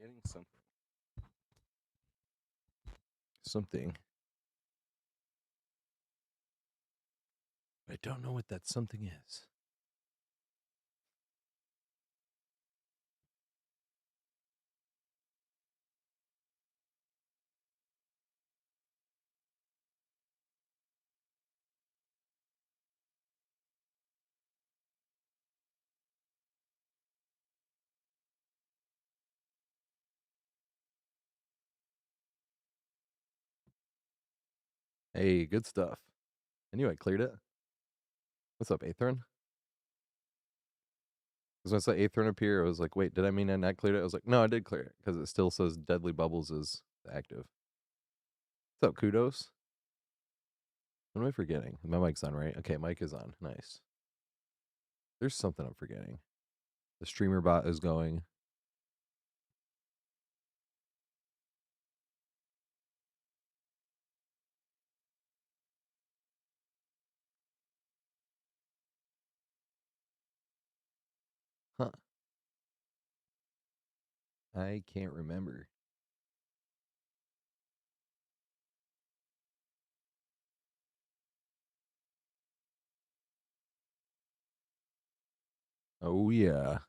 forgetting something. I don't know what that something is. Hey, good stuff. I knew I cleared it. What's up, Aethern? Because when I saw Aethern appear, I was like, wait, did I mean I not cleared it? I was like, no, I did clear it, because it still says Deadly Bubbles is active. What's up, Kudos? What am I forgetting? My mic's on, right? Okay, mic is on. Nice. There's something I'm forgetting. The streamer bot is going. Huh. I can't remember. Oh, yeah.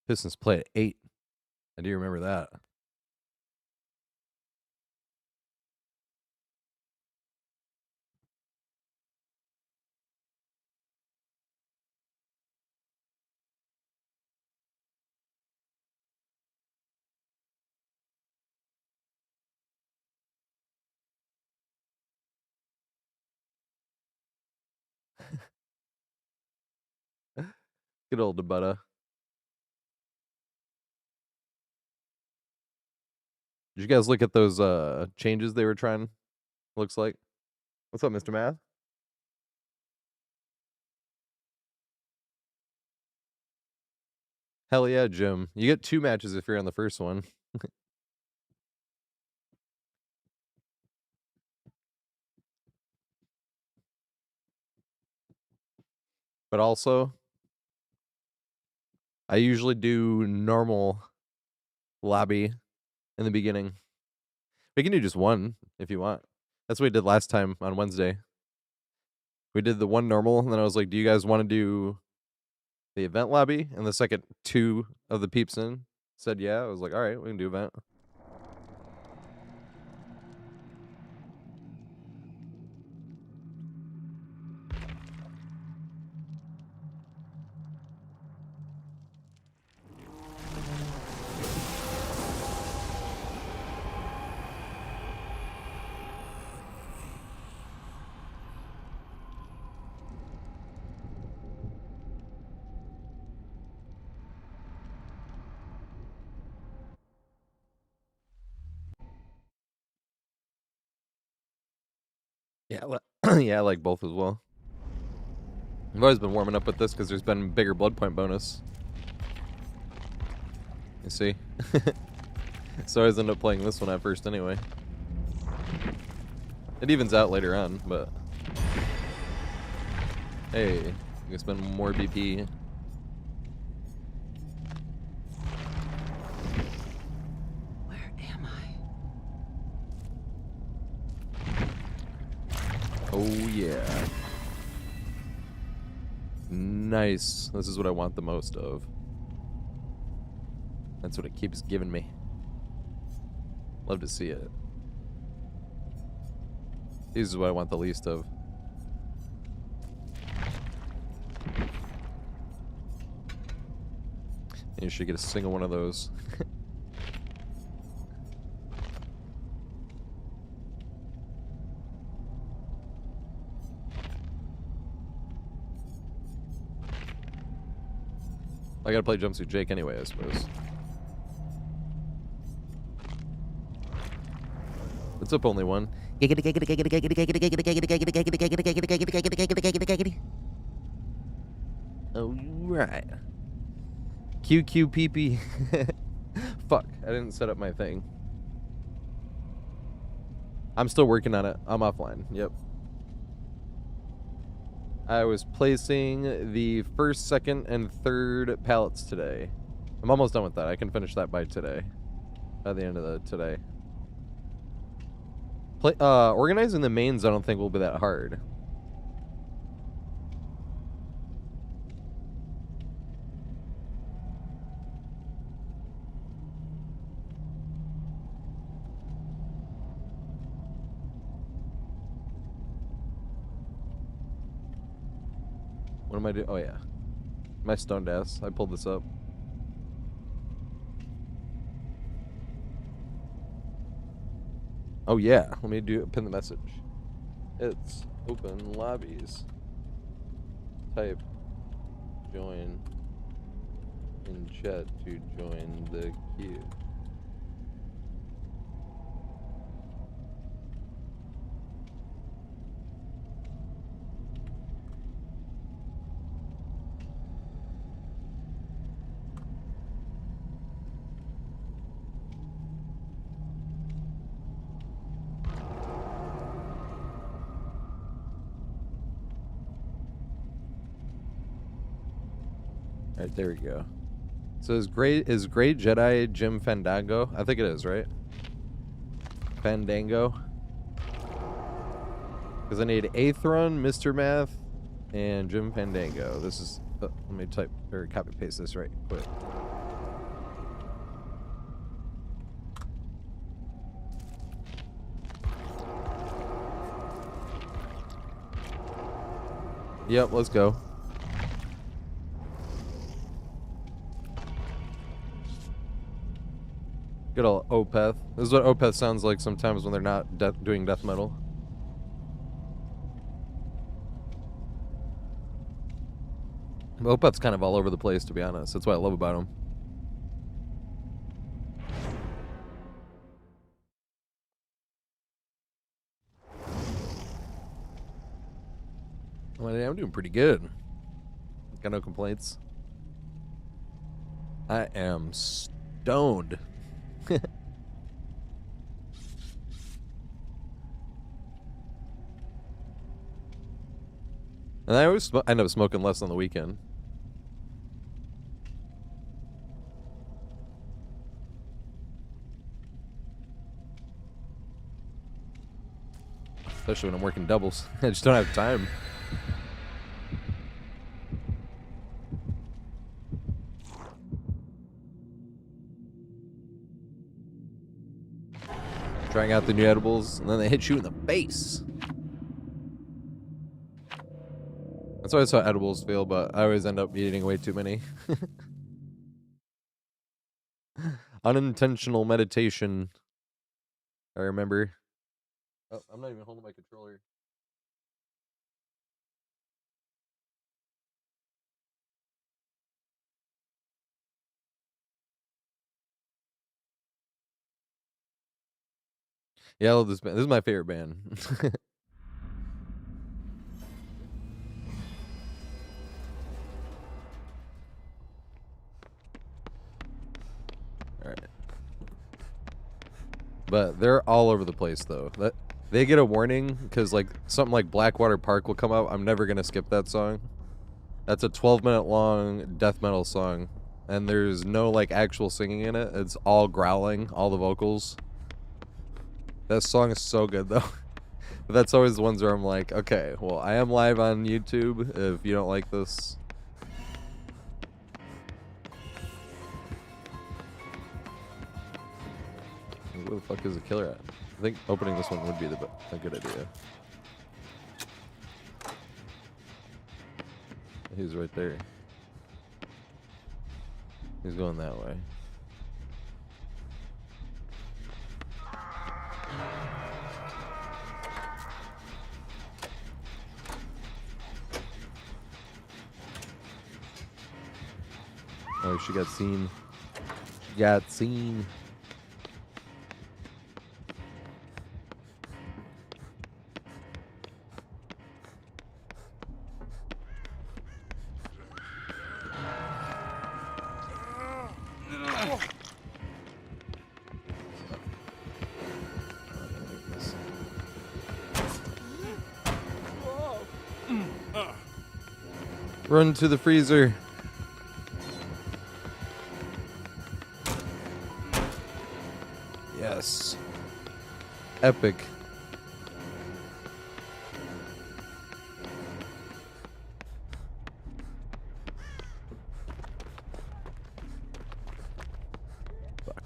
Pistons play at 8. I do remember that. Good old Debutta. Did you guys look at those changes they were trying? Looks like. What's up, Mr. Math? Hell yeah, Jim. You get 2 matches if you're on the first one. But also, I usually do normal lobby in the beginning. We can do just one if you want. That's what we did last time on Wednesday. We did the one normal, and then I was like, do you guys want to do the event lobby? And the second 2 of the peeps in said yeah. I was like, all right, we can do event. Yeah, yeah, I like both as well. I've always been warming up with this because there's been bigger blood point bonus. You see? So I always end up playing this one at first anyway. It evens out later on, but... Hey, you can spend more BP. Where am I? Oh yeah. Nice. This is what I want the most of. That's what it keeps giving me. Love to see it. This is what I want the least of. And you should get a single one of those. I gotta play Jumpsuit Jake anyway, I suppose. What's up, only one? Alright. QQPP. Fuck, I didn't set up my thing. I'm still working on it. I'm offline. Yep. I was placing the first, second, and third pallets today. I'm almost done with that. I can finish that by today. by the end of today. Organizing the mains I don't think will be that hard. What am I doing? Oh yeah. My stoned ass. I pulled this up. Oh yeah. Let me pin the message. It's open lobbies. Type join in chat to join the queue. All right, there we go. So is Great Jedi Jim Fandango? I think it is, right? Fandango. Because I need Aethron, Mr. Math, and Jim Fandango. This is. Let me type or copy paste this right quick. Yep, let's go. Good old Opeth. This is what Opeth sounds like sometimes when they're not doing death metal. Opeth's kind of all over the place, to be honest. That's what I love about him. Well, I'm doing pretty good. Got no complaints. I am stoned. And I always end up smoking less on the weekend. Especially when I'm working doubles. I just don't have time. Trying out the new edibles, and then they hit you in the face. That's always how edibles feel, but I always end up eating way too many. Unintentional meditation. I remember. Oh, I'm not even holding my controller. Yeah, I love this band. This is my favorite band. All right. But they're all over the place, though. They get a warning because, like, something like Blackwater Park will come up. I'm never gonna skip that song. That's a 12-minute long death metal song, and there's no like actual singing in it. It's all growling, all the vocals. That song is so good, though. But that's always the ones where I'm like, okay, well, I am live on YouTube. If you don't like this. Where the fuck is the killer at? I think opening this one would be a good idea. He's right there. He's going that way. Oh, she got seen. She got seen. Run to the freezer. Epic. Fuck.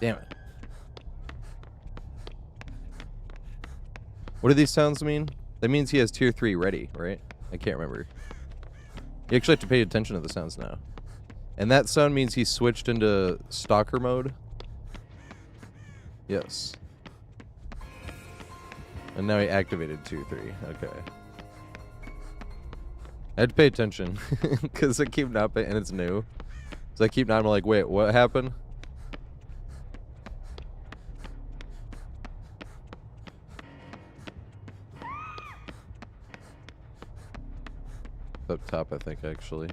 Damn it. What do these sounds mean? That means he has tier 3 ready, right? I can't remember. You actually have to pay attention to the sounds now. And that sound means he switched into stalker mode. Yes. And now he activated tier 3. Okay. I had to pay attention because I keep not paying, and it's new. So I keep not, I'm like, wait, what happened? Up top, I think, actually.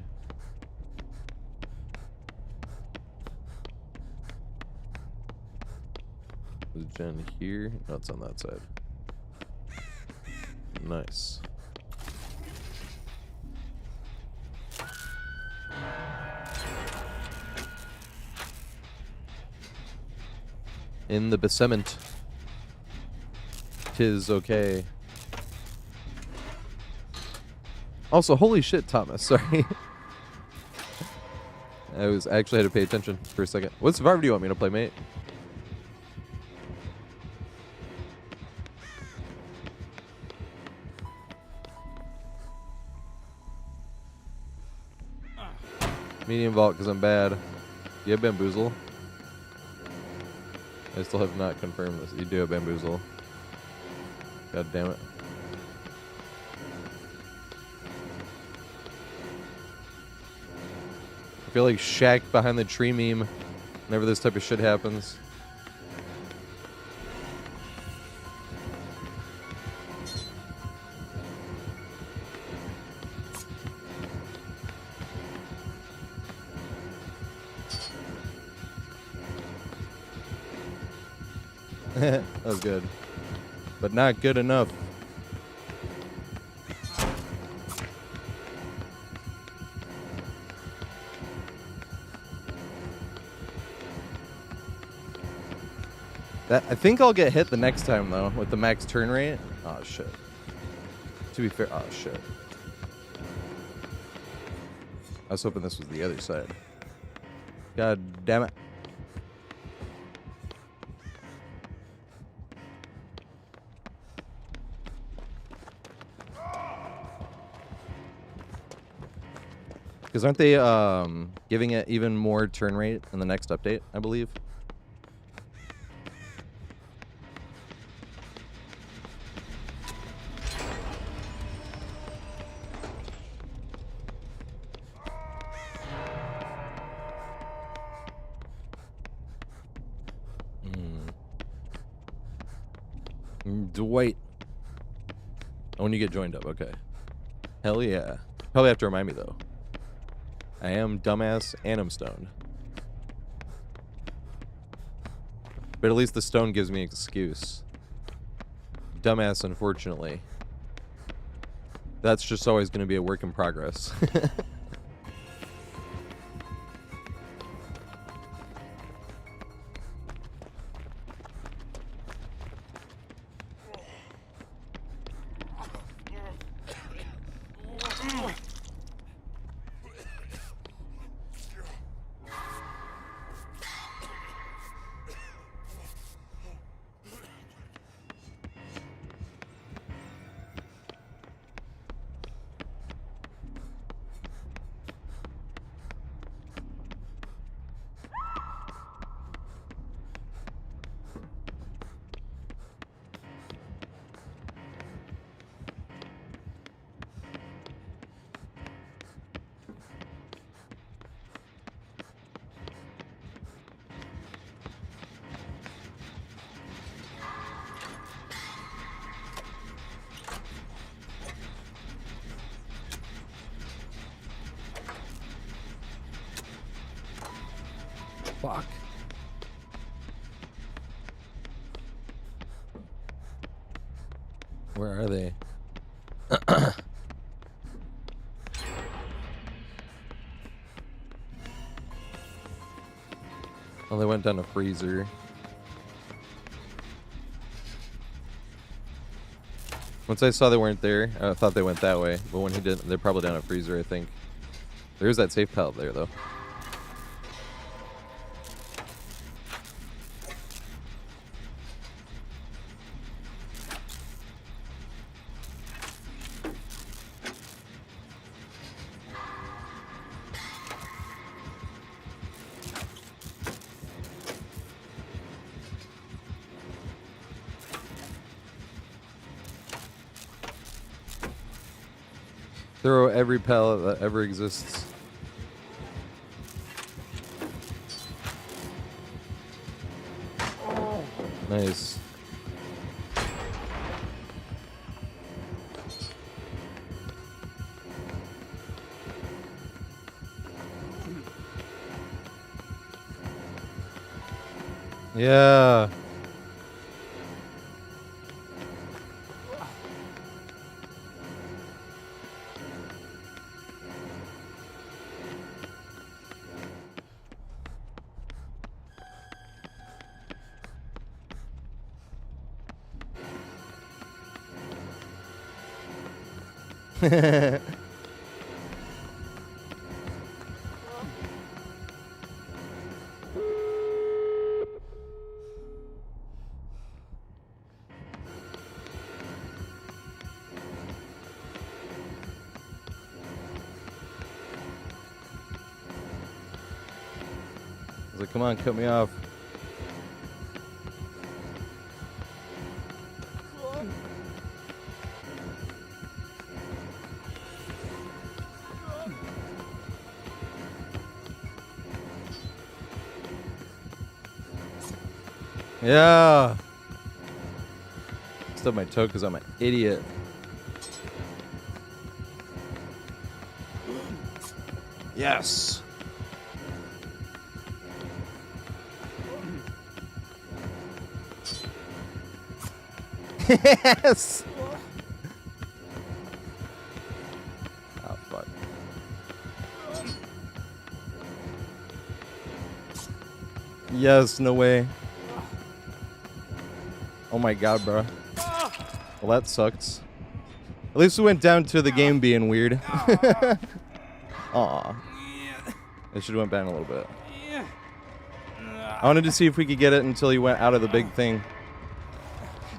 Is Jen here? No, it's on that side. Nice. In the basement. 'Tis okay. Also, holy shit, Thomas. Sorry. I actually had to pay attention for a second. What survivor do you want me to play, mate? Medium vault because I'm bad. Do you have bamboozle? I still have not confirmed this. You do have bamboozle. God damn it. I feel like Shaq behind the tree meme whenever this type of shit happens. That was good. But not good enough. I think I'll get hit the next time, though, with the max turn rate. Oh, shit. To be fair, oh, shit. I was hoping this was the other side. God damn it. Because aren't they giving it even more turn rate in the next update, I believe? Dwight. Oh, when you get joined up, okay. Hell yeah. Probably have to remind me, though. I am dumbass and I'm stoned. But at least the stone gives me an excuse. Dumbass, unfortunately. That's just always going to be a work in progress. Fuck. Where are they? Oh, they went down a freezer. Once I saw they weren't there, I thought they went that way. But when he didn't, they're probably down at freezer, I think. There's that safe pallet there, though. Throw every pallet that ever exists. Nice. Yeah. I was like, come on, cut me off. Yeah. Stubbed my toe because I'm an idiot. Yes. Yes. Oh fuck. Yes, no way. Oh my god, bro. Well, that sucks. At least we went down to the game being weird. Aw. I should have went back a little bit. I wanted to see if we could get it until he went out of the big thing.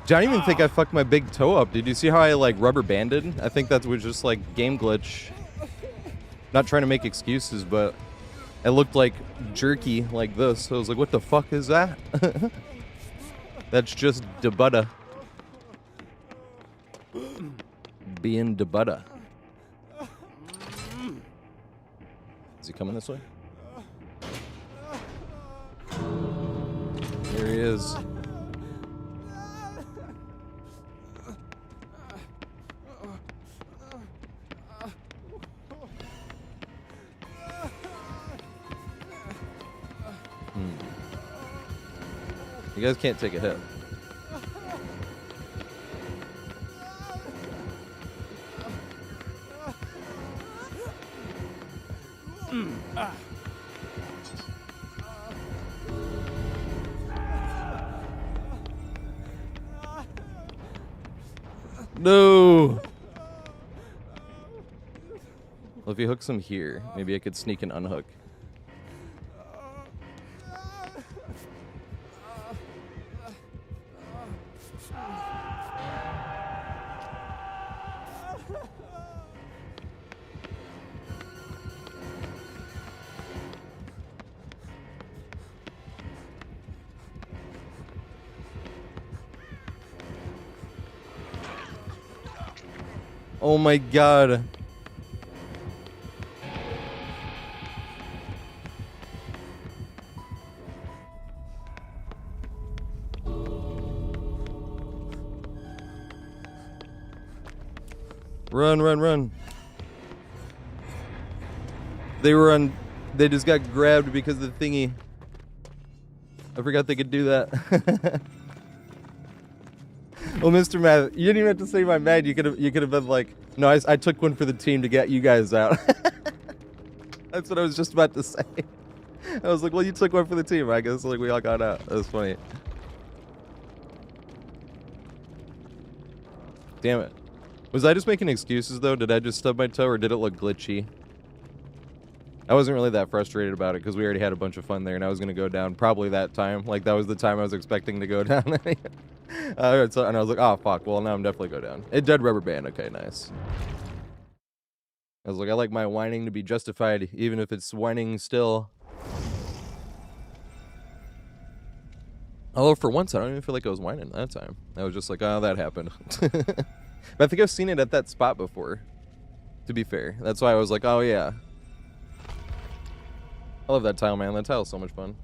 Dude, I don't even think I fucked my big toe up. Did you see how I like rubber banded? I think that was just like game glitch. Not trying to make excuses, but it looked like jerky like this. So I was like, what the fuck is that? That's just da butter. Being da butter. Is he coming this way? Here he is. You guys can't take a hit. No. Well, if he hooks him here, maybe I could sneak and unhook. Oh my god. Run, run, run. They just got grabbed because of the thingy. I forgot they could do that. Well, Mr. Matt, you didn't even have to say my mad. You could have been like, no, I took one for the team to get you guys out. That's what I was just about to say. I was like, well, you took one for the team. I guess like we all got out. That was funny. Damn it. Was I just making excuses, though? Did I just stub my toe, or did it look glitchy? I wasn't really that frustrated about it, because we already had a bunch of fun there, and I was going to go down probably that time. Like, that was the time I was expecting to go down. And I was like, oh, fuck. Well, now I'm definitely go down. It did rubber band. Okay, nice. I was like, I like my whining to be justified, even if it's whining still. Although, for once, I don't even feel like I was whining that time. I was just like, oh, that happened. But I think I've seen it at that spot before, to be fair. That's why I was like, oh, yeah. I love that tile, man. That tile's so much fun.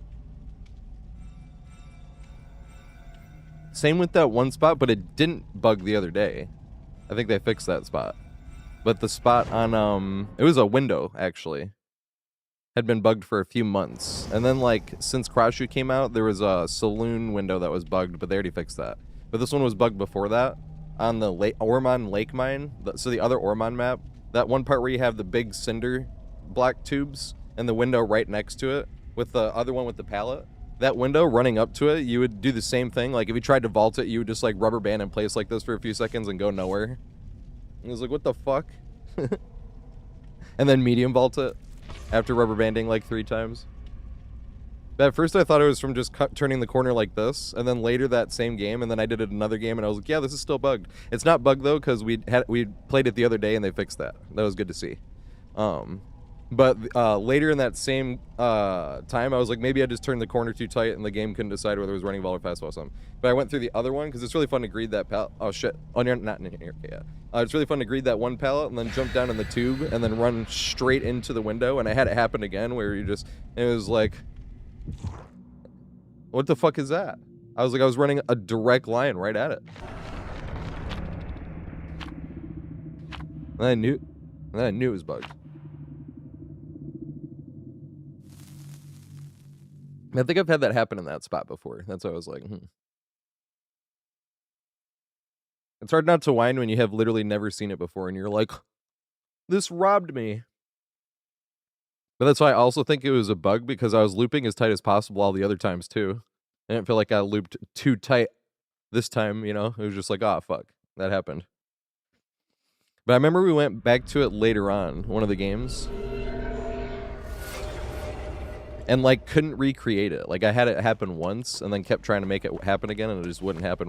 Same with that one spot, but it didn't bug the other day. I think they fixed that spot. But the spot on, it was a window, actually. Had been bugged for a few months. And then, like, since Cross Shoot came out, there was a saloon window that was bugged, but they already fixed that. But this one was bugged before that. On the Ormond Lake Mine, so the other Ormond map, that one part where you have the big cinder block tubes and the window right next to it, with the other one with the pallet. That window running up to it, you would do the same thing. Like, if you tried to vault it, you would just, like, rubber band in place like this for a few seconds and go nowhere. And it was like, what the fuck? And then medium vault it after rubber banding like 3 times. But at first I thought it was from just turning the corner like this, and then later that same game, and then I did it another game, and I was like, yeah, this is still bugged. It's not bugged, though, because we played it the other day, and they fixed that. That was good to see. But later in that same time, I was like, maybe I just turned the corner too tight, and the game couldn't decide whether it was running vault or fastball or something. But I went through the other one, because it's really fun to greed that pallet. Oh, shit. Oh, you're not in here. Okay, yeah. It's really fun to greed that one pallet, and then jump down in the tube, and then run straight into the window. And I had it happen again, where it was like, what the fuck is that? I was running a direct line right at it. And then I knew it was bugged. I think I've had that happen in that spot before. That's why I was like, It's hard not to whine when you have literally never seen it before, and you're like, this robbed me. But that's why I also think it was a bug, because I was looping as tight as possible all the other times, too. I didn't feel like I looped too tight this time, you know? It was just like, oh, fuck. That happened. But I remember we went back to it later on, one of the games. And, like, couldn't recreate it. Like, I had it happen once, and then kept trying to make it happen again, and it just wouldn't happen.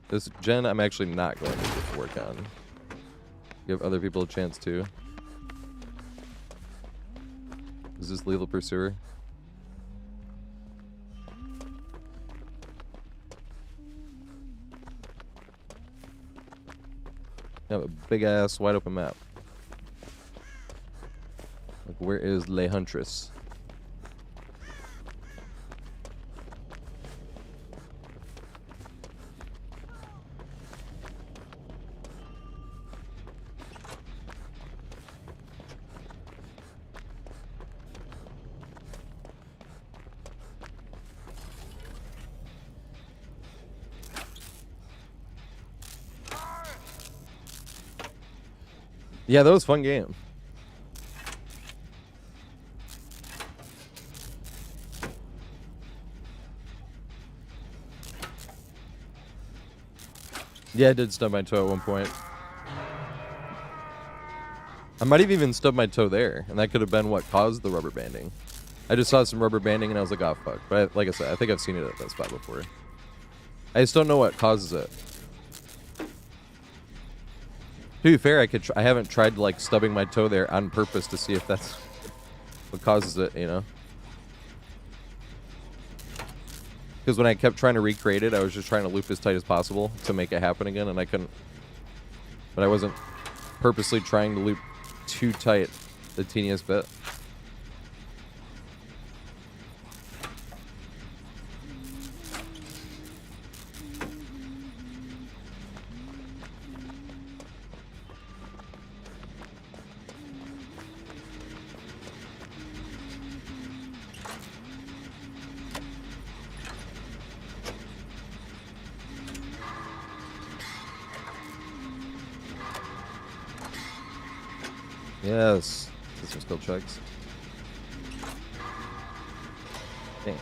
This gen, I'm actually not going to get to work on. Give other people a chance, too. Is this Lethal Pursuer? I have a big-ass, wide-open map. Like, where is Le Huntress? Yeah, that was a fun game. Yeah, I did stub my toe at one point. I might have even stubbed my toe there, and that could have been what caused the rubber banding. I just saw some rubber banding, and I was like, oh, fuck. But like I said, I think I've seen it at that spot before. I just don't know what causes it. To be fair, I haven't tried, like, stubbing my toe there on purpose to see if that's what causes it, you know? Because when I kept trying to recreate it, I was just trying to loop as tight as possible to make it happen again, and I couldn't. But I wasn't purposely trying to loop too tight the teeniest bit. Yes. System skill checks. Dang.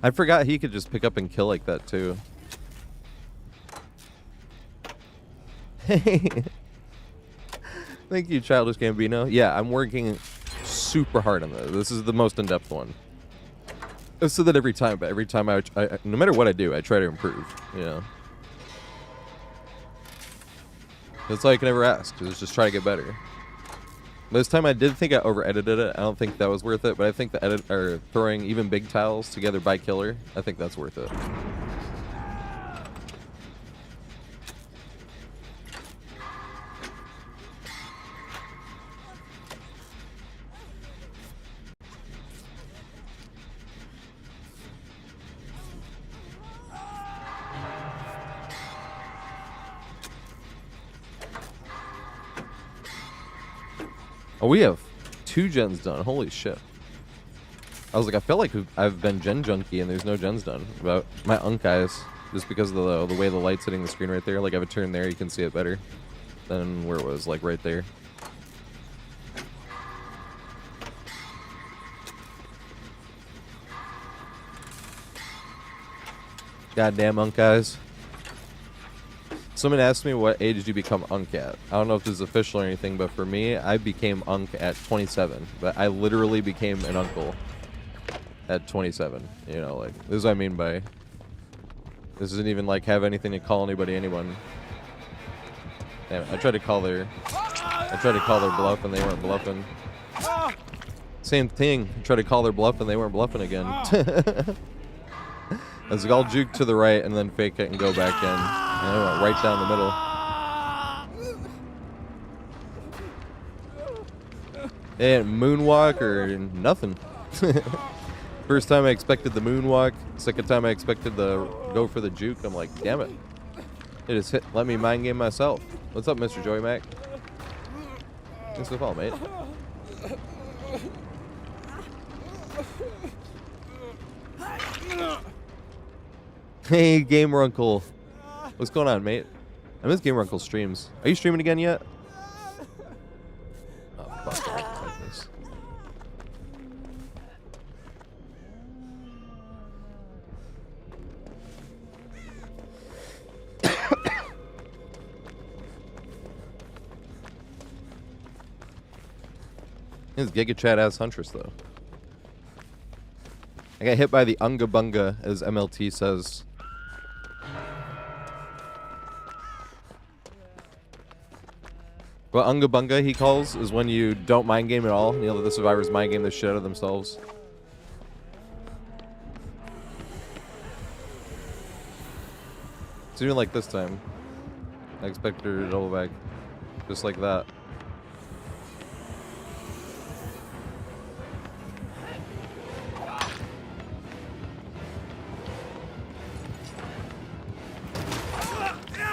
I forgot he could just pick up and kill like that too. Hey. Thank you, Childish Gambino. Yeah, I'm working super hard on this. This is the most in-depth one. I said that every time, but every time I no matter what I do, I try to improve, you know. That's all I can ever ask, is just try to get better. This time I did think I over-edited it. I don't think that was worth it, but I think the edit, or throwing even big tiles together by killer, I think that's worth it. Oh, we have 2 gens done. Holy shit. I was like, I felt like I've been gen junkie and there's no gens done. But my unk eyes, just because of the way the light's hitting the screen right there. Like, I have a turn there, you can see it better than where it was, like, right there. Goddamn unk eyes. Someone asked me what age did you become unk at. I don't know if this is official or anything, but for me, I became unk at 27. But I literally became an uncle at 27. You know, like, this is what I mean by... This doesn't even, like, have anything to call anyone. Damn, I tried to call their bluff and they weren't bluffing. Same thing. I tried to call their bluff and they weren't bluffing again. I was like, I'll juke to the right and then fake it and go back in. And I went right down the middle. And moonwalk or nothing. First time I expected the moonwalk. Second time I expected the go for the juke. I'm like, damn it. It just let me mind game myself. What's up, Mr. Joey Mac? Thanks for the follow, mate. Hey, Gamer Uncle. What's going on, mate? I miss Gamer Uncle streams. Are you streaming again yet? Oh, fuck. This Giga Chat ass Huntress, though. I got hit by the Unga Bunga, as MLT says. What Unga Bunga he calls is when you don't mind game at all. You know that the survivors mind game the shit out of themselves. It's even like this time. I expected her to double back. Just like that.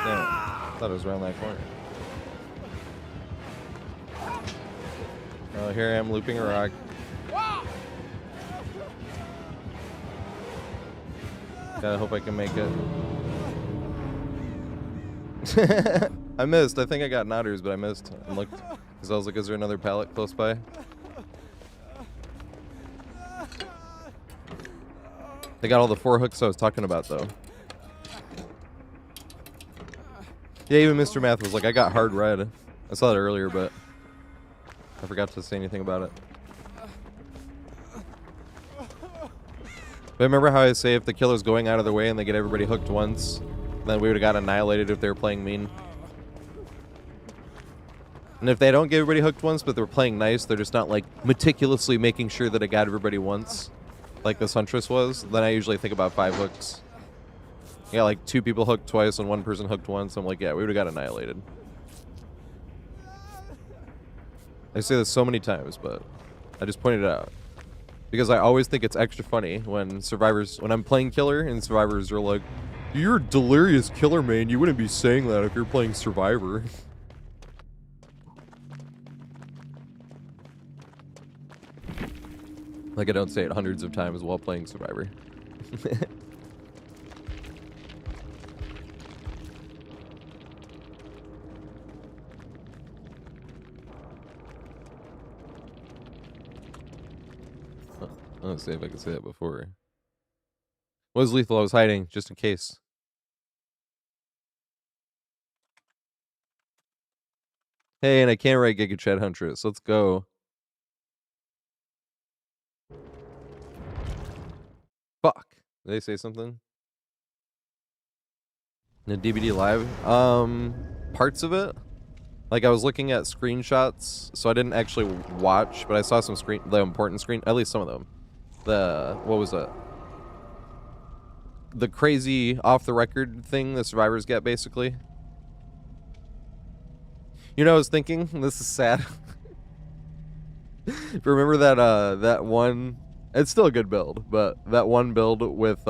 Damn it. I thought it was around that corner. Oh, here I am looping a rock. Gotta hope I can make it. I missed. I think I got nodders, but I missed. And looked, because I was like, is there another pallet close by? They got all the 4 hooks I was talking about, though. Yeah, even Mr. Math was like, I got hard red. I saw that earlier, but I forgot to say anything about it. But remember how I say if the killer's going out of their way and they get everybody hooked once, then we would have got annihilated if they were playing mean. And if they don't get everybody hooked once, but they're playing nice, they're just not like meticulously making sure that I got everybody once, like this Huntress was, then I usually think about 5 hooks. Yeah, like 2 people hooked twice and 1 person hooked once. I'm like, yeah, we would have got annihilated. I say this so many times, but I just pointed it out. Because I always think it's extra funny when I'm playing killer and survivors are like, you're a delirious killer, man. You wouldn't be saying that if you're playing survivor. Like I don't say it hundreds of times while playing survivor. Let's see if I can say that before. What was lethal? I was hiding, just in case. Hey, and I can't write Giga Chat Huntress. Let's go. Fuck. Did they say something? The DVD live? Parts of it? Like, I was looking at screenshots, so I didn't actually watch, but I saw some the important screen, at least some of them. What was it? The crazy off-the-record thing the survivors get, basically. You know, I was thinking, this is sad. Remember that one, it's still a good build, but that one build with,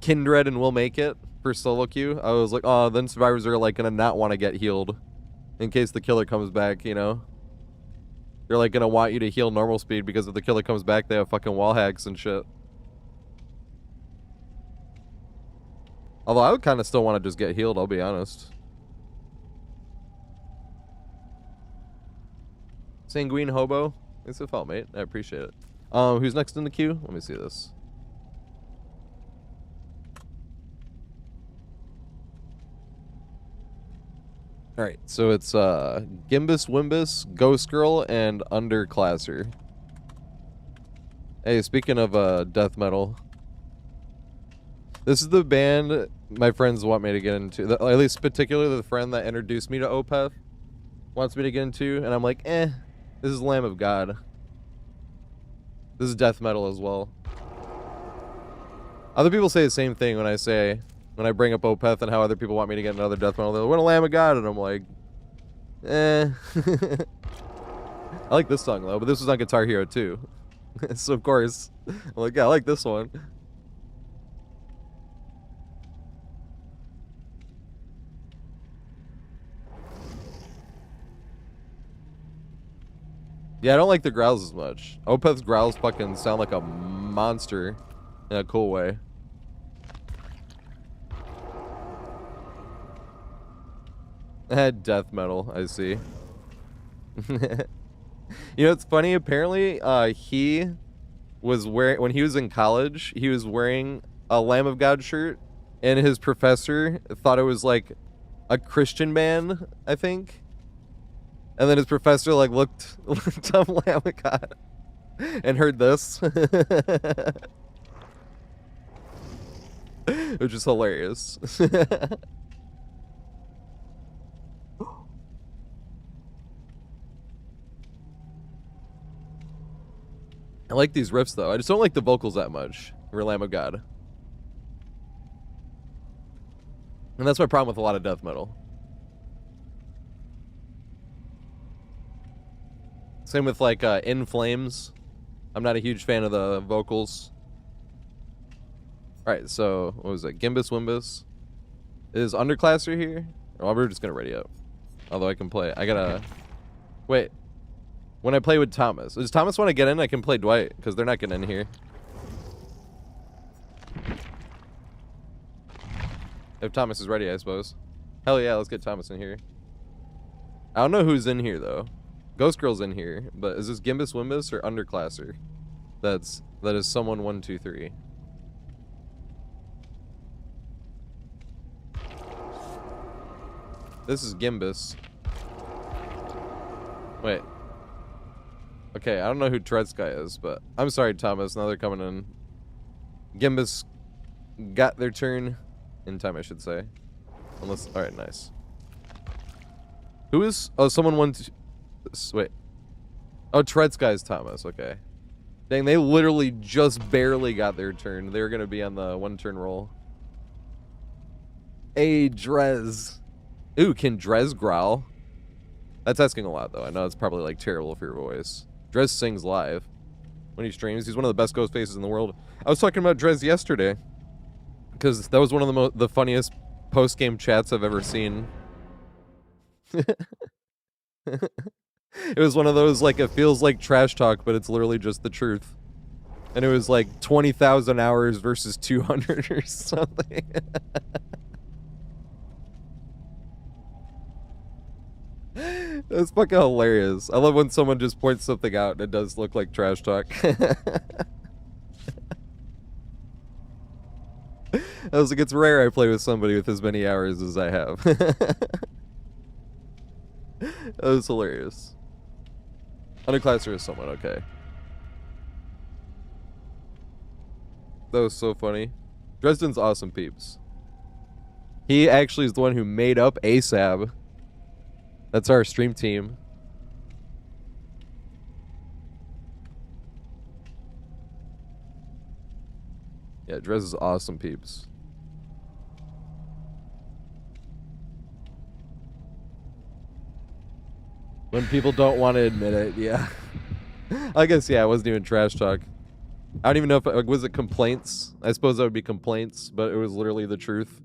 Kindred and Will Make It for solo queue. I was like, oh, then survivors are like gonna not want to get healed in case the killer comes back, you know? They're like gonna want you to heal normal speed because if the killer comes back, they have fucking wall hacks and shit. Although I would kind of still want to just get healed, I'll be honest. Sanguine Hobo. It's a fault, mate. I appreciate it. Who's next in the queue? Let me see this. Alright, so it's Gimbus Wimbus, Ghost Girl, and Underclasser. Hey, speaking of death metal, this is the band my friends want me to get into. At least particularly the friend that introduced me to Opeth wants me to get into, and I'm like, this is Lamb of God. This is death metal as well. Other people say the same thing when I bring up Opeth and how other people want me to get another death metal. They're like, what a Lamb of God, and I'm like, I like this song though, but this was on Guitar Hero too. So of course, I'm like, yeah, I like this one. Yeah, I don't like the growls as much. Opeth's growls fucking sound like a monster in a cool way. Death metal, I see. You know, it's funny, apparently, he was wearing, when he was in college, he was wearing a Lamb of God shirt, and his professor thought it was like a Christian band, I think. And then his professor like looked up Lamb of God and heard this. Which is hilarious. I like these riffs though. I just don't like the vocals that much for Lamb of God. And that's my problem with a lot of death metal. Same with like In Flames. I'm not a huge fan of the vocals. Alright, so what was it? Gimbus Wimbus. Is Underclasser here? Or we're just gonna ready up. Although I can play. I gotta wait. When I play with Thomas. Does Thomas want to get in? I can play Dwight, because they're not getting in here. If Thomas is ready, I suppose. Hell yeah, let's get Thomas in here. I don't know who's in here, though. Ghost Girl's in here, but is this Gimbus Wimbus or Underclasser? That is someone 123. This is Gimbus. Wait. Okay, I don't know who Treadsky is, but I'm sorry, Thomas. Now they're coming in. Gimbus got their turn in time, I should say. Unless, all right, nice. Who is? Oh, someone wait. Oh, Treadsky is Thomas. Okay. Dang, they literally just barely got their turn. They were gonna be on the one-turn roll. Hey, Drez. Ooh, can Drez growl? That's asking a lot, though. I know it's probably like terrible for your voice. Drez sings live when he streams. He's one of the best ghost faces in the world. I was talking about Drez yesterday because that was one of the funniest post-game chats I've ever seen. It was one of those, like, it feels like trash talk, but it's literally just the truth. And it was like 20,000 hours versus 200 or something. That's fucking hilarious. I love when someone just points something out and it does look like trash talk. I was like, it's rare I play with somebody with as many hours as I have. That was hilarious. Underclasser is somewhat okay. That was so funny. Dresden's awesome peeps. He actually is the one who made up ASAB. That's our stream team. Yeah, Drez is awesome peeps. When people don't want to admit it, yeah. I guess, yeah, it wasn't even trash talk. I don't even know if it was it complaints. I suppose that would be complaints, but it was literally the truth.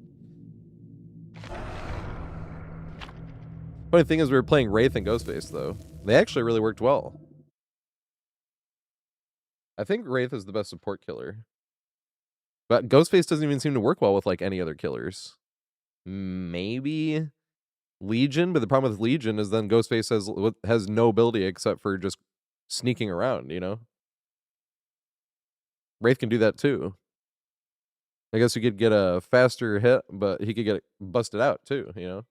Funny thing is, we were playing Wraith and Ghostface, though. They actually really worked well. I think Wraith is the best support killer. But Ghostface doesn't even seem to work well with, like, any other killers. Maybe Legion, but the problem with Legion is then Ghostface has no ability except for just sneaking around, you know? Wraith can do that, too. I guess he could get a faster hit, but he could get busted out, too, you know?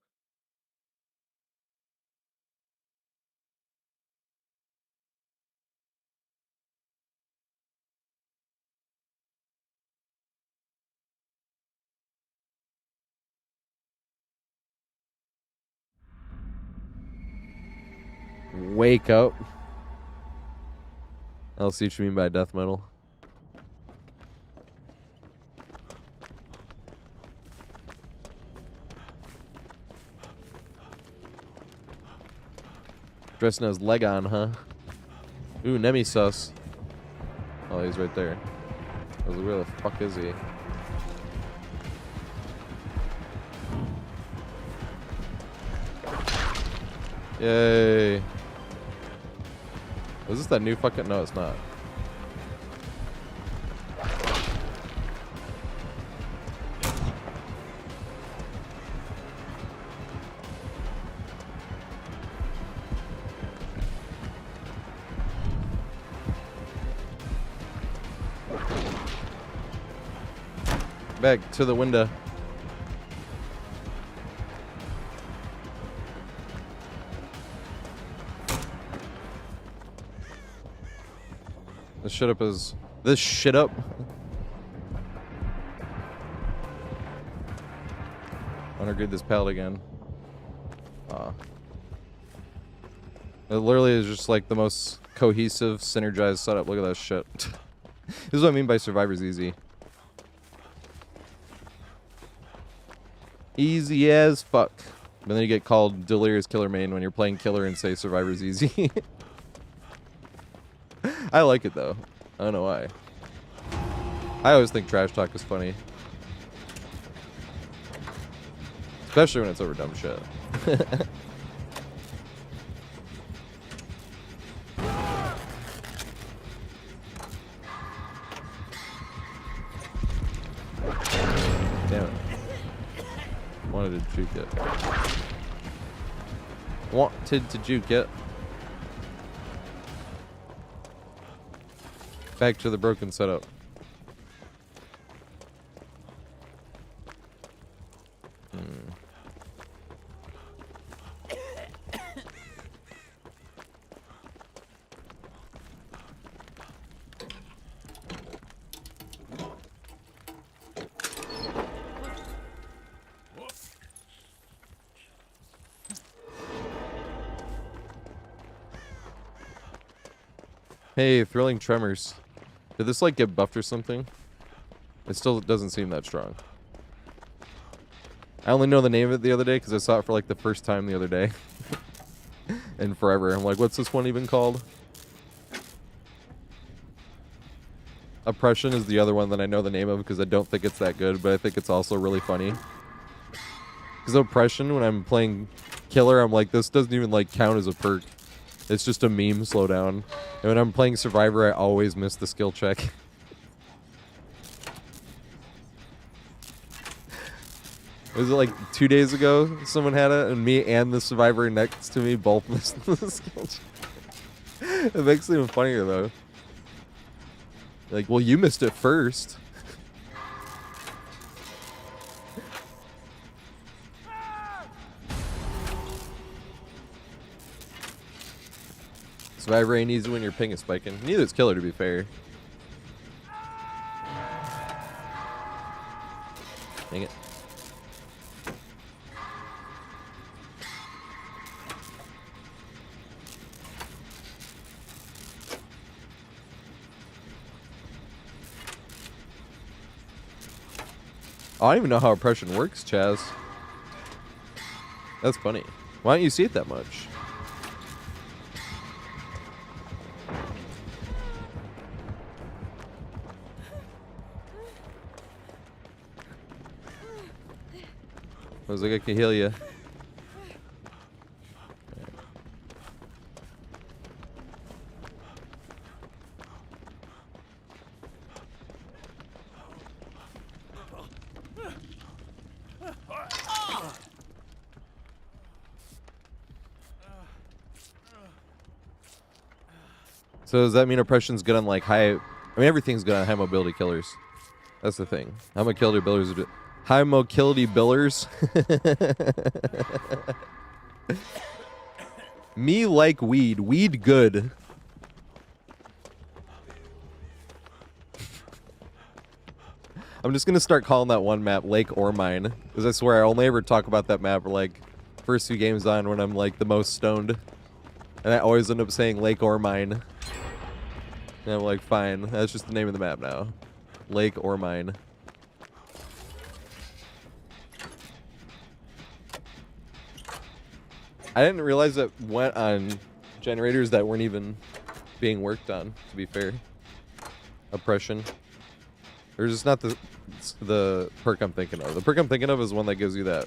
Wake up. I'll see what you mean by death metal. Dressing as leg on, huh? Ooh, Nemi sus. Oh, he's right there. I was like, where the fuck is he? Yay. Is this that new fucking... No, it's not. Back to the window. This shit up is... This shit up? Undergrade this pallet again. It literally is just like the most cohesive, synergized setup. Look at that shit. This is what I mean by Survivor's easy. Easy as fuck. But then you get called Delirious Killer Main when you're playing Killer and say Survivor's easy. I like it though. I don't know why. I always think trash talk is funny. Especially when it's over dumb shit. Damn it. Wanted to juke it. Wanted to juke it. Back to the broken setup. Hey, Thrilling Tremors. Did this like get buffed or something? It still doesn't seem that strong. I only know the name of it the other day because I saw it for like the first time the other day. And forever. I'm like, what's this one even called? Oppression is the other one that I know the name of because I don't think it's that good, but I think it's also really funny. Because Oppression, when I'm playing Killer, I'm like, this doesn't even like count as a perk. It's just a meme slowdown. And when I'm playing Survivor, I always miss the skill check. Was it like 2 days ago someone had it, and me and the Survivor next to me both missed the skill check? It makes it even funnier though. Like, well, you missed it first. Survivor ain't easy when your ping is spiking. Neither is killer, to be fair. Dang it. I don't even know how oppression works, Chaz. That's funny. Why don't you see it that much? I was like, I can heal you. So does that mean oppression's good on like high? I mean, everything's good on high mobility killers. That's the thing. High mobility billers. High mobility billers. Me like weed. Weed good. I'm just gonna start calling that one map Lake or Mine, because I swear I only ever talk about that map like first few games on when I'm like the most stoned, and I always end up saying Lake or Mine. And I'm like, fine, that's just the name of the map now, Lake or Mine. I didn't realize that went on generators that weren't even being worked on, to be fair. Oppression. There's just not the perk I'm thinking of. The perk I'm thinking of is one that gives you that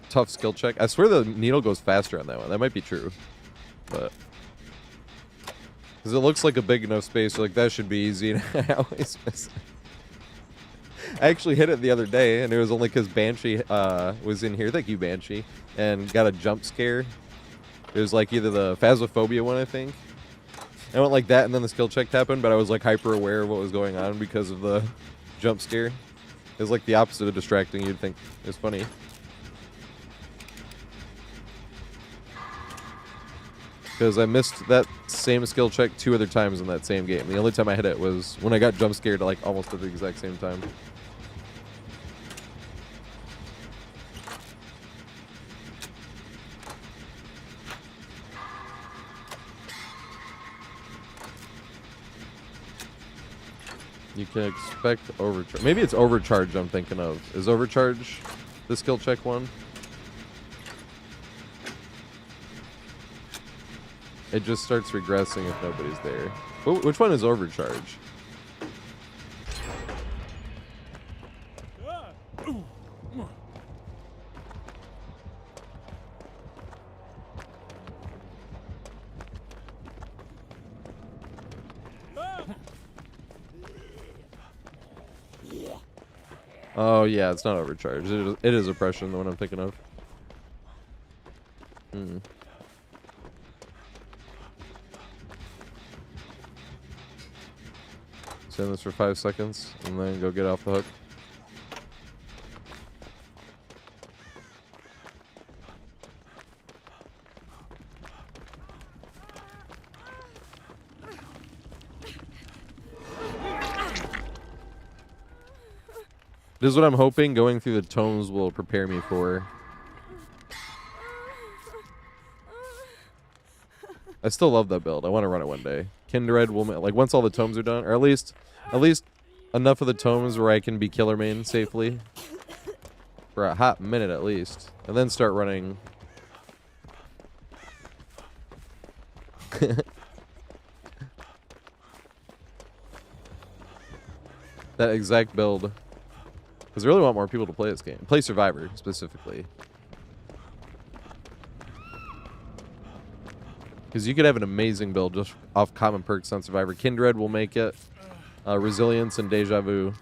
tough skill check. I swear the needle goes faster on that one. That might be true. But because it looks like a big enough space, like that should be easy, and I always miss it. I actually hit it the other day, and it was only because Banshee was in here. Thank you, Banshee. And got a jump scare. It was like either the Phasmophobia one, I think. I went like that, and then the skill check happened, but I was like hyper aware of what was going on because of the jump scare. It was like the opposite of distracting. You'd think it's funny. Because I missed that same skill check 2 other times in that same game. The only time I hit it was when I got jump scared like almost at the exact same time. You can expect overcharge. Maybe it's overcharge I'm thinking of. Is overcharge the skill check one? It just starts regressing if nobody's there. Which one is overcharge? Oh yeah, it's not overcharge. It is oppression, the one I'm thinking of. Send this for 5 seconds, and then go get off the hook. This is what I'm hoping going through the tomes will prepare me for. I still love that build. I want to run it one day. Kindred will, like, once all the tomes are done, or at least enough of the tomes where I can be killer main safely for a hot minute at least, and then start running. That exact build. Because I really want more people to play this game. Play Survivor, specifically. Because you could have an amazing build just off common perks on Survivor. Kindred will make it. Resilience and Deja Vu.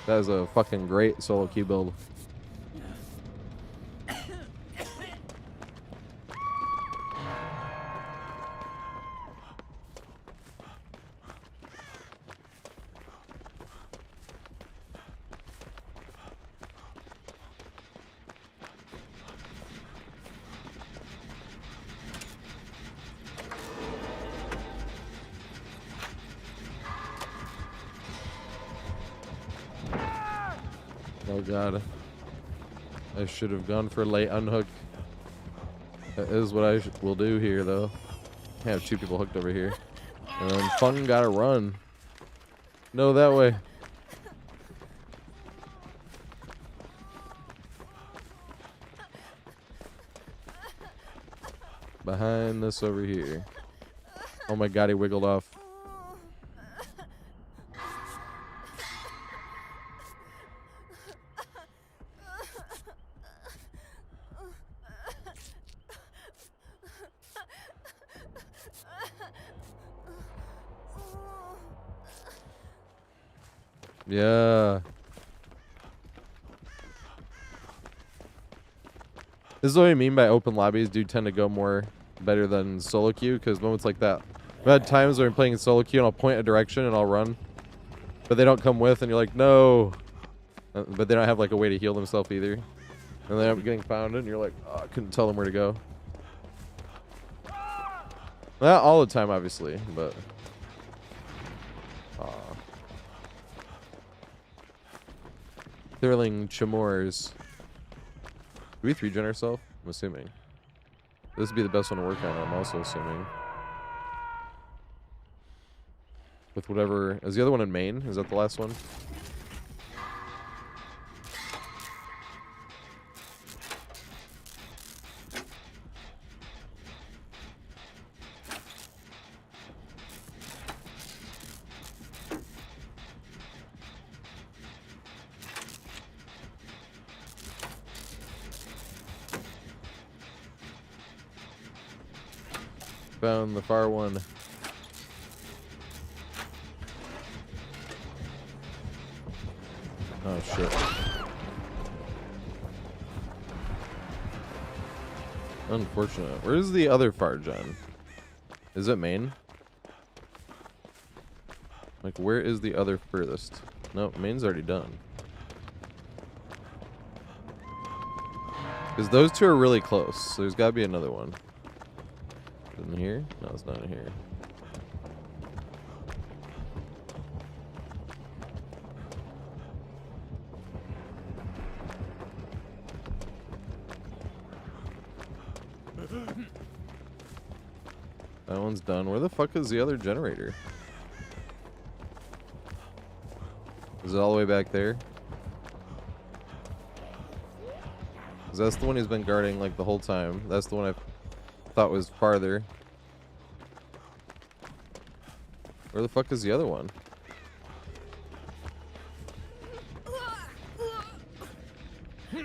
That is a fucking great solo queue build. Oh god. I should have gone for late unhook. That is what I will do here, though. I have 2 people hooked over here. And then Fung gotta run. No, that way. Behind this over here. Oh my god, he wiggled off. Yeah. This is what I mean by open lobbies do tend to go more better than solo queue, because moments like that. I've had times where I'm playing in solo queue and I'll point a direction and I'll run, but they don't come with, and you're like, no. But they don't have like a way to heal themselves either. And they end up getting found, and you're like, oh, I couldn't tell them where to go. Not all the time, obviously, but. Thurling Chamors. Do we 3-gen ourselves? I'm assuming. This would be the best one to work on, I'm also assuming. With whatever. Is the other one in main? Is that the last one? Found the far one. Oh shit. Unfortunate. Where's the other far gen? Is it main? Like, where is the other furthest? Nope, main's already done. Because those 2 are really close, so there's gotta be another one. In here? No, it's not in here. That one's done. Where the fuck is the other generator? Is it all the way back there? Because that's the one he's been guarding like the whole time. That's the one I thought was farther. Where the fuck is the other one? I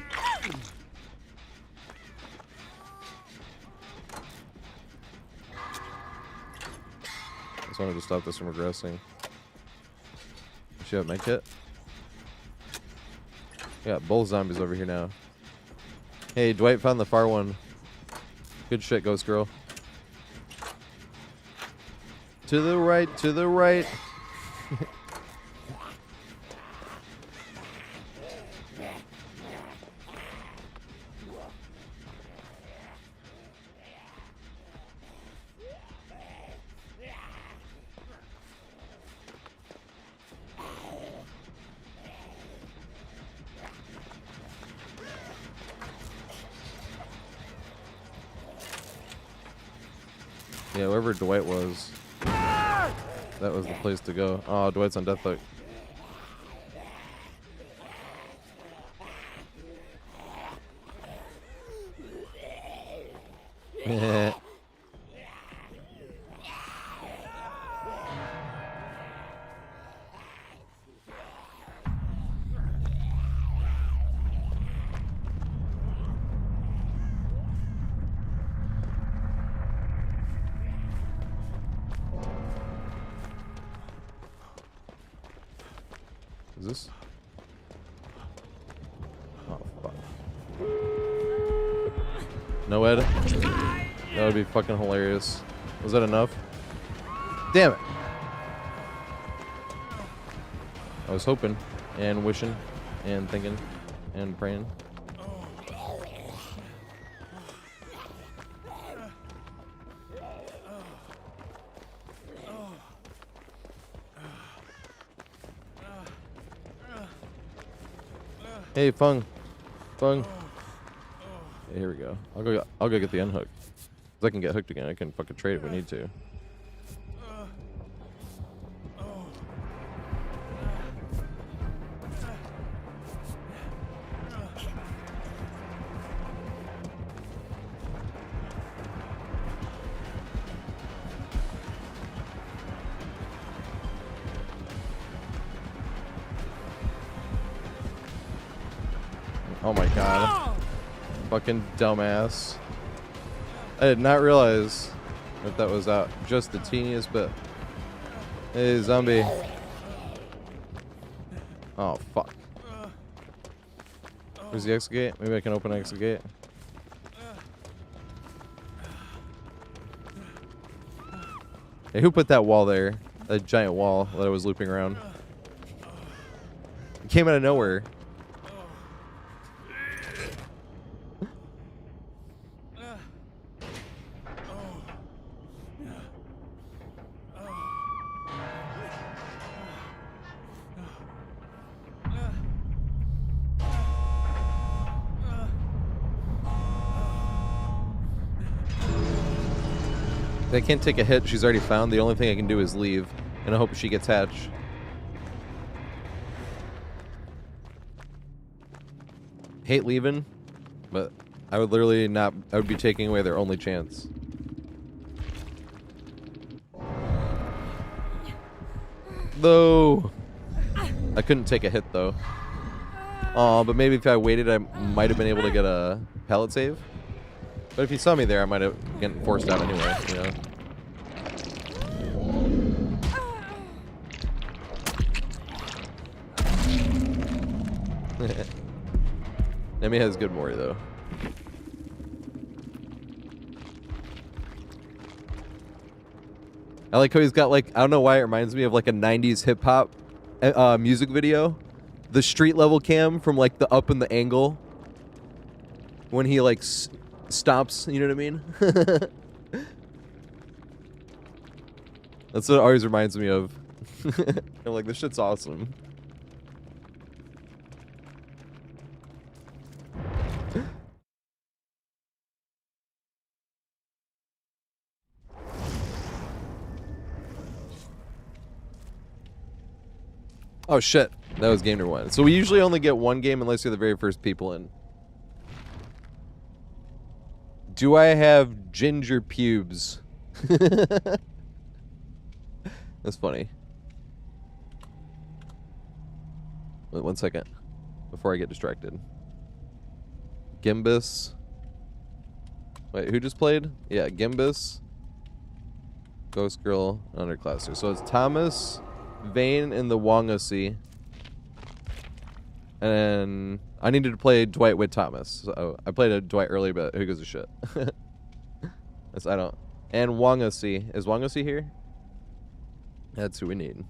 just wanted to stop this from regressing. Does she have my kit? Yeah, both zombies over here now. Hey, Dwight found the far one. Good shit, Ghost Girl. To the right, to the right. Yeah, wherever Dwight was, that was the place to go. Oh, Dwight's on death hook. Is this? Oh, fuck. No Ed? That would be fucking hilarious. Was that enough? Damn it! I was hoping and wishing and thinking and praying. Hey, Fung. Fung. Hey, here we go. I'll go get the unhook. 'Cause I can get hooked again. I can fucking trade if we need to. Oh my god. Fucking dumbass. I did not realize that that was out just the teeniest bit. Hey, zombie. Oh, fuck. Where's the exit gate? Maybe I can open an exit gate. Hey, who put that wall there? That giant wall that I was looping around. It came out of nowhere. I can't take a hit she's already found. The only thing I can do is leave. And I hope she gets hatched. Hate leaving, but I would literally not... I would be taking away their only chance. Though... I couldn't take a hit, though. Aw, but maybe if I waited, I might have been able to get a pallet save. But if he saw me there, I might have gotten forced out anyway, you know? Nemi has good Mori, though. I like how he's got, like, I don't know why it reminds me of, like, a 90s hip-hop music video. The street level cam from, like, the up and the angle. When he, like, stops, you know what I mean? That's what it always reminds me of. I'm like, this shit's awesome. Oh shit, that was game number 1. So we usually only get one game unless you're the very first people in. Do I have ginger pubes? That's funny. Wait 1 second before I get distracted. Gimbus. Wait, who just played? Yeah, Gimbus, Ghost Girl, Underclasser. So it's Thomas, Vane, and the Wongasi. And I needed to play Dwight with Thomas. So I played a Dwight earlier, but who gives a shit? That's, I don't. And Wongasi. Is Wongasi here? That's who we need.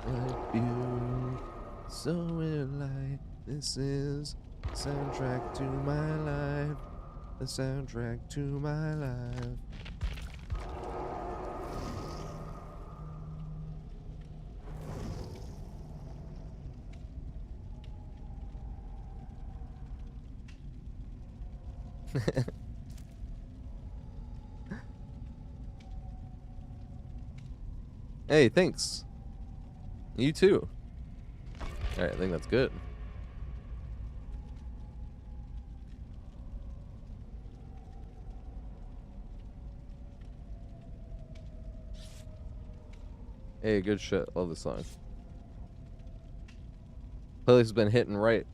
Like you, so will I. This is the soundtrack to my life. The soundtrack to my life. Hey, thanks. You too. Alright, I think that's good. Hey, good shit. Love this song. Playlist has been hitting right.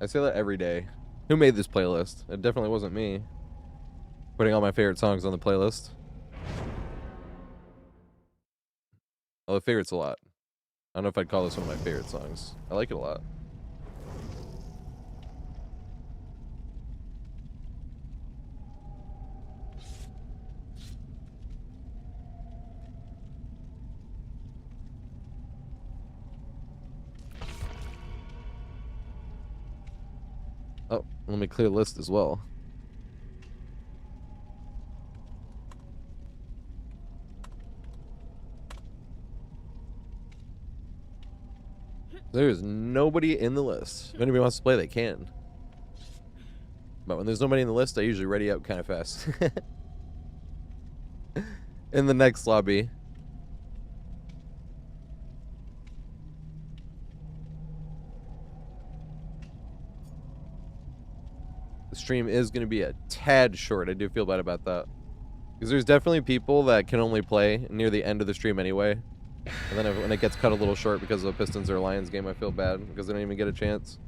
I say that every day. Who made this playlist? It definitely wasn't me. Putting all my favorite songs on the playlist. Oh, the favorite's a lot. I don't know if I'd call this one of my favorite songs. I like it a lot. Oh, let me clear the list as well. There's nobody in the list. If anybody wants to play, they can. But when there's nobody in the list, I usually ready up kind of fast. In the next lobby. The stream is going to be a tad short. I do feel bad about that. Because there's definitely people that can only play near the end of the stream anyway. And then when it gets cut a little short because of the Pistons or Lions game, I feel bad because they don't even get a chance.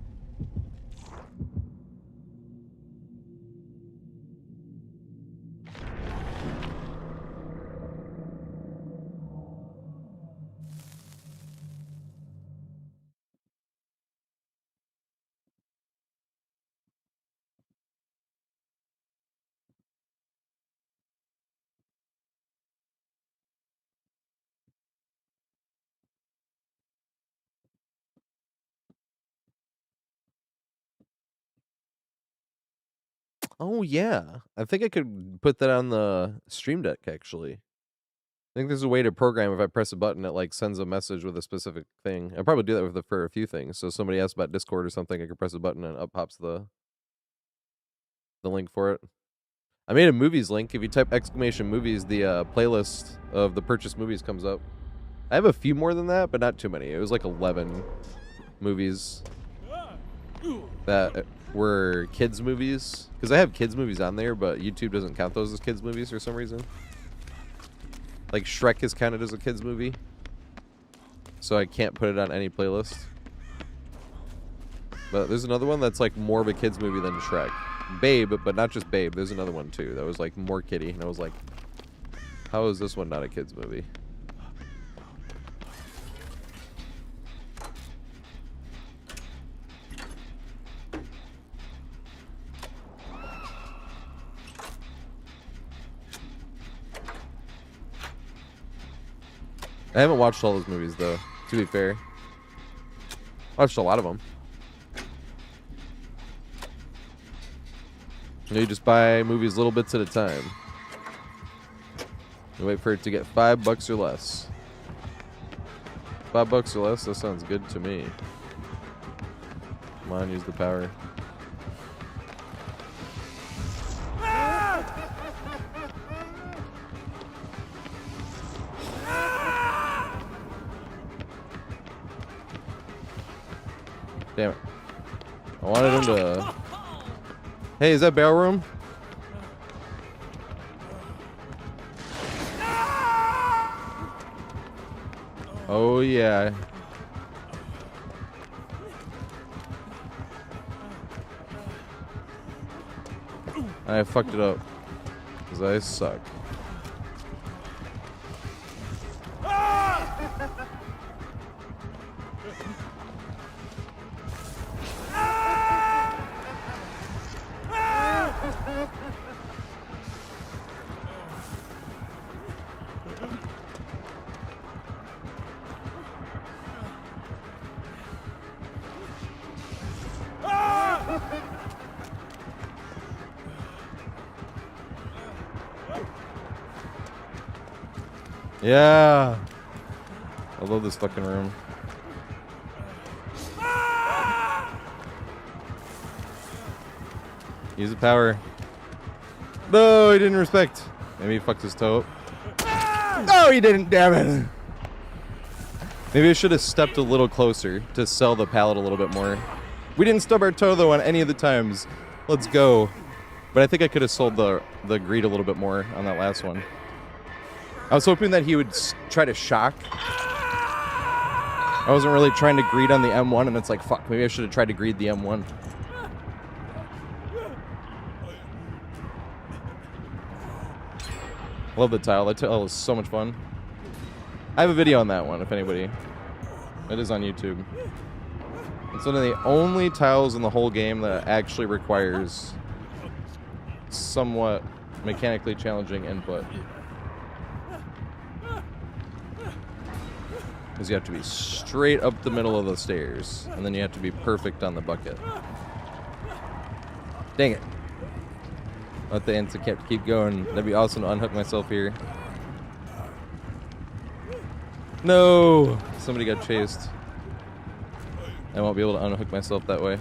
Oh, yeah. I think I could put that on the Stream Deck, actually. I think there's a way to program if I press a button, it, like, sends a message with a specific thing. I'll probably do that with for a few things. So somebody asks about Discord or something, I could press a button and up pops the link for it. I made a movies link. If you type !movies, the playlist of the purchased movies comes up. I have a few more than that, but not too many. It was like 11 movies that were kids movies. Because I have kids movies on there, but YouTube doesn't count those as kids movies for some reason. Like Shrek is counted as a kids movie. So I can't put it on any playlist. But there's another one that's like more of a kids movie than Shrek. Babe, but not just Babe. There's another one too that was like more kiddie. And I was like, how is this one not a kids movie? I haven't watched all those movies though, to be fair. Watched a lot of them. You just buy movies little bits at a time. You wait for it to get $5 or less. $5 or less? That sounds good to me. Come on, use the power. Damn it. I wanted him to... Hey, is that barrel room? Oh, yeah. I fucked it up. Because I suck. Yeah. I love this fucking room. Use the power. No, he didn't respect. Maybe he fucked his toe up. No, he didn't, damn it. Maybe I should have stepped a little closer to sell the pallet a little bit more. We didn't stub our toe though on any of the times. Let's go. But I think I could have sold the greed a little bit more on that last one. I was hoping that he would try to shock. I wasn't really trying to greed on the M1, and it's like, fuck, maybe I should have tried to greed the M1. Love the tile. That tile is so much fun. I have a video on that one, if anybody. It is on YouTube. It's one of the only tiles in the whole game that actually requires somewhat mechanically challenging input. Because you have to be straight up the middle of the stairs, and then you have to be perfect on the bucket. Dang it. Let the ants keep going. That'd be awesome to unhook myself here. No! Somebody got chased. I won't be able to unhook myself that way.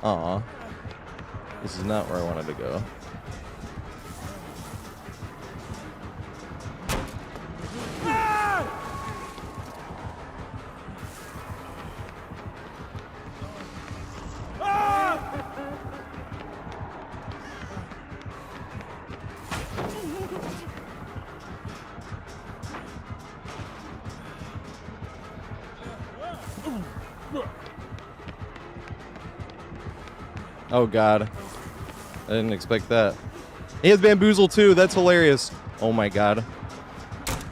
Aw. This is not where I wanted to go. Oh god. I didn't expect that. He has bamboozle too, that's hilarious. Oh my god.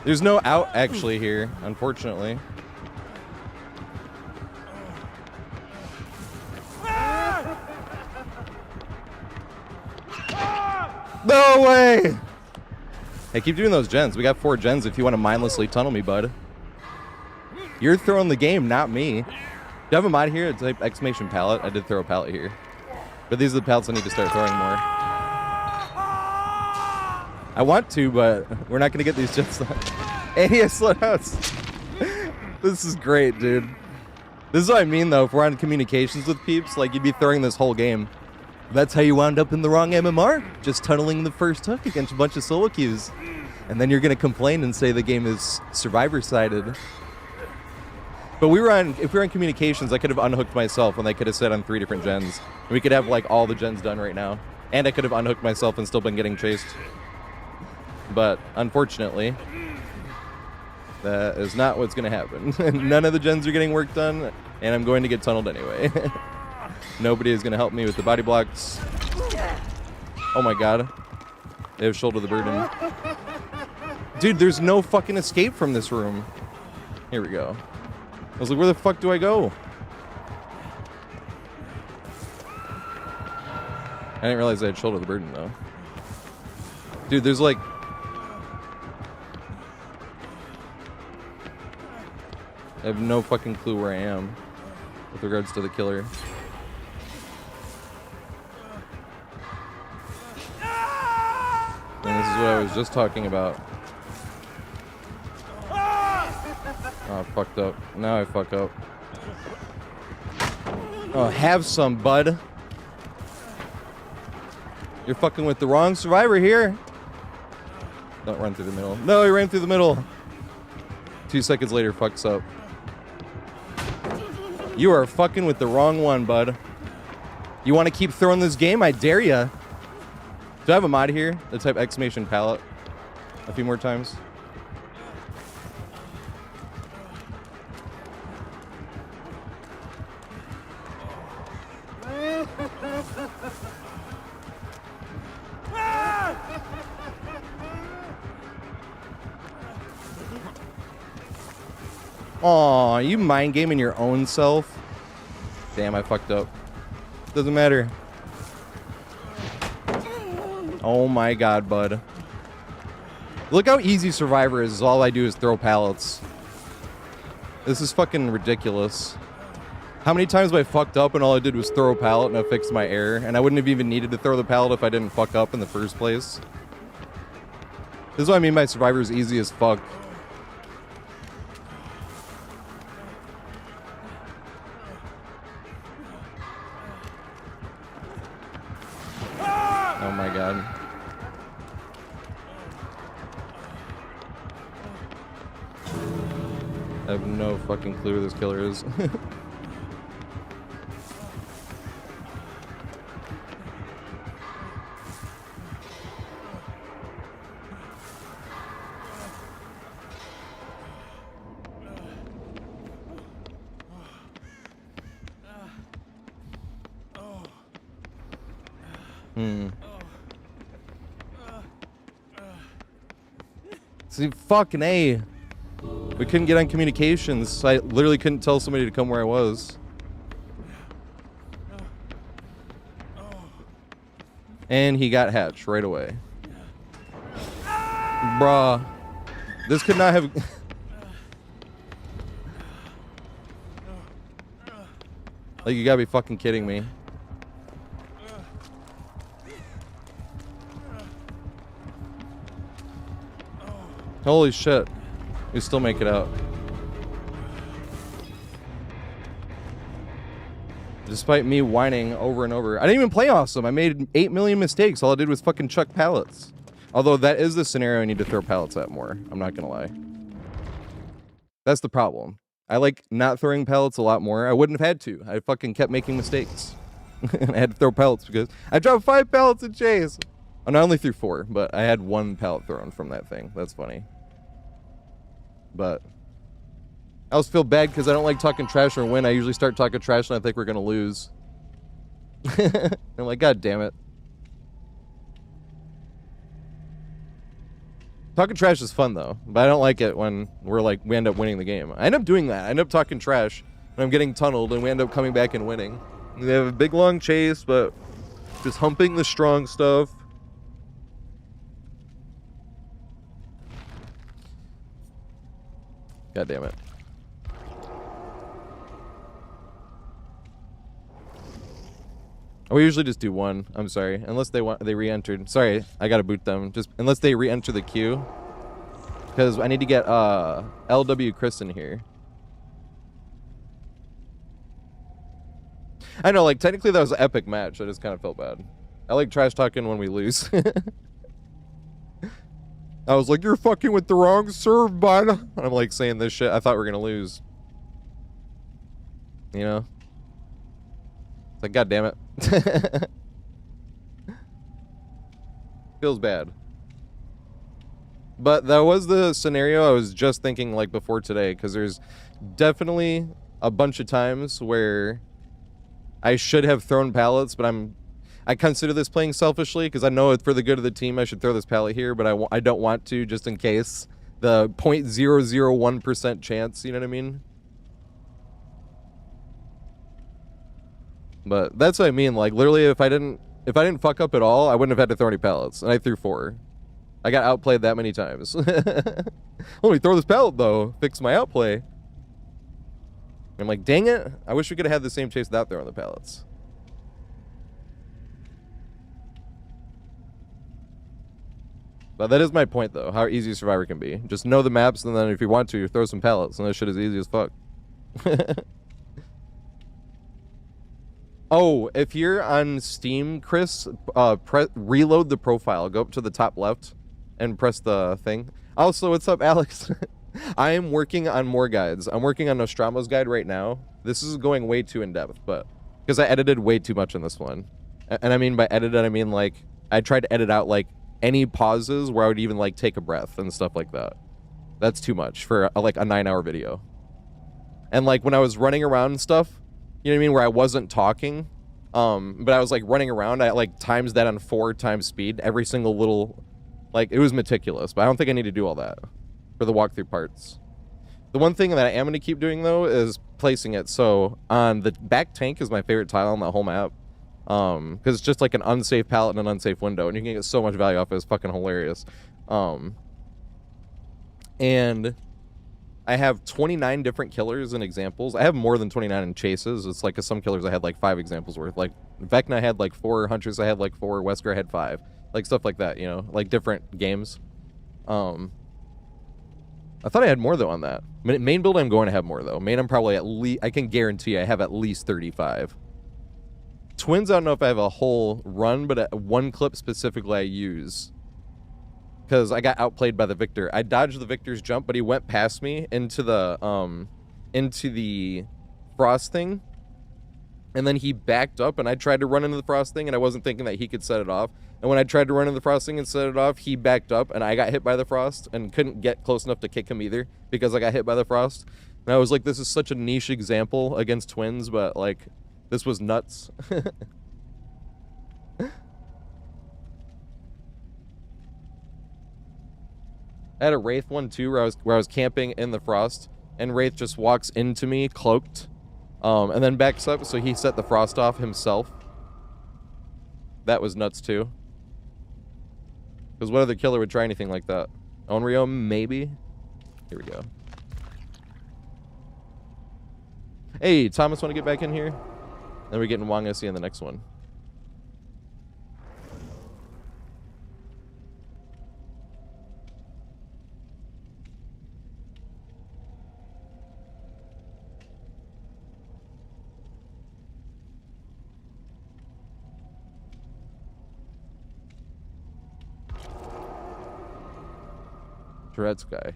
There's no out actually here, unfortunately. No way! Hey, keep doing those gens. We got 4 gens if you want to mindlessly tunnel me, bud. You're throwing the game, not me. Do you have a mod here? Type exclamation pallet. I did throw a pallet here. But these are the pallets I need to start throwing more. I want to, but we're not going to get these gens done. And he has slowdowns. This is great, dude. This is what I mean, though. If we're on communications with peeps, like, you'd be throwing this whole game. That's how you wound up in the wrong MMR. Just tunneling the first hook against a bunch of solo queues. And then you're going to complain and say the game is survivor-sided. But if we were on communications, I could have unhooked myself and I could have set on 3 different gens. And we could have like all the gens done right now. And I could have unhooked myself and still been getting chased. But unfortunately, that is not what's going to happen. None of the gens are getting work done, and I'm going to get tunneled anyway. Nobody is going to help me with the body blocks. Oh my god. They have shoulder the burden. Dude, there's no fucking escape from this room. Here we go. I was like, where the fuck do I go? I didn't realize I had shoulder the burden, though. Dude, there's like... I have no fucking clue where I am with regards to the killer. And this is what I was just talking about. Oh, I fucked up. Now I fuck up. Oh, have some, bud. You're fucking with the wrong survivor here. Don't run through the middle. No, he ran through the middle. 2 seconds later, fucks up. You are fucking with the wrong one, bud. You want to keep throwing this game? I dare ya. Do I have a mod here? The type exclamation pallet a few more times. Aw, you mind gaming your own self? Damn, I fucked up. Doesn't matter. Oh my god, bud. Look how easy Survivor is. All I do is throw pallets. This is fucking ridiculous. How many times have I fucked up and all I did was throw a pallet and I fixed my error? And I wouldn't have even needed to throw the pallet if I didn't fuck up in the first place. This is what I mean by Survivor is easy as fuck. Oh my god. I have no fucking clue who this killer is. See, fucking A. We couldn't get on communications. I literally couldn't tell somebody to come where I was. And he got hatched right away. Bruh. This could not have... Like, you gotta be fucking kidding me. Holy shit. We still make it out. Despite me whining over and over. I didn't even play awesome. I made 8 million mistakes. All I did was fucking chuck pallets. Although that is the scenario I need to throw pallets at more. I'm not gonna lie. That's the problem. I like not throwing pallets a lot more. I wouldn't have had to. I fucking kept making mistakes. And I had to throw pallets because I dropped 5 pallets in chase. And I only threw 4, but I had 1 pallet thrown from that thing. That's funny. But I also feel bad because I don't like talking trash or win. I usually start talking trash and I think we're gonna lose. I'm like, God damn it. Talking trash is fun though, but I don't like it when we end up winning the game. I end up doing that. I end up talking trash and I'm getting tunneled and we end up coming back and winning. They have a big long chase, but just humping the strong stuff. God damn it. We usually just do 1. I'm sorry. Unless they re-entered. Sorry, I gotta boot them. Just unless they re-enter the queue. Because I need to get LW Chris in here. I know, like technically that was an epic match. I just kind of felt bad. I like trash talking when we lose. I was like, you're fucking with the wrong serve, bud. And I'm like saying this shit. I thought we were gonna lose. You know? It's like, God damn it. Feels bad. But that was the scenario I was just thinking like before today, because there's definitely a bunch of times where I should have thrown pallets, but I consider this playing selfishly because I know for the good of the team I should throw this pallet here, but I don't want to just in case. The 0.001% chance, you know what I mean? But that's what I mean. Like literally, if I didn't fuck up at all, I wouldn't have had to throw any pallets, and I threw 4. I got outplayed that many times. Let me throw this pallet though. Fix my outplay. I'm like, dang it! I wish we could have had the same chase without throwing the pallets. But that is my point, though. How easy Survivor can be. Just know the maps, and then if you want to, throw some pallets, and that shit is easy as fuck. Oh, if you're on Steam, Chris, reload the profile. Go up to the top left and press the thing. Also, what's up, Alex? I am working on more guides. I'm working on Nostromo's guide right now. This is going way too in-depth, but because I edited way too much in this one. And I mean by edited, I mean like I tried to edit out like any pauses where I would even like take a breath and stuff like that. That's too much for like a 9-hour video. And like when I was running around and stuff, you know what I mean, where I wasn't talking, but I was like running around, I like times that on 4 times speed, every single little, like it was meticulous, but I don't think I need to do all that for the walkthrough parts. The one thing that I am going to keep doing though is placing it. So on the back tank is my favorite tile on the whole map. Because it's just like an unsafe pallet and an unsafe window, and you can get so much value off it. It's fucking hilarious. And I have 29 different killers and examples. I have more than 29 in chases. It's like, 'cause some killers I had like 5 examples worth. Like Vecna had like 4, Huntress I had like 4, Wesker had 5. Like stuff like that, you know, like different games. I thought I had more though on that. Main build I'm going to have more though. Main I'm probably at least, I can guarantee I have at least 35. Twins, I don't know if I have a whole run, but one clip specifically I use. Because I got outplayed by the Victor. I dodged the Victor's jump, but he went past me into the frost thing. And then he backed up, and I tried to run into the frost thing, and I wasn't thinking that he could set it off. And when I tried to run into the frost thing and set it off, he backed up, and I got hit by the frost, and couldn't get close enough to kick him either, because I got hit by the frost. And I was like, this is such a niche example against twins, but, like, this was nuts. I had a Wraith one too where I was camping in the frost, and Wraith just walks into me cloaked, and then backs up, so he set the frost off himself. That was nuts too. Because what other killer would try anything like that? Onryo, maybe? Here we go. Hey, Thomas, want to get back in here? Then we're getting Wangasi in the next one. Tourette's guy.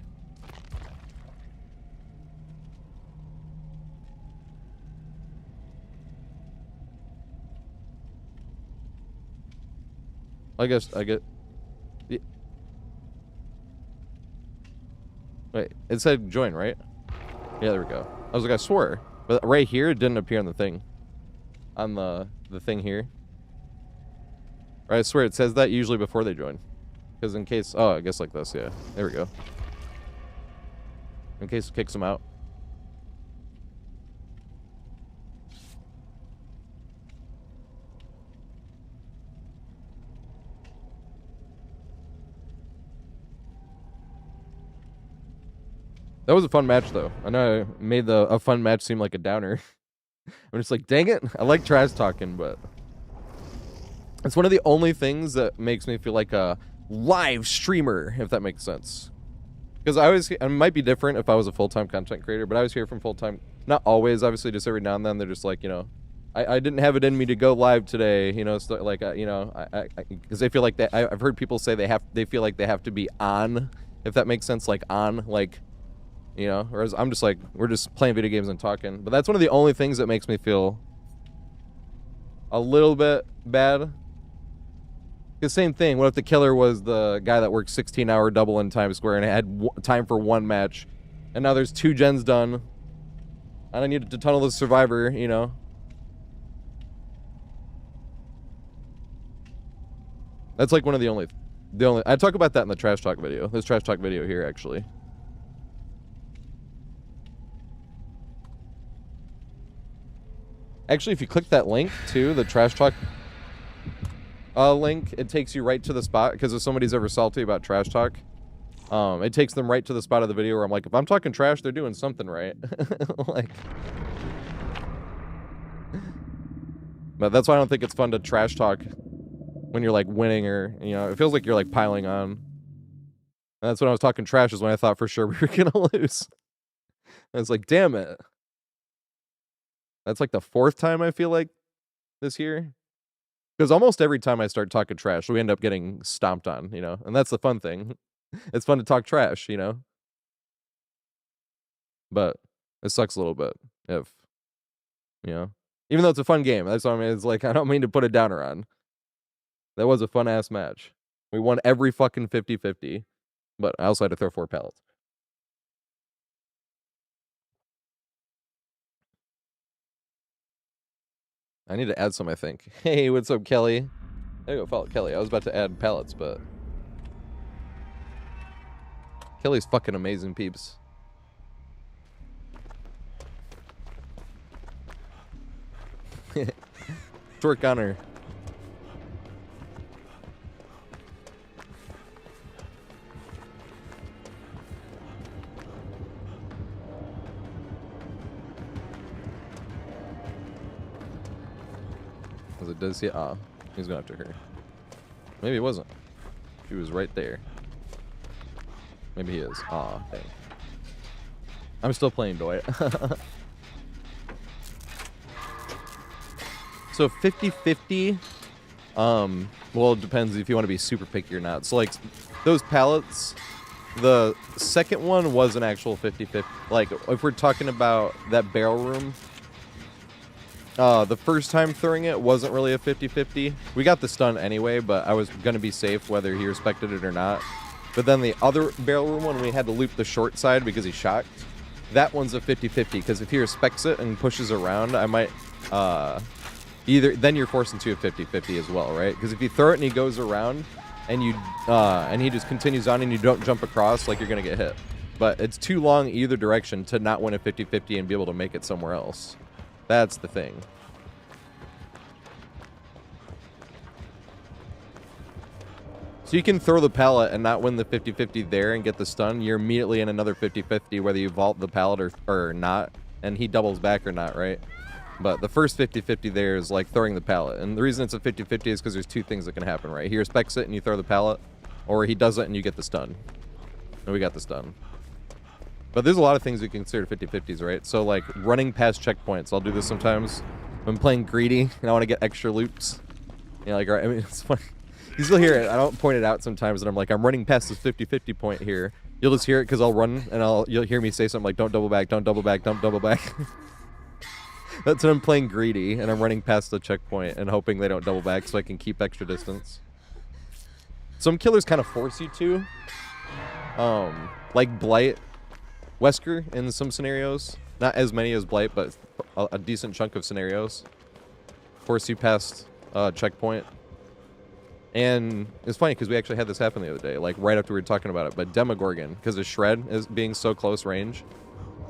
I guess I get. Yeah. Wait, it said join, right? Yeah, there we go. I was like, I swear, but right here it didn't appear on the thing. On the thing here. Right, I swear it says that usually before they join. Because in case, oh, I guess like this, yeah. There we go. In case it kicks them out. That was a fun match, though. I know I made a fun match seem like a downer. I'm just like, dang it. I like trash talking, but it's one of the only things that makes me feel like a live streamer, if that makes sense. Because I always, it might be different if I was a full-time content creator, but I was here from full-time, not always, obviously, just every now and then. They're just like, you know, I didn't have it in me to go live today, you know, so like, you know, because they feel like that. I've heard people say they feel like they have to be on, if that makes sense, like on, like, you know, whereas I'm just like, we're just playing video games and talking. But that's one of the only things that makes me feel a little bit bad. The same thing, what if the killer was the guy that worked 16-hour double in Times Square and had time for one match, and now there's 2 gens done, and I needed to tunnel the survivor, you know? That's like one of the only, I talk about that in the trash talk video. This trash talk video here, actually. Actually, if you click that link too, the trash talk link, it takes you right to the spot, because if somebody's ever salty about trash talk, it takes them right to the spot of the video where I'm like, if I'm talking trash, they're doing something right. Like, but that's why I don't think it's fun to trash talk when you're like winning, or, you know, it feels like you're like piling on. And that's when I was talking trash, is when I thought for sure we were gonna lose. And it's like, damn it. That's like the 4th time I feel like this year. Because almost every time I start talking trash, we end up getting stomped on, you know? And that's the fun thing. It's fun to talk trash, you know? But it sucks a little bit if, you know? Even though it's a fun game. That's what I mean. It's like, I don't mean to put a downer on. That was a fun-ass match. We won every fucking 50-50. But I also had to throw 4 pallets. I need to add some, I think. Hey, what's up, Kelly? There you go, follow Kelly. I was about to add pallets, but Kelly's fucking amazing, peeps. Twerk on her. As it does, yeah. He's going after her. Maybe it wasn't. She was right there. Maybe he is. Aw, dang. I'm still playing Dwight. So 50-50. Well, it depends if you want to be super picky or not. So like those pallets, the second one was an actual 50-50. Like if we're talking about that barrel room, the first time throwing it wasn't really a 50-50. We got the stun anyway, but I was going to be safe whether he respected it or not. But then the other barrel room one, we had to loop the short side because he shocked. That one's a 50-50, because if he respects it and pushes around, I might, either, then you're forced into a 50-50 as well, right? Because if you throw it and he goes around, and you, and he just continues on and you don't jump across, like, you're going to get hit. But it's too long either direction to not win a 50-50 and be able to make it somewhere else. That's the thing. So you can throw the pallet and not win the 50-50 there and get the stun. You're immediately in another 50-50 whether you vault the pallet or not. And he doubles back or not, right? But the first 50-50 there is like throwing the pallet. And the reason it's a 50-50 is because there's two things that can happen, right? He respects it and you throw the pallet, or he does it and you get the stun. And we got the stun. But there's a lot of things we consider 50-50s, right? So like running past checkpoints. I'll do this sometimes. I'm playing greedy and I want to get extra loops. You know, like, I mean, it's funny. You still hear it. I don't point it out sometimes and I'm like, I'm running past this 50-50 point here. You'll just hear it because I'll run and you'll hear me say something like, don't double back, don't double back, don't double back. That's when I'm playing greedy and I'm running past the checkpoint and hoping they don't double back so I can keep extra distance. Some killers kind of force you to. Like Blight, Wesker in some scenarios. Not as many as Blight, but a decent chunk of scenarios. Force you past checkpoint. And it's funny because we actually had this happen the other day, like right after we were talking about it. But Demogorgon, because of Shred is being so close range.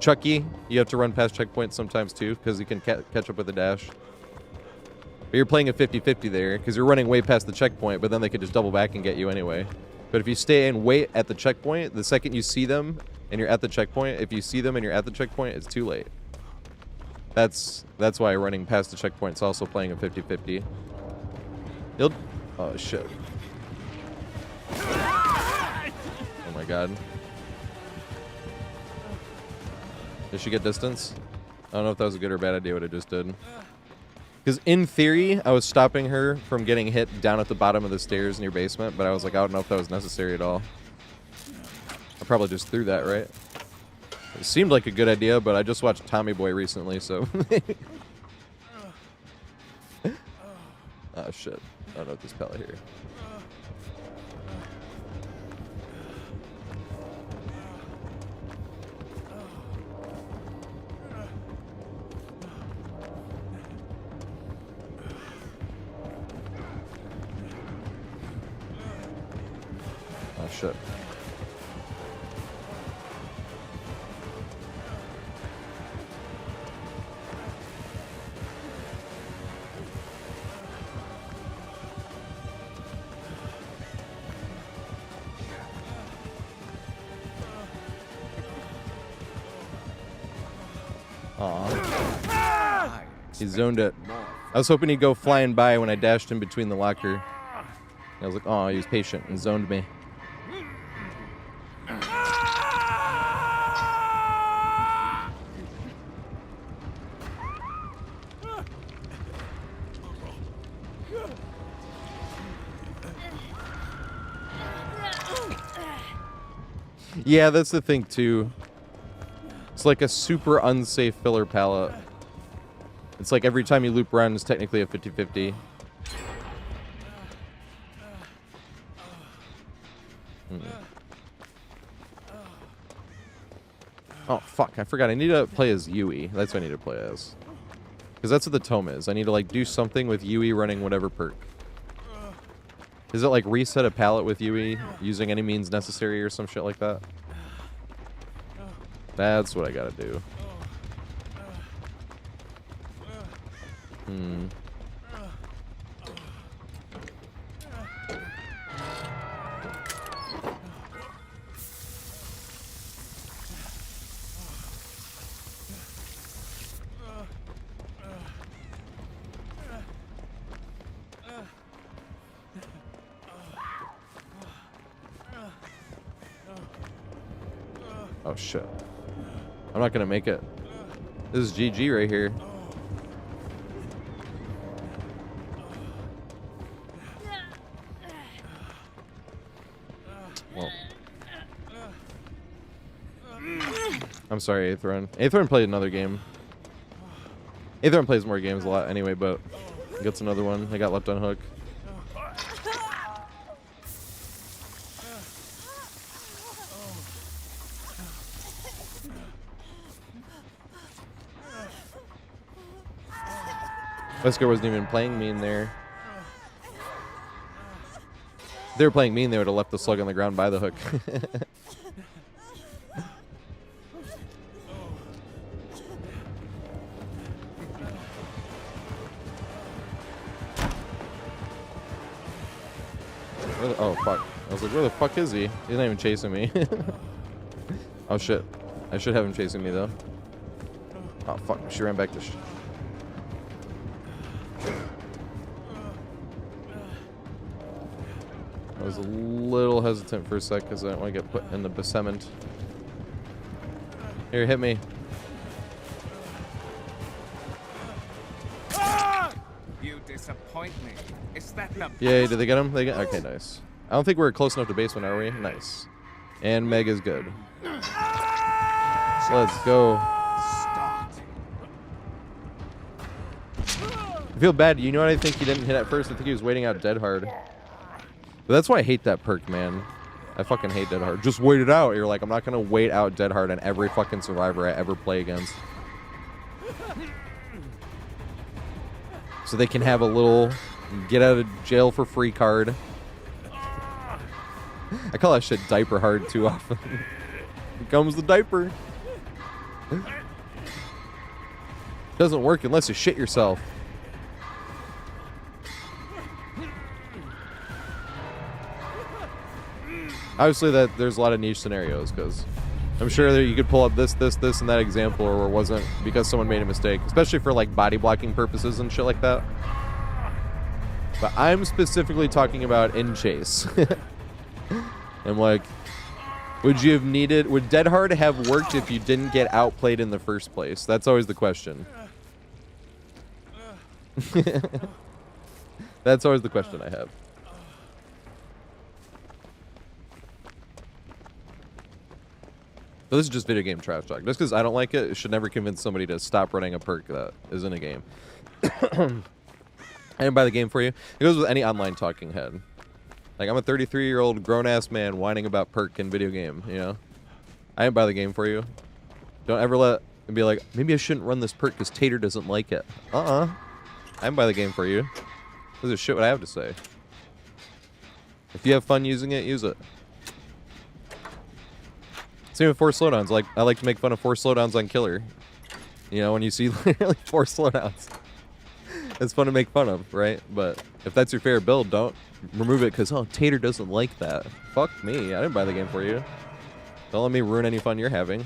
Chucky, you have to run past checkpoints sometimes too, because you can catch up with the dash. But you're playing a 50-50 there, because you're running way past the checkpoint, but then they could just double back and get you anyway. But if you stay and wait at the checkpoint, the second you see them and you're at the checkpoint, if you see them and you're at the checkpoint, it's too late. That's why running past the checkpoint is also playing a 50-50. You'll... Oh, shit. Oh my god. Did she get distance? I don't know if that was a good or bad idea what I just did. Because in theory, I was stopping her from getting hit down at the bottom of the stairs in your basement, but I was like, I don't know if that was necessary at all. I probably just threw that, right? It seemed like a good idea, but I just watched Tommy Boy recently, so... Oh, shit. I don't know what this pellet here. Oh, shit. Aw. He zoned it. I was hoping he'd go flying by when I dashed in between the locker. I was like, oh, he was patient and zoned me. Yeah, that's the thing too. It's like a super unsafe filler palette. It's like every time you loop around is technically a 50-50. Oh, fuck. I forgot. I need to play as Yui. That's what I need to play as. Because that's what the tome is. I need to, like, do something with Yui running whatever perk. Is it, like, reset a palette with Yui using any means necessary or some shit like that? That's what I gotta do. Oh, shit. I'm not gonna make it. This is GG right here. Well. I'm sorry, Aethron. Aethron played another game. Aethron plays more games a lot anyway, but gets another one. I got left on hook. Wesker wasn't even playing mean there. If they were playing mean, they would have left the slug on the ground by the hook. Oh, fuck. I was like, where the fuck is he? He's not even chasing me. Oh, shit. I should have him chasing me, though. Oh, fuck. She ran back to I was a little hesitant for a sec because I don't want to get put in the cement. Here, hit me. You disappoint me. Is that the Yay, did they get him? They get okay, nice. I don't think we're close enough to basement, are we? Nice. And Meg is good. Let's go. start? I feel bad. You know what I think he didn't hit at first? I think he was waiting out dead hard. But that's why I hate that perk, man. I fucking hate dead hard. Just wait it out. You're like, I'm not gonna wait out dead hard on every fucking survivor I ever play against. So they can have a little get out of jail for free card. I call that shit diaper hard too often. Here comes the diaper. Doesn't work unless you shit yourself. Obviously, there's a lot of niche scenarios because I'm sure that you could pull up this, and that example, or where it wasn't because someone made a mistake, especially for like body blocking purposes and shit like that. But I'm specifically talking about in chase. I'm like, would Dead Hard have worked if you didn't get outplayed in the first place? That's always the question. That's always the question I have. So this is just video game trash talk. Just because I don't like it, it should never convince somebody to stop running a perk that is in a game. I didn't buy the game for you. It goes with any online talking head. Like, I'm a 33-year-old grown-ass man whining about perk in video game, you know? I didn't buy the game for you. Don't ever let and be like, maybe I shouldn't run this perk because Tater doesn't like it. I didn't buy the game for you. This is shit what I have to say. If you have fun using it, use it. Same with 4 slowdowns. Like, I like to make fun of 4 slowdowns on Killer. You know, when you see literally 4 slowdowns. It's fun to make fun of, right? But if that's your favorite build, don't remove it because, oh, Tater doesn't like that. Fuck me. I didn't buy the game for you. Don't let me ruin any fun you're having.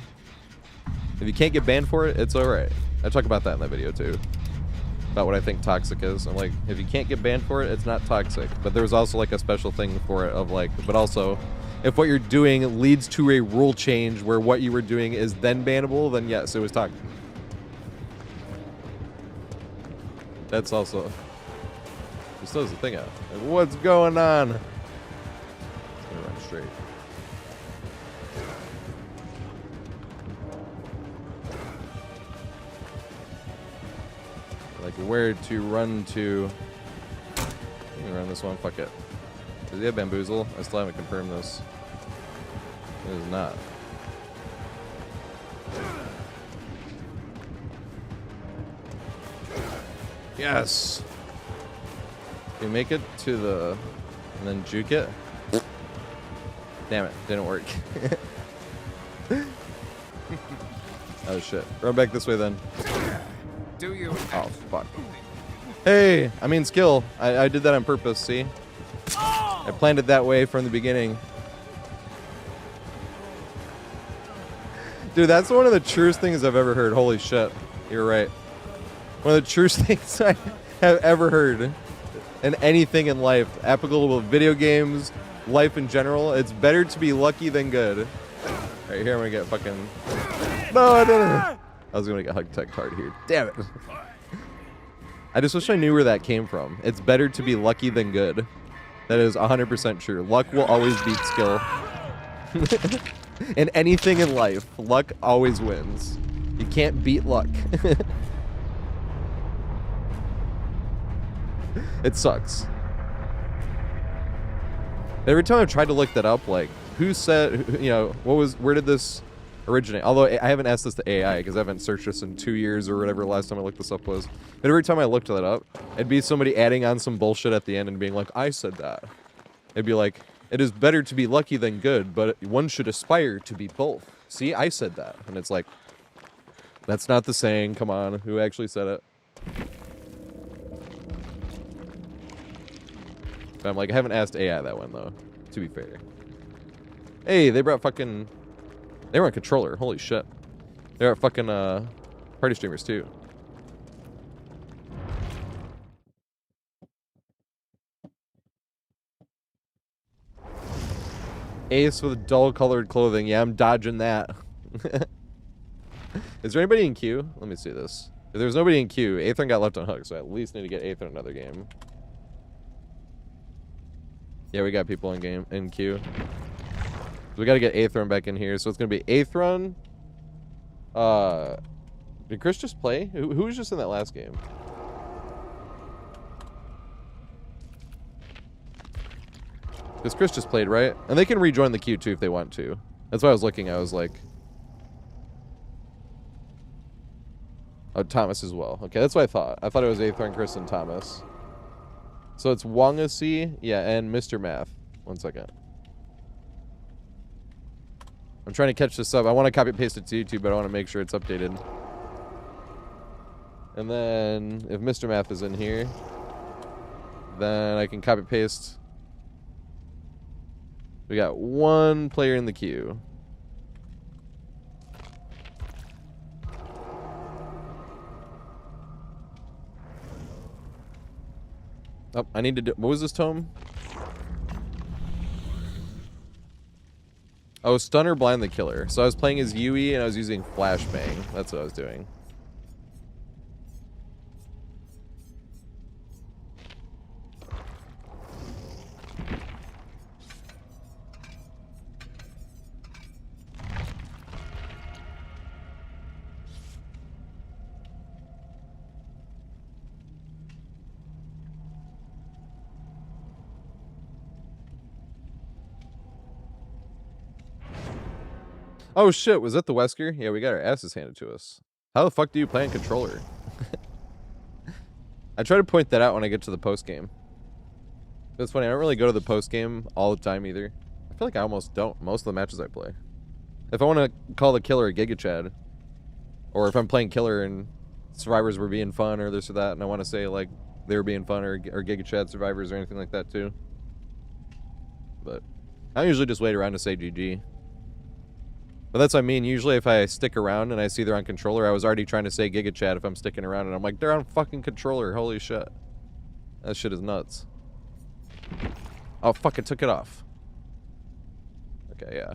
If you can't get banned for it, it's alright. I talk about that in that video, too. About what I think toxic is. I'm like, if you can't get banned for it, it's not toxic. But there's also, like, a special thing for it of, like, but also, if what you're doing leads to a rule change where what you were doing is then bannable, then yes, it was toxic. That's also... This throws the thing out. Like, what's going on? It's gonna run straight. Like, where to run to... I'm gonna run this one, fuck it. Does he have bamboozle? I still haven't confirmed this. It is not. Yes! Can you make it to the... and then juke it? Damn it, didn't work. Oh shit. Run back this way then. Do you? Oh, fuck. Hey! I mean skill. I did that on purpose, see? I planned it that way from the beginning. Dude, that's one of the truest things I've ever heard. Holy shit. You're right. One of the truest things I have ever heard in anything in life. Applicable to video games, life in general. It's better to be lucky than good. Alright, here I'm gonna get fucking... No, I didn't. I was gonna get hug tech hard here. Damn it. I just wish I knew where that came from. It's better to be lucky than good. That is 100% true. Luck will always beat skill. In anything in life, luck always wins. You can't beat luck. It sucks. Every time I've tried to look that up, like, who said, you know, where did this originate? Although I haven't asked this to AI because I haven't searched this in 2 years or whatever last time I looked this up was. But every time I looked that up, it'd be somebody adding on some bullshit at the end and being like, I said that. It'd be like, it is better to be lucky than good, but one should aspire to be both. See, I said that. And it's like, that's not the saying. Come on, who actually said it? But I'm like, I haven't asked AI that one, though, to be fair. Hey, they brought fucking... They were on controller. Holy shit. They were fucking, party streamers, too. Ace with dull colored clothing. Yeah, I'm dodging that. Is there anybody in queue? Let me see this. If there's nobody in queue, Aethrin got left on hook, so I at least need to get Aethrin another game. Yeah, we got people in queue. So we got to get Aethrin back in here. So it's gonna be Aethrin. Did Chris just play? Who was just in that last game? Because Chris just played, right? And they can rejoin the queue too if they want to. That's why I was looking. I was like, oh, Thomas as well. Okay, that's what I thought. I thought it was Aethrin, Chris, and Thomas. So it's Wongasi, yeah, and Mr. Math. 1 second. I'm trying to catch this up. I want to copy paste it to YouTube, but I want to make sure it's updated. And then if Mr. Math is in here, then I can copy paste. We got 1 player in the queue. Oh, I need to do. What was this tome? Oh, Stunner Blind the Killer. So I was playing as Yui and I was using Flashbang. That's what I was doing. Oh shit, was that the Wesker? Yeah, we got our asses handed to us. How the fuck do you play on controller? I try to point that out when I get to the post game. It's funny, I don't really go to the post game all the time either. I feel like I almost don't most of the matches I play. If I want to call the killer a Giga Chad, or if I'm playing killer and survivors were being fun or this or that, and I want to say like they were being fun or Giga Chad survivors or anything like that too. But I usually just wait around to say GG. But that's what I mean. Usually if I stick around and I see they're on controller, I was already trying to say Giga Chat if I'm sticking around. And I'm like, they're on fucking controller. Holy shit. That shit is nuts. Oh, fuck. It took it off. Okay, yeah.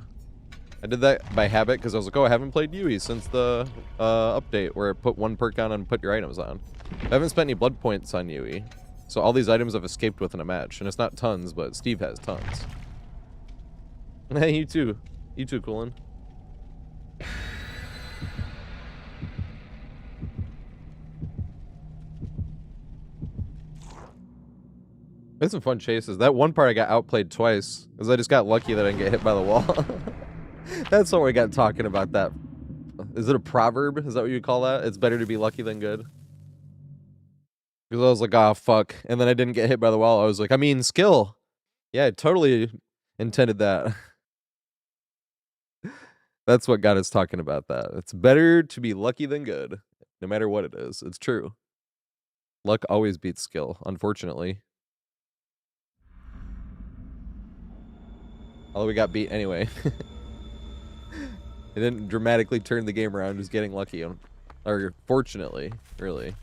I did that by habit because I was like, oh, I haven't played Yui since the update where it put 1 perk on and put your items on. I haven't spent any blood points on Yui. So all these items I've escaped with in a match. And it's not tons, but Steve has tons. Hey, you too. You too, Coolin. It's some fun chases. That one part I got outplayed twice because I just got lucky that I didn't get hit by the wall. That's what we got talking about. That is it a proverb? Is that what you call that? It's better to be lucky than good. Because I was like, oh fuck, and then I didn't get hit by the wall. I was like, I mean, skill. Yeah, I totally intended that. That's what got us talking about that. It's better to be lucky than good, no matter what it is. It's true. Luck always beats skill, unfortunately. Although we got beat anyway. It didn't dramatically turn the game around, just getting lucky. Or fortunately, really.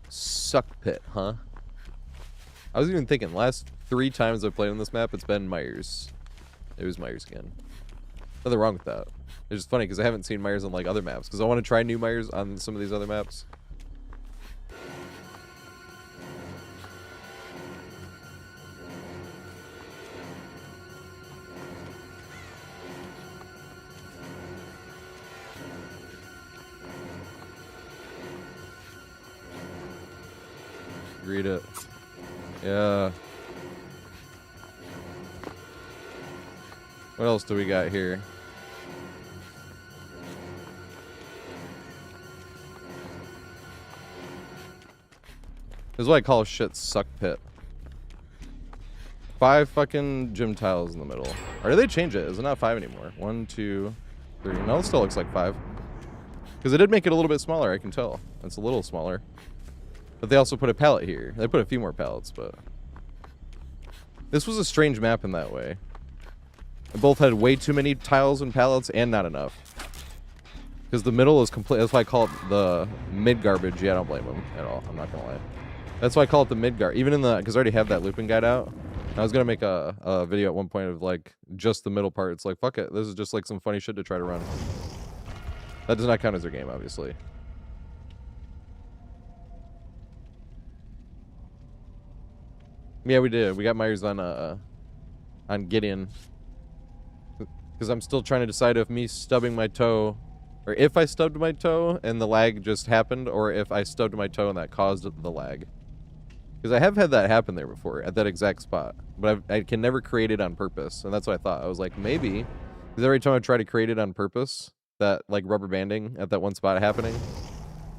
Suck pit, huh? I was even thinking, last 3 times I've played on this map, it's been Myers. It was Myers again. Nothing wrong with that. It's just funny because I haven't seen Myers on like other maps. Because I want to try new Myers on some of these other maps. Read it. Yeah. What else do we got here? This is what I call shit suck pit. 5 fucking gym tiles in the middle. Or did they change it? Is it not 5 anymore? 1, 2, 3. No, it still looks like 5. Because they did make it a little bit smaller, I can tell. It's a little smaller. But they also put a pallet here. They put a few more pallets, but... This was a strange map in that way. They both had way too many tiles and pallets and not enough. Because the middle is complete. That's why I call it the mid-garbage. Yeah, I don't blame them at all. I'm not going to lie. That's why I call it the Midgar. Even in the, because I already have that Loopin guide out. I was gonna make a video at one point of like just the middle part. It's like, fuck it, this is just like some funny shit to try to run. That does not count as their game, obviously. Yeah, we did. We got Myers on Gideon. Because I'm still trying to decide if me stubbing my toe, or if I stubbed my toe and the lag just happened, or if I stubbed my toe and that caused the lag. Because I have had that happen there before, at that exact spot. But I can never create it on purpose. And that's what I thought. I was like, maybe. Because every time I try to create it on purpose, that, like, rubber banding at that one spot happening,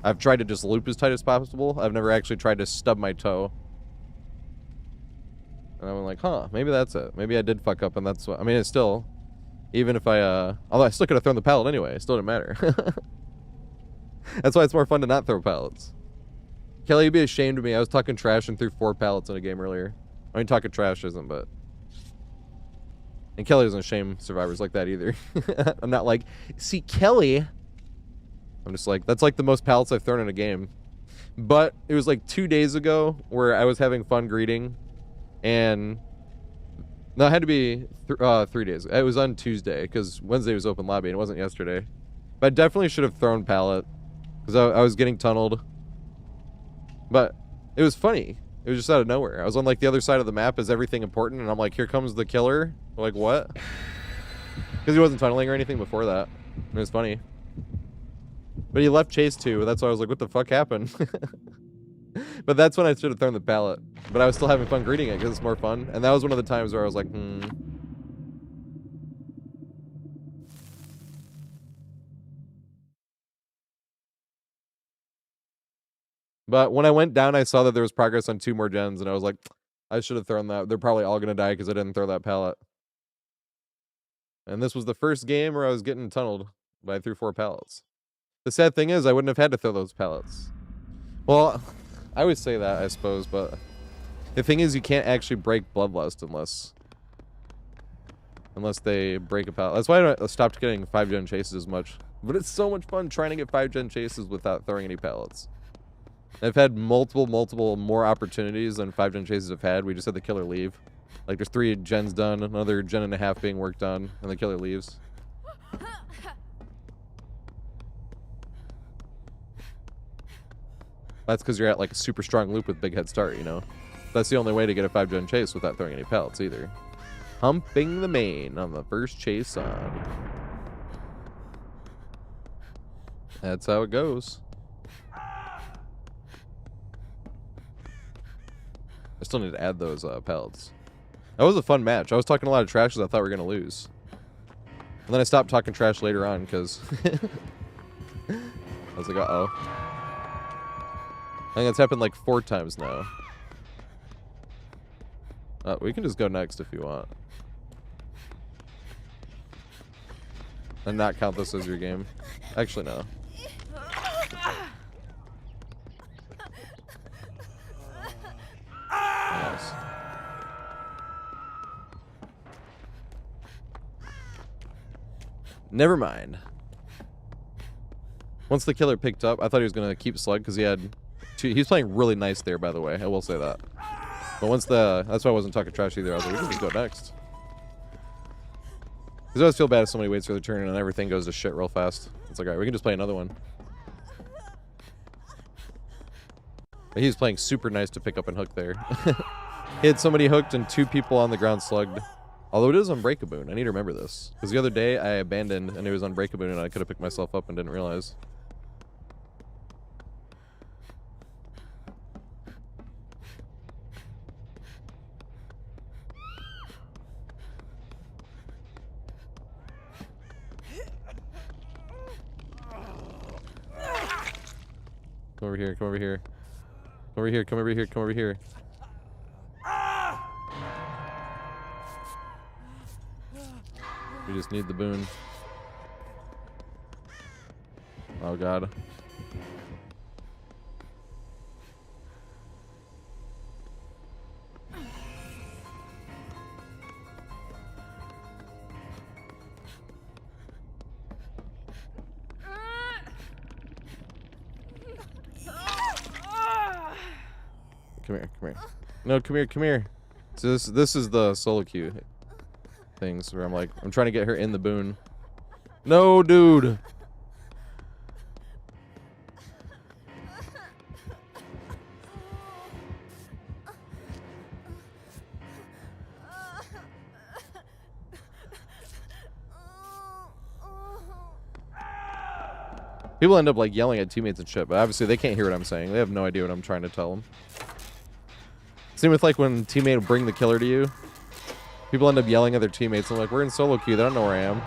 I've tried to just loop as tight as possible. I've never actually tried to stub my toe. And I'm like, huh, maybe that's it. Maybe I did fuck up and that's what... I mean, it's still... Even if I, although I still could have thrown the pallet anyway. It still didn't matter. That's why it's more fun to not throw pallets. Kelly, you'd be ashamed of me. I was talking trash and threw 4 pallets in a game earlier. I mean, talking trash isn't, but... And Kelly doesn't shame survivors like that either. I'm not like, see, Kelly... I'm just like, that's like the most pallets I've thrown in a game. But it was like 2 days ago where I was having fun greeting. And... No, it had to be 3 days. It was on Tuesday, because Wednesday was open lobby, and it wasn't yesterday. But I definitely should have thrown pallet, because I was getting tunneled. But it was funny. It was just out of nowhere. I was on, like, the other side of the map. Is everything important? And I'm like, here comes the killer. Like, what? Because he wasn't tunneling or anything before that. It was funny. But he left chase too. That's why I was like, what the fuck happened? But that's when I should have thrown the pallet. But I was still having fun greeting it because it's more fun. And that was one of the times where I was like, But when I went down, I saw that there was progress on 2 more gens. And I was like, I should have thrown that. They're probably all going to die because I didn't throw that pallet. And this was the first game where I was getting tunneled. But I threw 4 pallets. The sad thing is, I wouldn't have had to throw those pallets. Well, I always say that, I suppose, but the thing is, you can't actually break Bloodlust unless they break a pallet. That's why I stopped getting 5-gen chases as much. But it's so much fun trying to get 5-gen chases without throwing any pallets. I've had multiple more opportunities than 5-gen chases have had. We just had the killer leave. Like, there's 3 gens done, another gen and a half being worked on, and the killer leaves. That's because you're at like a super strong loop with big head start, you know? That's the only way to get a 5-gen chase without throwing any pellets either. Humping the main on the first chase on. That's how it goes. I still need to add those pellets. That was a fun match. I was talking a lot of trash because I thought we were going to lose. And then I stopped talking trash later on because I was like, uh-oh. I think it's happened like 4 times now. We can just go next if you want. And not count this as your game. Actually, no. Nice. Never mind. Once the killer picked up, I thought he was going to keep slug because he had... He was playing really nice there, by the way. I will say that. But once the... That's why I wasn't talking trash either. I was like, we can just go next. Because I always feel bad if somebody waits for their turn and everything goes to shit real fast. It's like, alright, we can just play another one. But he was playing super nice to pick up and hook there. He had somebody hooked and 2 people on the ground slugged. Although it is Unbreakaboon. I need to remember this. Because the other day I abandoned and it was Unbreakaboon and I could have picked myself up and didn't realize. Come over here, come over here. Come over here, come over here, come over here. We just need the boon. Oh god. Come here, come here. No, come here, come here. So this is the solo queue things where I'm like, I'm trying to get her in the boon. No, dude. People end up like yelling at teammates and shit, but obviously they can't hear what I'm saying. They have no idea what I'm trying to tell them. Same with like when teammate will bring the killer to you. People end up yelling at their teammates and like, we're in solo queue. They don't know where I am.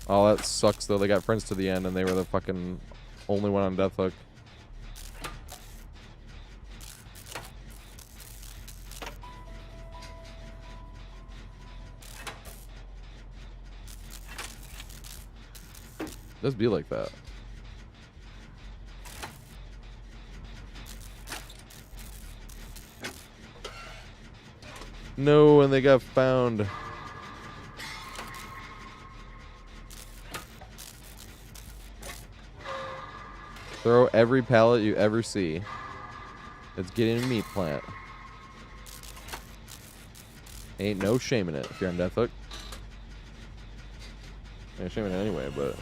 Oh, that sucks though. They got friends to the end and they were the fucking only one on death hook. Just be like that. No, and they got found. Throw every pallet you ever see. It's getting a meat plant. Ain't no shame in it if you're on death hook. Ain't shame in it anyway, but...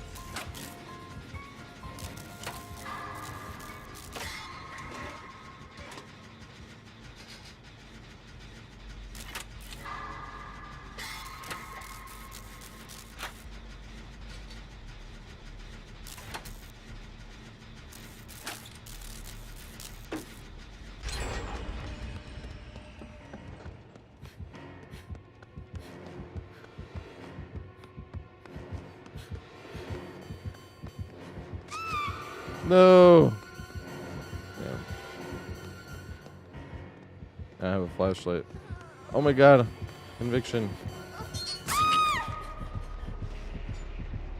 No. Yeah. I have a flashlight. Oh my god. Conviction.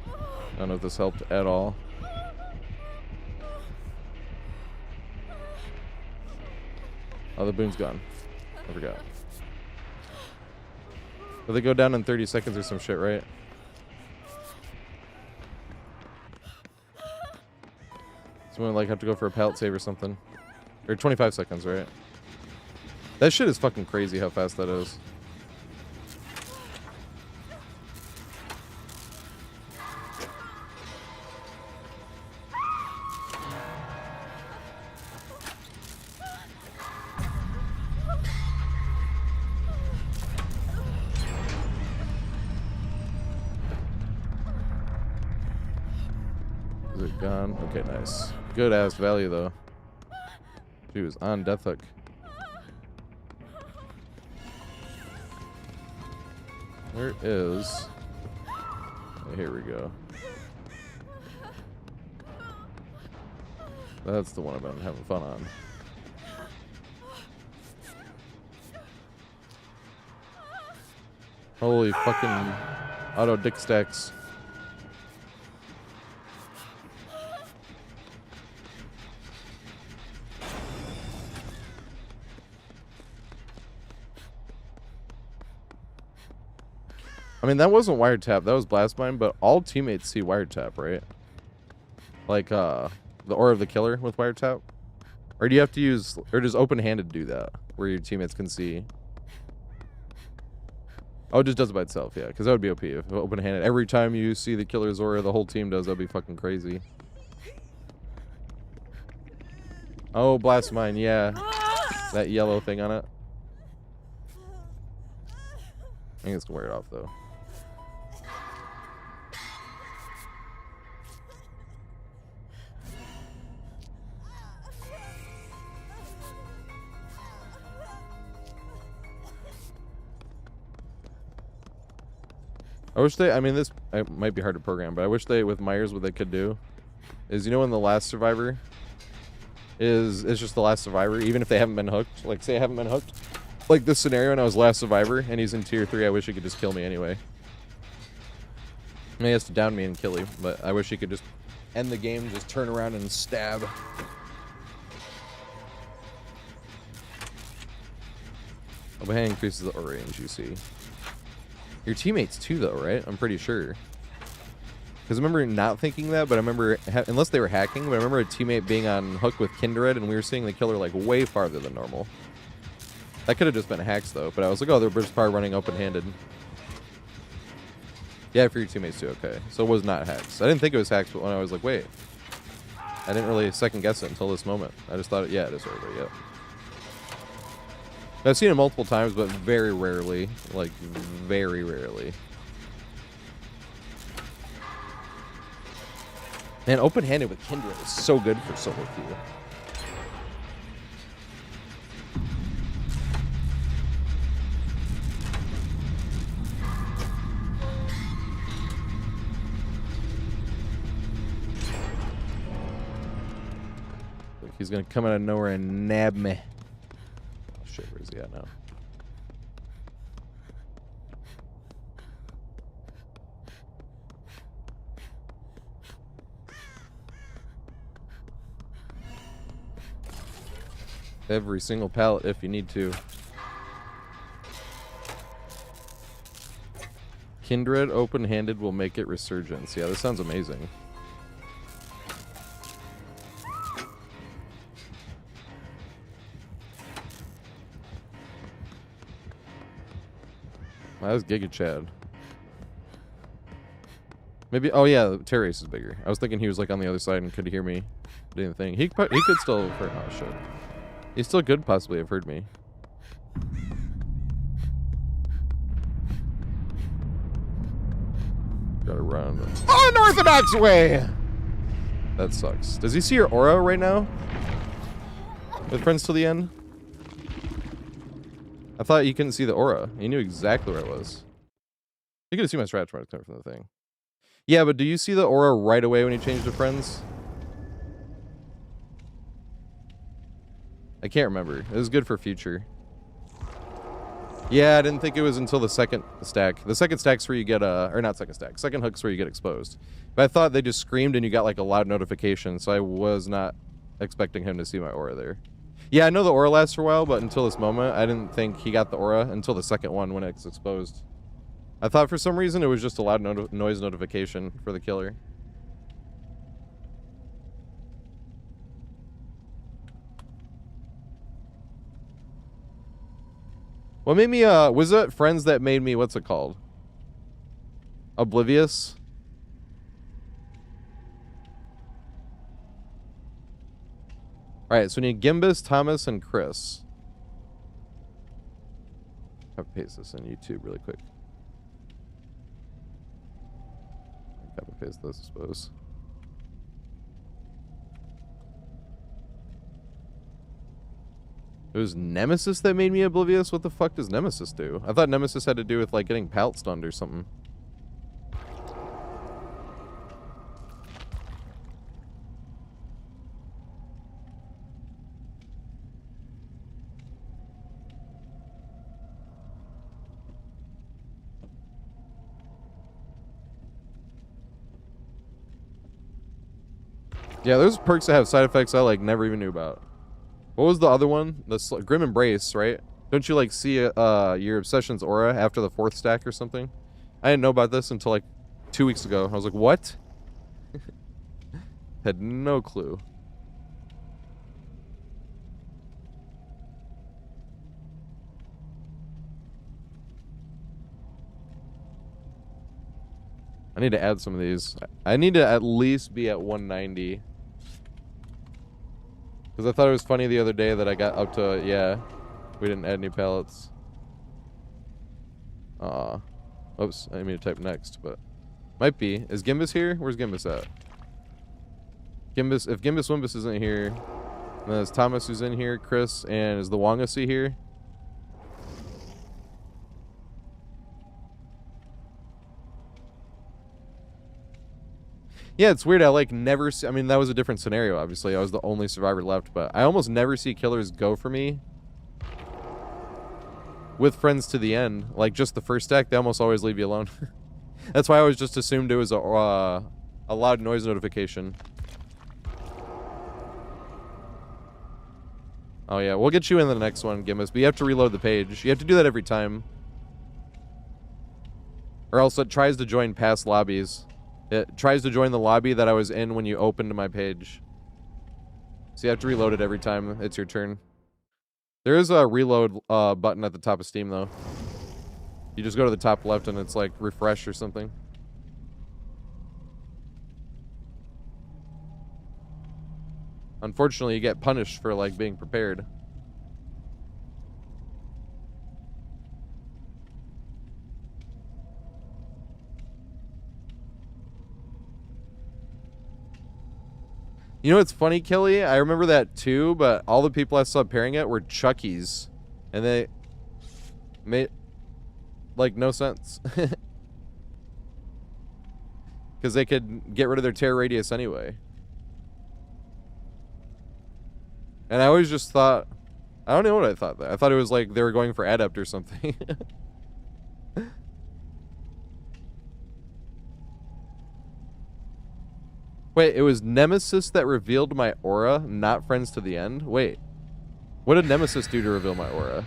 I don't know if this helped at all. Oh, the boon's gone. I forgot. But they go down in 30 seconds or some shit, right? Someone like have to go for a pallet save or something. Or 25 seconds, right? That shit is fucking crazy how fast that is. Is it gone? Okay, nice. Good ass value though. She was on death hook. Where is... Oh, here we go. That's the one I've been having fun on. Holy fucking auto dick stacks. I mean, that wasn't wiretap, that was blast mine, but all teammates see wiretap, right? Like, the aura of the killer with wiretap? Or do you have to use, or does open-handed do that, where your teammates can see? Oh, it just does it by itself, yeah, because that would be OP if open-handed. Every time you see the killer's aura, the whole team does, that'd be fucking crazy. Oh, blast mine, yeah. That yellow thing on it. I think it's gonna wear it off, though. I wish they, I mean, this it might be hard to program, but I wish they, with Myers, what they could do is, you know, when the last survivor is just the last survivor, even if they haven't been hooked, like, say I haven't been hooked, like this scenario and I was last survivor and he's in tier 3, I wish he could just kill me anyway. I mean, he has to down me and kill him, but I wish he could just end the game, just turn around and stab. Overhand increases the aura range, you see. Your teammates too, though, right? I'm pretty sure. Because I remember not thinking that, but I remember, unless they were hacking, but I remember a teammate being on hook with Kindred, and we were seeing the killer, like, way farther than normal. That could have just been hacks, though, but I was like, oh, they're just probably running open-handed. Yeah, for your teammates, too, okay. So it was not hacks. I didn't think it was hacks, but when I was like, wait. I didn't really second-guess it until this moment. I just thought, yeah, it is over, yeah. I've seen it multiple times, but very rarely. Like, very rarely. Man, open-handed with Kindred is so good for solo queue. Like he's gonna come out of nowhere and nab me. Oh shit, where's he at now? Every single pallet if you need to. Kindred open-handed will make it resurgence. Yeah, this sounds amazing. Wow, that was Giga Chad. Maybe, oh yeah, Terrace is bigger. I was thinking he was like on the other side and could hear me doing the thing. He could still have heard, oh shit. He still could possibly have heard me. Gotta run. Unorthodox way! That sucks. Does he see your aura right now? With friends till the end? I thought you couldn't see the aura. He knew exactly where it was. You could have seen my strat mark coming from the thing. Yeah, but do you see the aura right away when you change to friends? I can't remember. It was good for future. Yeah, I didn't think it was until the second stack. The second stack's where you get or not second stack. Second hook's where you get exposed. But I thought they just screamed and you got like a loud notification, so I was not expecting him to see my aura there. Yeah, I know the aura lasts for a while, but until this moment, I didn't think he got the aura until the second one when it's exposed. I thought for some reason it was just a loud noise notification for the killer. What made me, was it friends that made me, what's it called? Oblivious? Alright, so we need Gimbus, Thomas, and Chris. I'll paste this on YouTube really quick. Copy paste this, I suppose. It was Nemesis that made me oblivious? What the fuck does Nemesis do? I thought Nemesis had to do with, like, getting pallet stunned or something. Yeah, there's perks that have side effects I, like, never even knew about. What was the other one? The Grim Embrace, right? Don't you, like, see your Obsession's aura after the 4th stack or something? I didn't know about this until, like, 2 weeks ago. I was like, what? Had no clue. I need to add some of these. I need to at least be at 190. Because I thought it was funny the other day that I got up to, yeah, we didn't add any pallets. Oops, I didn't mean to type next, but might be. Is Gimbus here? Where's Gimbus at? Gimbus, if Gimbus Wimbus isn't here, then there's Thomas who's in here, Chris, and is the Wongasi here? Yeah, it's weird. I like never see, I mean, that was a different scenario, obviously. I was the only survivor left, but I almost never see killers go for me with friends to the end. Like, just the first stack, they almost always leave you alone. That's why I always just assumed it was a loud noise notification. Oh, yeah. We'll get you in the next one, Gimbus, but you have to reload the page. You have to do that every time. Or else it tries to join past lobbies. It tries to join the lobby that I was in when you opened my page. So you have to reload it every time it's your turn. There is a reload button at the top of Steam, though. You just go to the top left and it's like refresh or something. Unfortunately, you get punished for like being prepared. You know what's funny, Kelly? I remember that too, but all the people I saw pairing it were Chuckies. And they made, like, no sense. Because they could get rid of their tear radius anyway. And I always just thought, I don't know what I thought. I thought it was like they were going for adept or something. Wait, it was Nemesis that revealed my aura, not Friends to the End? Wait. What did Nemesis do to reveal my aura?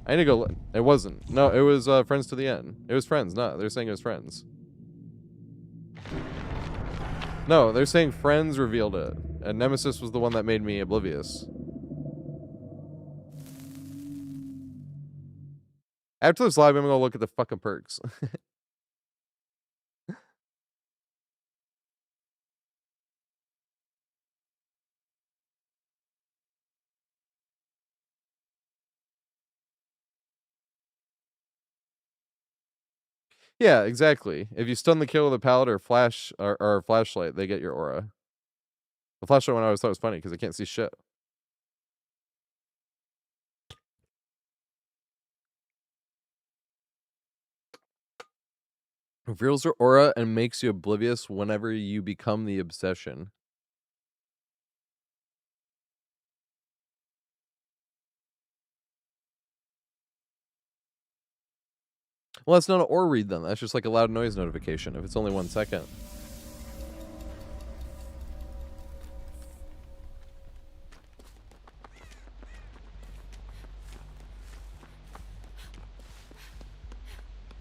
I need to go... It wasn't. No, it was Friends to the End. It was Friends. No, they're saying it was Friends. No, they're saying Friends revealed it. And Nemesis was the one that made me oblivious. After this live, I'm gonna look at the fucking perks. Yeah, exactly. If you stun the kill with a pallet or flash or a flashlight, they get your aura. The flashlight one I always thought was funny because I can't see shit. Reveals your aura and makes you oblivious whenever you become the obsession. Well, that's not an aura read then. That's just like a loud noise notification if it's only 1 second.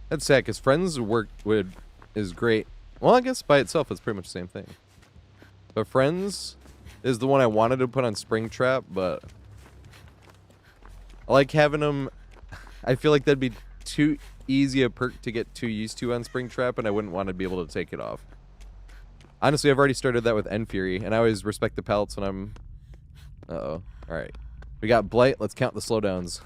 That's sad because Friends is great. Well, I guess by itself it's pretty much the same thing. But Friends is the one I wanted to put on Springtrap, but I like having them. I feel like that'd be too easy a perk to get too used to on Springtrap, and I wouldn't want to be able to take it off. Honestly, I've already started that with End Fury, and I always respect the pellets when I'm... Uh-oh. Alright. We got Blight. Let's count the slowdowns.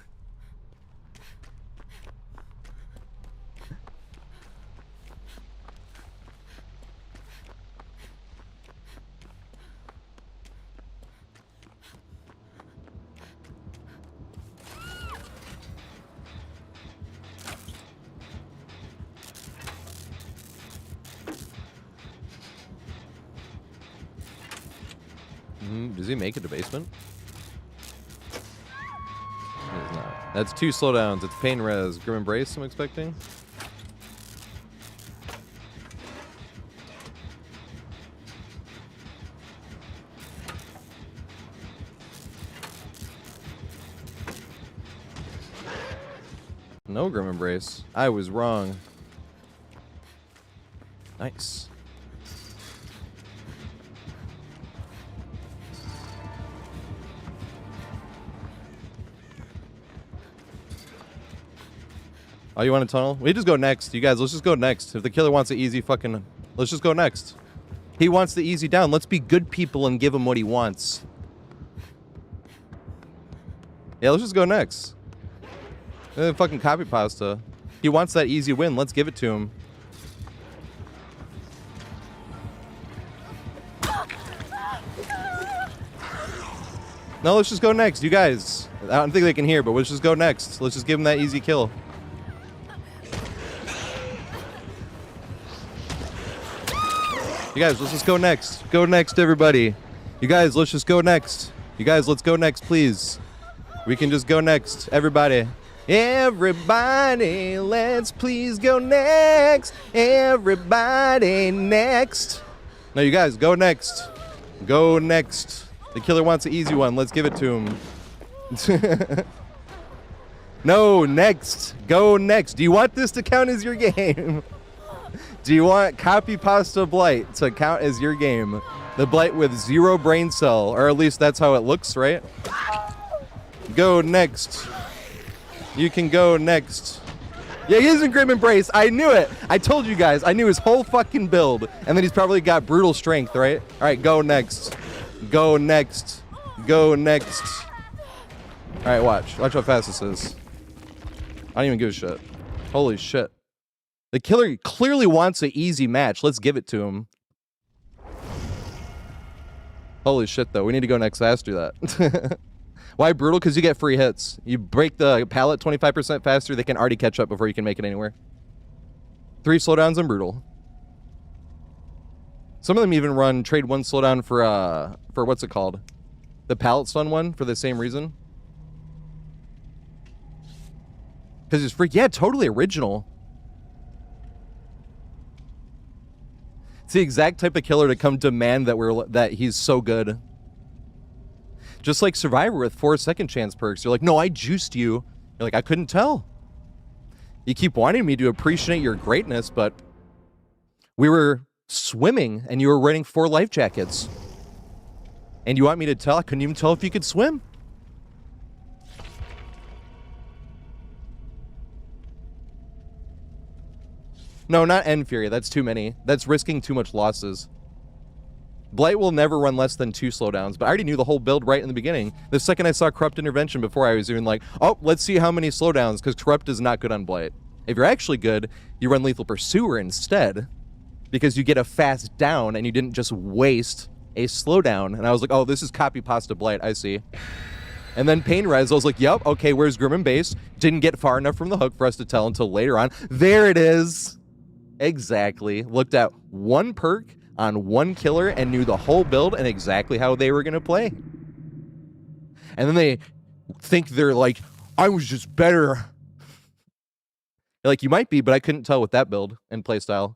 Does he make it to basement? He does not. That's 2 slowdowns. It's Pain Res. Grim Embrace, I'm expecting. No Grim Embrace. I was wrong. Nice. Oh, you want a tunnel? We just go next. You guys, let's just go next. If the killer wants the easy fucking... Let's just go next. He wants the easy down. Let's be good people and give him what he wants. Yeah, let's just go next. Fucking copy pasta. He wants that easy win. Let's give it to him. No, let's just go next. You guys. I don't think they can hear, but let's just go next. Let's just give him that easy kill. You guys, let's just go next. Go next, everybody. You guys, let's just go next. You guys, let's go next, please. We can just go next. Everybody. Everybody, let's please go next. Everybody, next. No, you guys, go next. Go next. The killer wants an easy one. Let's give it to him. No, next. Go next. Do you want this to count as your game? Do you want Copy Pasta Blight to count as your game? The Blight with 0 brain cell, or at least that's how it looks, right? Go next. You can go next. Yeah, he is in Grim Embrace. I knew it. I told you guys. I knew his whole fucking build. And then he's probably got brutal strength, right? All right, go next. Go next. Go next. All right, watch. Watch how fast this is. I don't even give a shit. Holy shit. The killer clearly wants an easy match. Let's give it to him. Holy shit, though. We need to go next faster that. Why brutal? Because you get free hits. You break the pallet 25% faster, they can already catch up before you can make it anywhere. 3 slowdowns and brutal. Some of them even run trade 1 slowdown for what's it called? The pallet stun one for the same reason. Because it's free. Yeah, totally original. It's the exact type of killer to come demand that he's so good. Just like Survivor with 4 second chance perks. You're like, no, I juiced you. You're like, I couldn't tell. You keep wanting me to appreciate your greatness, but we were swimming and you were wearing 4 life jackets. And you want me to tell? I couldn't even tell if you could swim. No, not End Fury. That's too many. That's risking too much losses. Blight will never run less than 2 slowdowns, but I already knew the whole build right in the beginning. The second I saw Corrupt Intervention before, I was even like, oh, let's see how many slowdowns, because Corrupt is not good on Blight. If you're actually good, you run Lethal Pursuer instead, because you get a fast down and you didn't just waste a slowdown. And I was like, oh, this is Copy Pasta Blight, I see. And then Pain Res, I was like, yep, okay, where's Grim and Base? Didn't get far enough from the hook for us to tell until later on. There it is. Exactly. Looked at 1 perk on 1 killer and knew the whole build and exactly how they were going to play. And then they think they're like, I was just better. Like, you might be, but I couldn't tell with that build and playstyle.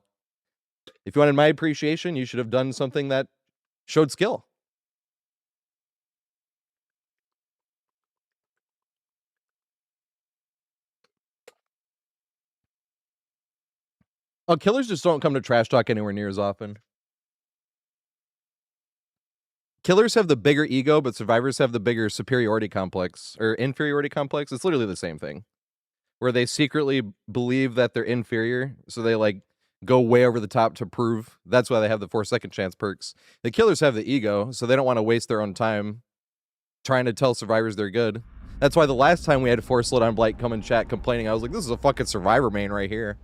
If you wanted my appreciation, you should have done something that showed skill. Oh, killers just don't come to trash talk anywhere near as often. Killers have the bigger ego, but survivors have the bigger superiority complex, or inferiority complex. It's literally the same thing. Where they secretly believe that they're inferior, so they, like, go way over the top to prove. That's why they have the 4 second chance perks. The killers have the ego, so they don't want to waste their own time trying to tell survivors they're good. That's why the last time we had 4 slowdown Blight come in chat complaining, I was like, this is a fucking survivor main right here.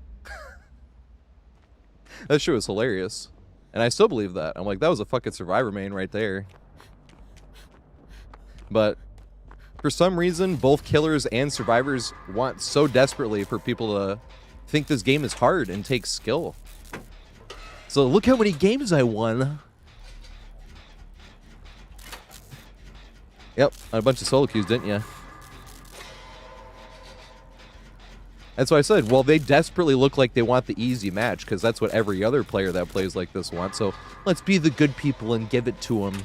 That shit was hilarious. And I still believe that. I'm like, that was a fucking survivor main right there. But for some reason, both killers and survivors want so desperately for people to think this game is hard and take skill. So look how many games I won. Yep, a bunch of solo queues, didn't you? That's why I said, well, they desperately look like they want the easy match, because that's what every other player that plays like this wants. So let's be the good people and give it to them.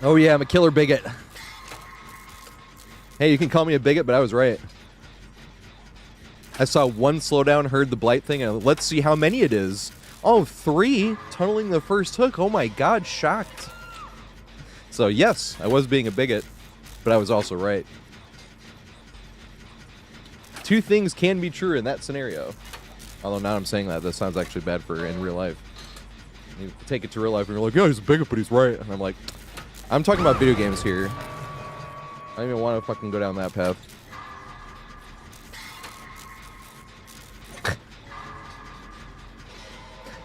Oh yeah, I'm a killer bigot. Hey, you can call me a bigot, but I was right. I saw 1 slowdown, heard the Blight thing, and let's see how many it is. Oh, 3 tunneling the first hook. Oh my god, shocked. So yes, I was being a bigot, but I was also right. 2 things can be true in that scenario. Although now I'm saying that sounds actually bad for in real life. You take it to real life and you're like, yeah, he's a bigot, but he's right. And I'm like, I'm talking about video games here. I don't even want to fucking go down that path.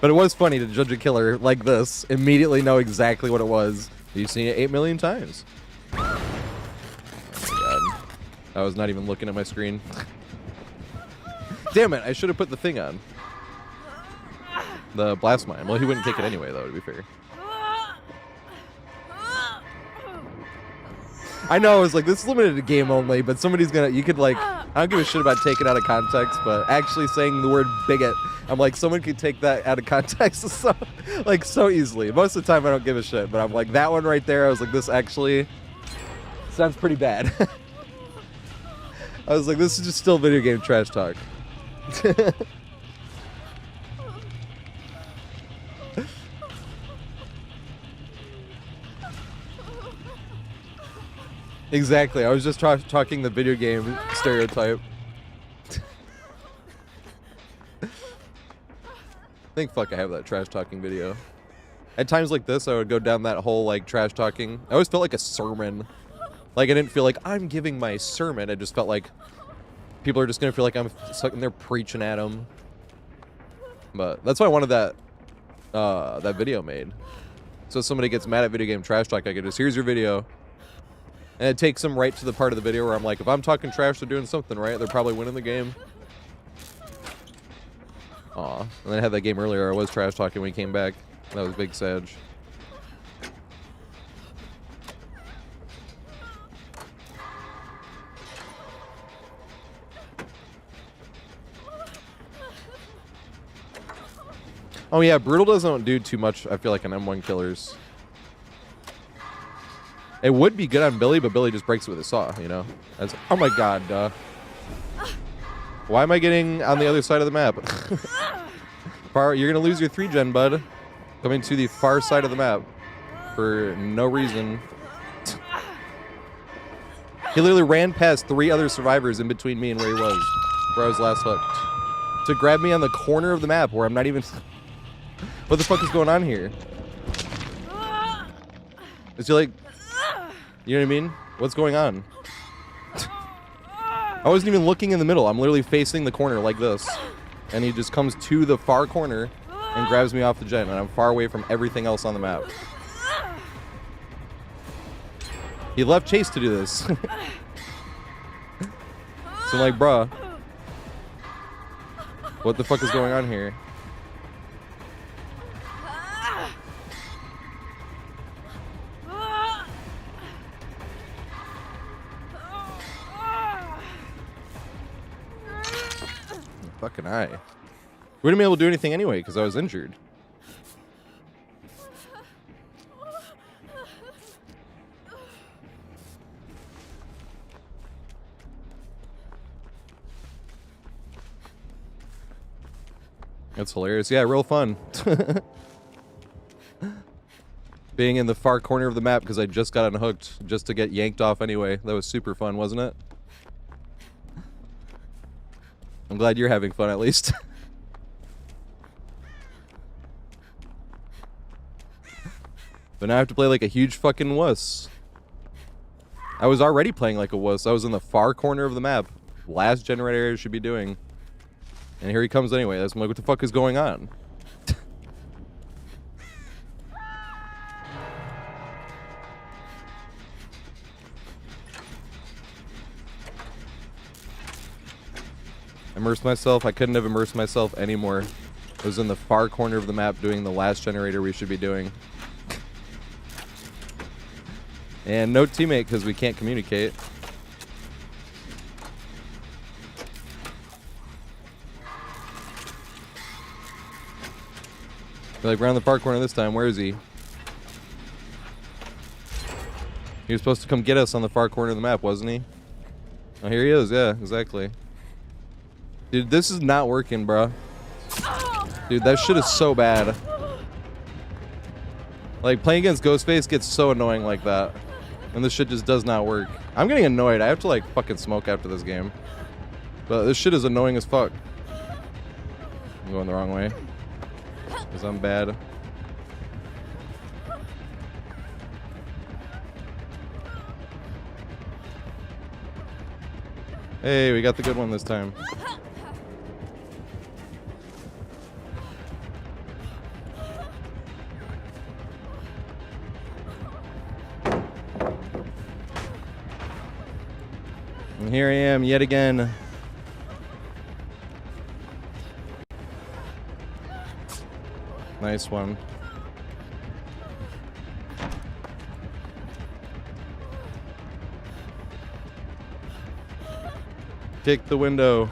But it was funny to judge a killer like this, immediately know exactly what it was. You've seen it 8 million times. Oh my god. I was not even looking at my screen. Damn it, I should have put the thing on. The blast mine. Well, he wouldn't take it anyway, though, to be fair. I know, I was like, this is limited to game only, but somebody's gonna, you could like, I don't give a shit about taking out of context, but actually saying the word bigot, I'm like, someone could take that out of context so, like, so easily. Most of the time I don't give a shit, but I'm like, that one right there, I was like, this actually sounds pretty bad. I was like, this is just still video game trash talk. Exactly, I was just talking the video game stereotype. I think fuck I have that trash talking video. At times like this, I would go down that whole like trash talking. I always felt like a sermon. Like I didn't feel like I'm giving my sermon. I just felt like people are just gonna feel like I'm sitting there preaching at them. But that's why I wanted that that video made. So if somebody gets mad at video game trash talk, I could just, here's your video. And it takes them right to the part of the video where I'm like, if I'm talking trash, they're doing something right. They're probably winning the game. Aw. And then I had that game earlier. I was trash talking when we came back. That was big Sag. Oh yeah, Brutal doesn't do too much, I feel like, on M1 killers. It would be good on Billy, but Billy just breaks it with a saw, you know? That's, oh my god, why am I getting on the other side of the map? You're gonna lose your 3-gen, bud. Coming to the far side of the map. For no reason. He literally ran past 3 other survivors in between me and where he was. Where I was last hooked. To grab me on the corner of the map where I'm not even... What the fuck is going on here? Is he like... You know what I mean? What's going on? I wasn't even looking in the middle. I'm literally facing the corner like this. And he just comes to the far corner and grabs me off the gen. And I'm far away from everything else on the map. He left Chase to do this. So I'm like, bruh. What the fuck is going on here? Fucking eye. We wouldn't be able to do anything anyway because I was injured. That's hilarious. Yeah, real fun. Being in the far corner of the map because I just got unhooked just to get yanked off anyway. That was super fun, wasn't it? I'm glad you're having fun at least. But now I have to play like a huge fucking wuss. I was already playing like a wuss. I was in the far corner of the map. Last generator I should be doing. And here he comes anyway. That's like, what the fuck is going on? Immerse myself. I couldn't have immersed myself anymore. I was in the far corner of the map doing the last generator we should be doing. And no teammate because we can't communicate. They're like, around the far corner this time. Where is he? He was supposed to come get us on the far corner of the map, wasn't he? Oh, here he is. Yeah, exactly. Dude, this is not working, bro. Dude, that shit is so bad. Like, playing against Ghostface gets so annoying like that. And this shit just does not work. I'm getting annoyed. I have to, like, fucking smoke after this game. But this shit is annoying as fuck. I'm going the wrong way. Because I'm bad. Hey, we got the good one this time. And here I am yet again. Nice one. Kick the window.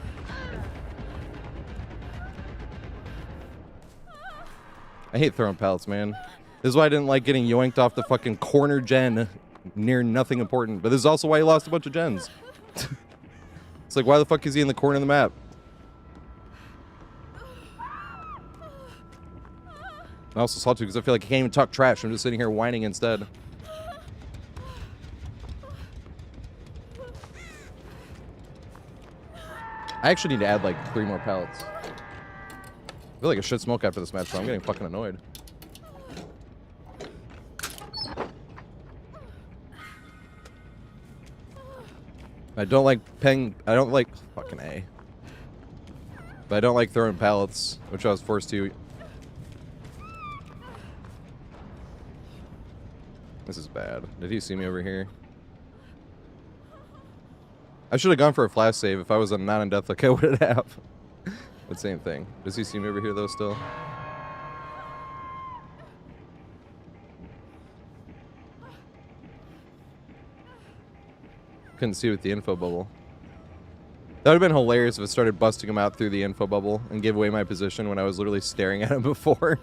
I hate throwing pallets, man. This is why I didn't like getting yoinked off the fucking corner gen near nothing important. But this is also why he lost a bunch of gens. It's like, why the fuck is he in the corner of the map? I also saw too because I feel like I can't even talk trash. I'm just sitting here whining instead. I actually need to add like 3 more pallets. I feel like I should smoke after this match, so I'm getting fucking annoyed. I don't like I don't like fucking A. But I don't like throwing pallets, which I was forced to. This is bad. Did he see me over here? I should have gone for a flash save. If I was not on death, like I would have. But same thing. Does he see me over here though still? Couldn't see with the info bubble. That would have been hilarious if it started busting him out through the info bubble and gave away my position when I was literally staring at him before.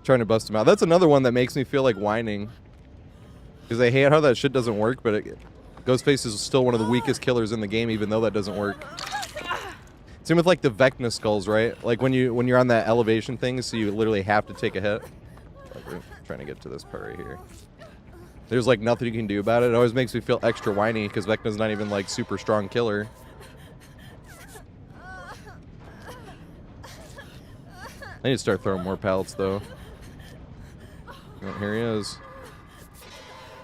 Trying to bust him out. That's another one that makes me feel like whining. Because I hate how that shit doesn't work, but Ghostface is still one of the weakest killers in the game, even though that doesn't work. Same with like the Vecna skulls, right? Like when you're on that elevation thing, so you literally have to take a hit. Like we're trying to get to this part right here. There's like nothing you can do about it. It always makes me feel extra whiny because Vecna's not even like super strong killer. I need to start throwing more pallets though. Oh, here he is.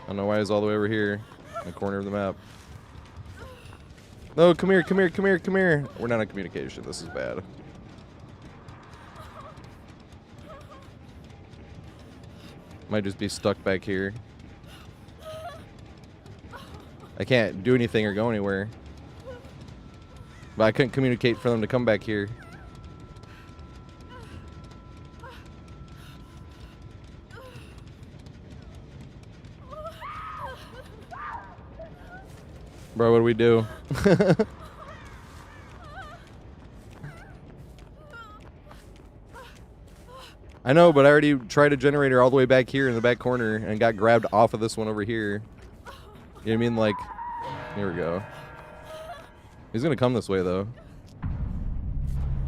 I don't know why he's all the way over here in the corner of the map. No, come here, come here, come here, come here. We're not on communication. This is bad. Might just be stuck back here. I can't do anything or go anywhere. But I couldn't communicate for them to come back here. Bro, what do we do? I know, but I already tried a generator all the way back here in the back corner and got grabbed off of this one over here. You know what I mean? Like, here we go. He's gonna come this way, though. I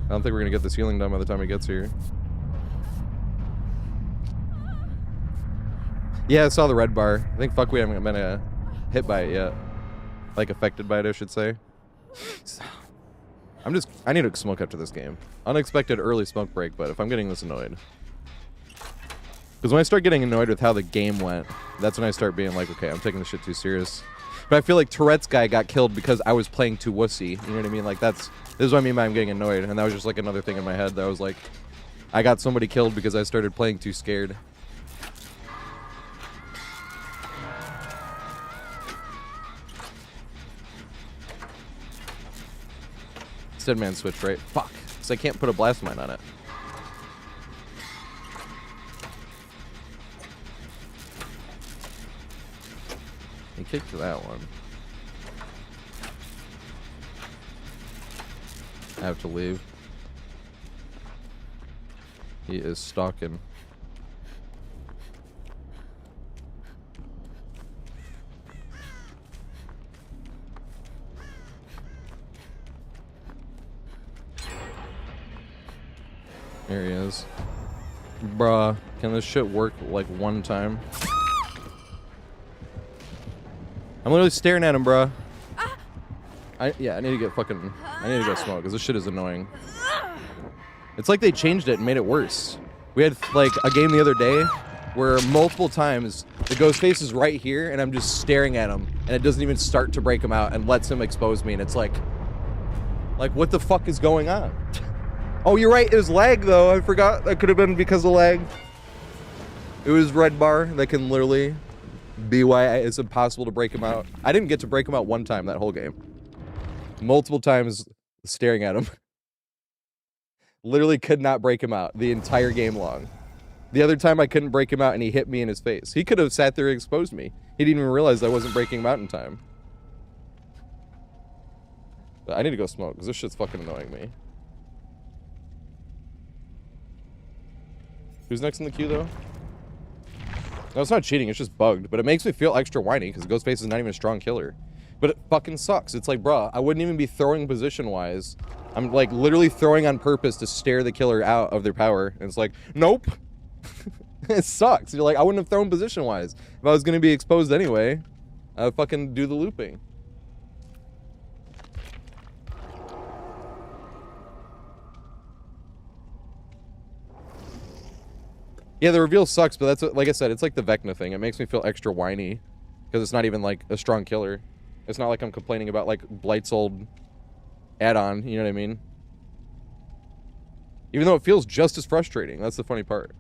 don't think we're gonna get this healing done by the time he gets here. Yeah, I saw the red bar. I think fuck we haven't been hit by it yet. Like, affected by it, I should say. I need to smoke after this game. Unexpected early smoke break, but if I'm getting this annoyed. Because when I start getting annoyed with how the game went, that's when I start being like, okay, I'm taking this shit too serious. But I feel like Tourette's guy got killed because I was playing too wussy. You know what I mean? Like, this is what I mean by I'm getting annoyed. And that was just like another thing in my head that I was like, I got somebody killed because I started playing too scared. Dead man switch, right? Fuck. Because I can't put a blast mine on it. He kicked that one. I have to leave. He is stalking. There he is. Bruh, can this shit work like one time? I'm literally staring at him, bruh. Yeah, I need to get fucking... I need to go smoke, because this shit is annoying. It's like they changed it and made it worse. We had, like, a game the other day where multiple times the ghost face is right here, and I'm just staring at him, and it doesn't even start to break him out and lets him expose me, and it's like, what the fuck is going on? Oh, you're right. It was lag, though. I forgot. That could have been because of lag. It was red bar that can literally be why it's impossible to break him out. I didn't get to break him out one time that whole game. Multiple times staring at him. Literally could not break him out the entire game long. The other time I couldn't break him out and he hit me in his face. He could have sat there and exposed me. He didn't even realize I wasn't breaking him out in time. But I need to go smoke, because this shit's fucking annoying me. Who's next in the queue, though? No, it's not cheating, it's just bugged. But it makes me feel extra whiny, because Ghostface is not even a strong killer. But it fucking sucks. It's like, bruh, I wouldn't even be throwing position-wise. I'm, like, literally throwing on purpose to stare the killer out of their power. And it's like, nope. It sucks. You're like, I wouldn't have thrown position-wise. If I was going to be exposed anyway, I would fucking do the looping. Yeah, the reveal sucks, but that's, like I said, it's like the Vecna thing. It makes me feel extra whiny. Because it's not even, like, a strong killer. It's not like I'm complaining about, like, Blight's old add-on, you know what I mean? Even though it feels just as frustrating. That's the funny part.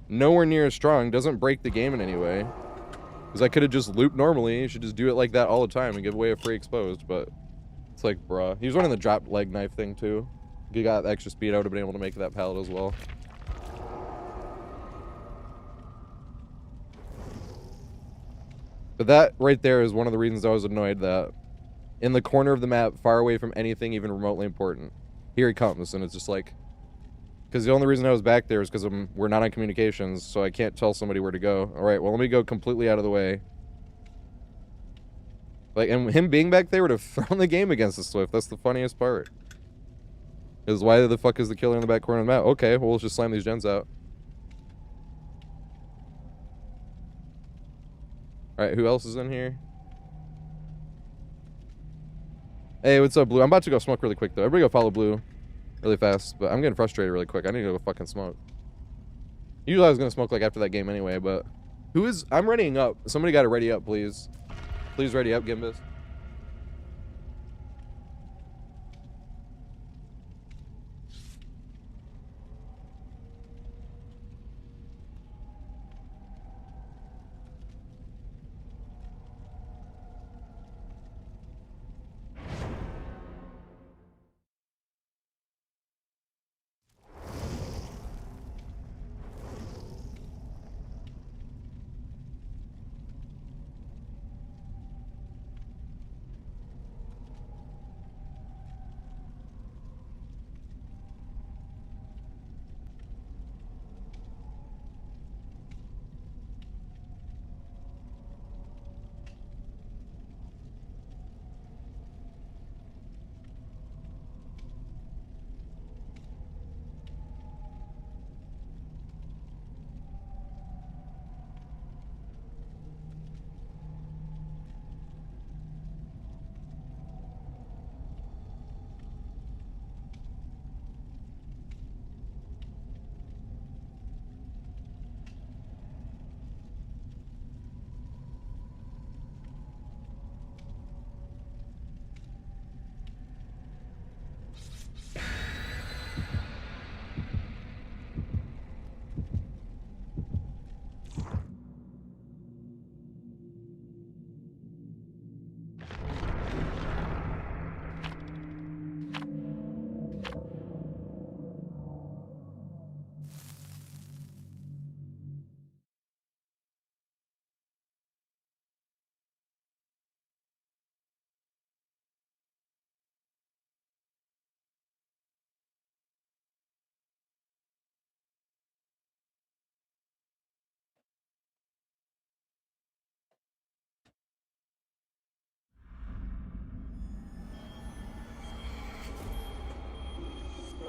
Nowhere near as strong. Doesn't break the game in any way. Because I could have just looped normally. You should just do it like that all the time and give away a free exposed. But it's like, bruh. He was running the drop leg knife thing, too. If he got extra speed, I would have been able to make that pallet as well. But that right there is one of the reasons I was annoyed that in the corner of the map, far away from anything even remotely important, here he comes, and it's just like, because the only reason I was back there is because we're not on communications, so I can't tell somebody where to go. All right, well, let me go completely out of the way. Like, and him being back there would have thrown the game against the Swift. That's the funniest part. Is why the fuck is the killer in the back corner of the map? Okay, well, let's just slam these gens out. All right, who else is in here? Hey, what's up, Blue? I'm about to go smoke really quick, though. Everybody go follow Blue really fast, but I'm getting frustrated really quick. I need to go fucking smoke. Usually I was going to smoke, like, after that game anyway, but... Who is... I'm readying up. Somebody got to ready up, please. Please ready up, Gimbus.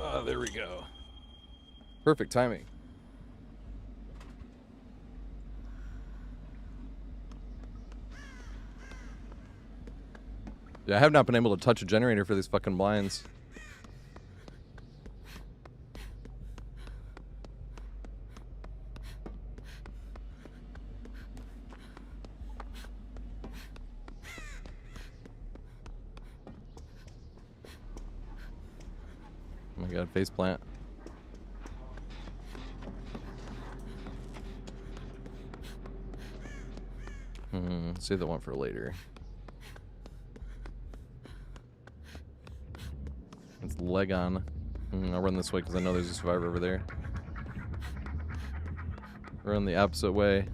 Oh, there we go. Perfect timing. Yeah, I have not been able to touch a generator for these fucking blinds. Oh my god, faceplant. Save the one for later. It's leg on. I'll run this way because I know there's a survivor over there. Run the opposite way.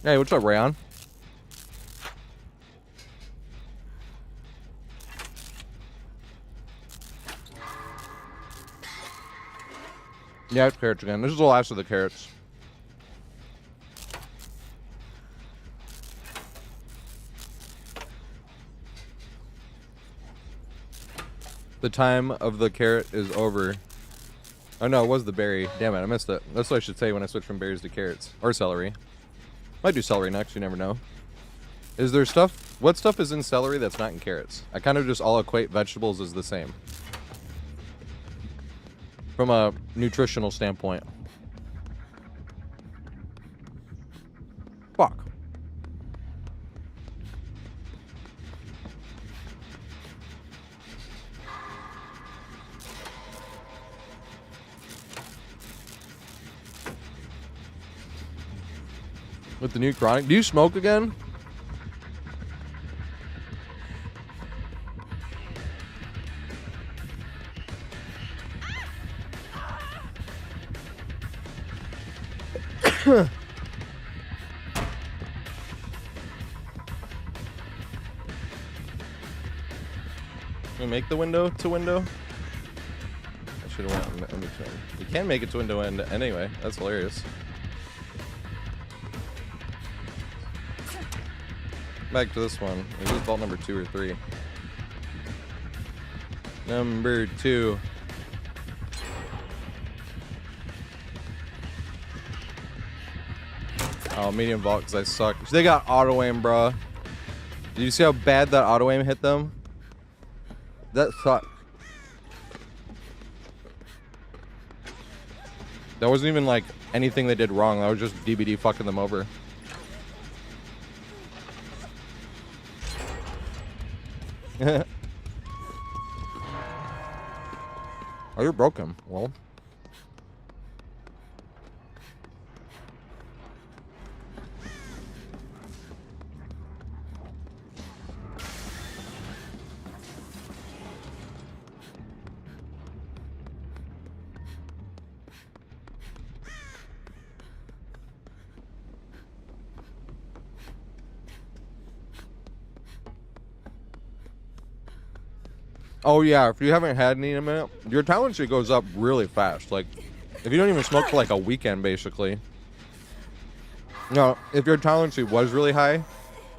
Hey, what's up, Rayon? Yeah, it's carrots again. This is the last of the carrots. The time of the carrot is over. Oh no, it was the berry. Damn it, I missed it. That's what I should say when I switch from berries to carrots. Or celery. Might do celery next, you never know. Is there stuff... What stuff is in celery that's not in carrots? I kind of just all equate vegetables as the same. From a nutritional standpoint. Fuck. With the new chronic. Do you smoke again? Can we make the window to window? I should have went. Let me try. You can make it to window end anyway. That's hilarious. Back to this one. Is this vault number 2 or 3? Number 2. Oh, medium vault because I suck. They got auto aim, bro. Did you see how bad that auto aim hit them? That sucked. That wasn't even like anything they did wrong. That was just DBD fucking them over. Oh, you're broken. Well. Oh yeah, if you haven't had any in a minute, your talent tree goes up really fast. Like, if you don't even smoke for like a weekend, basically. No, if your talent tree was really high,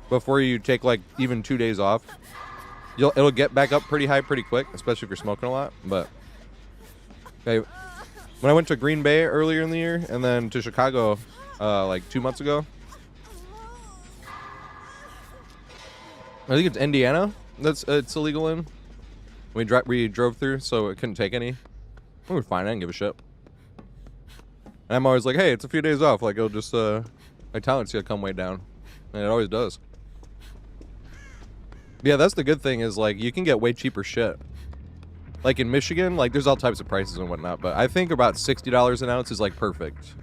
before you take like even 2 days off, it'll get back up pretty high pretty quick, especially if you're smoking a lot. But okay, when I went to Green Bay earlier in the year and then to Chicago like 2 months ago, I think it's Indiana that's it's illegal in. We drove through, so it couldn't take any. We were fine. I didn't give a shit. And I'm always like, hey, it's a few days off. Like, it'll just, my talent's gonna come way down. And it always does. Yeah, that's the good thing is, like, you can get way cheaper shit. Like, in Michigan, like, there's all types of prices and whatnot, but I think about $60 an ounce is, like, perfect.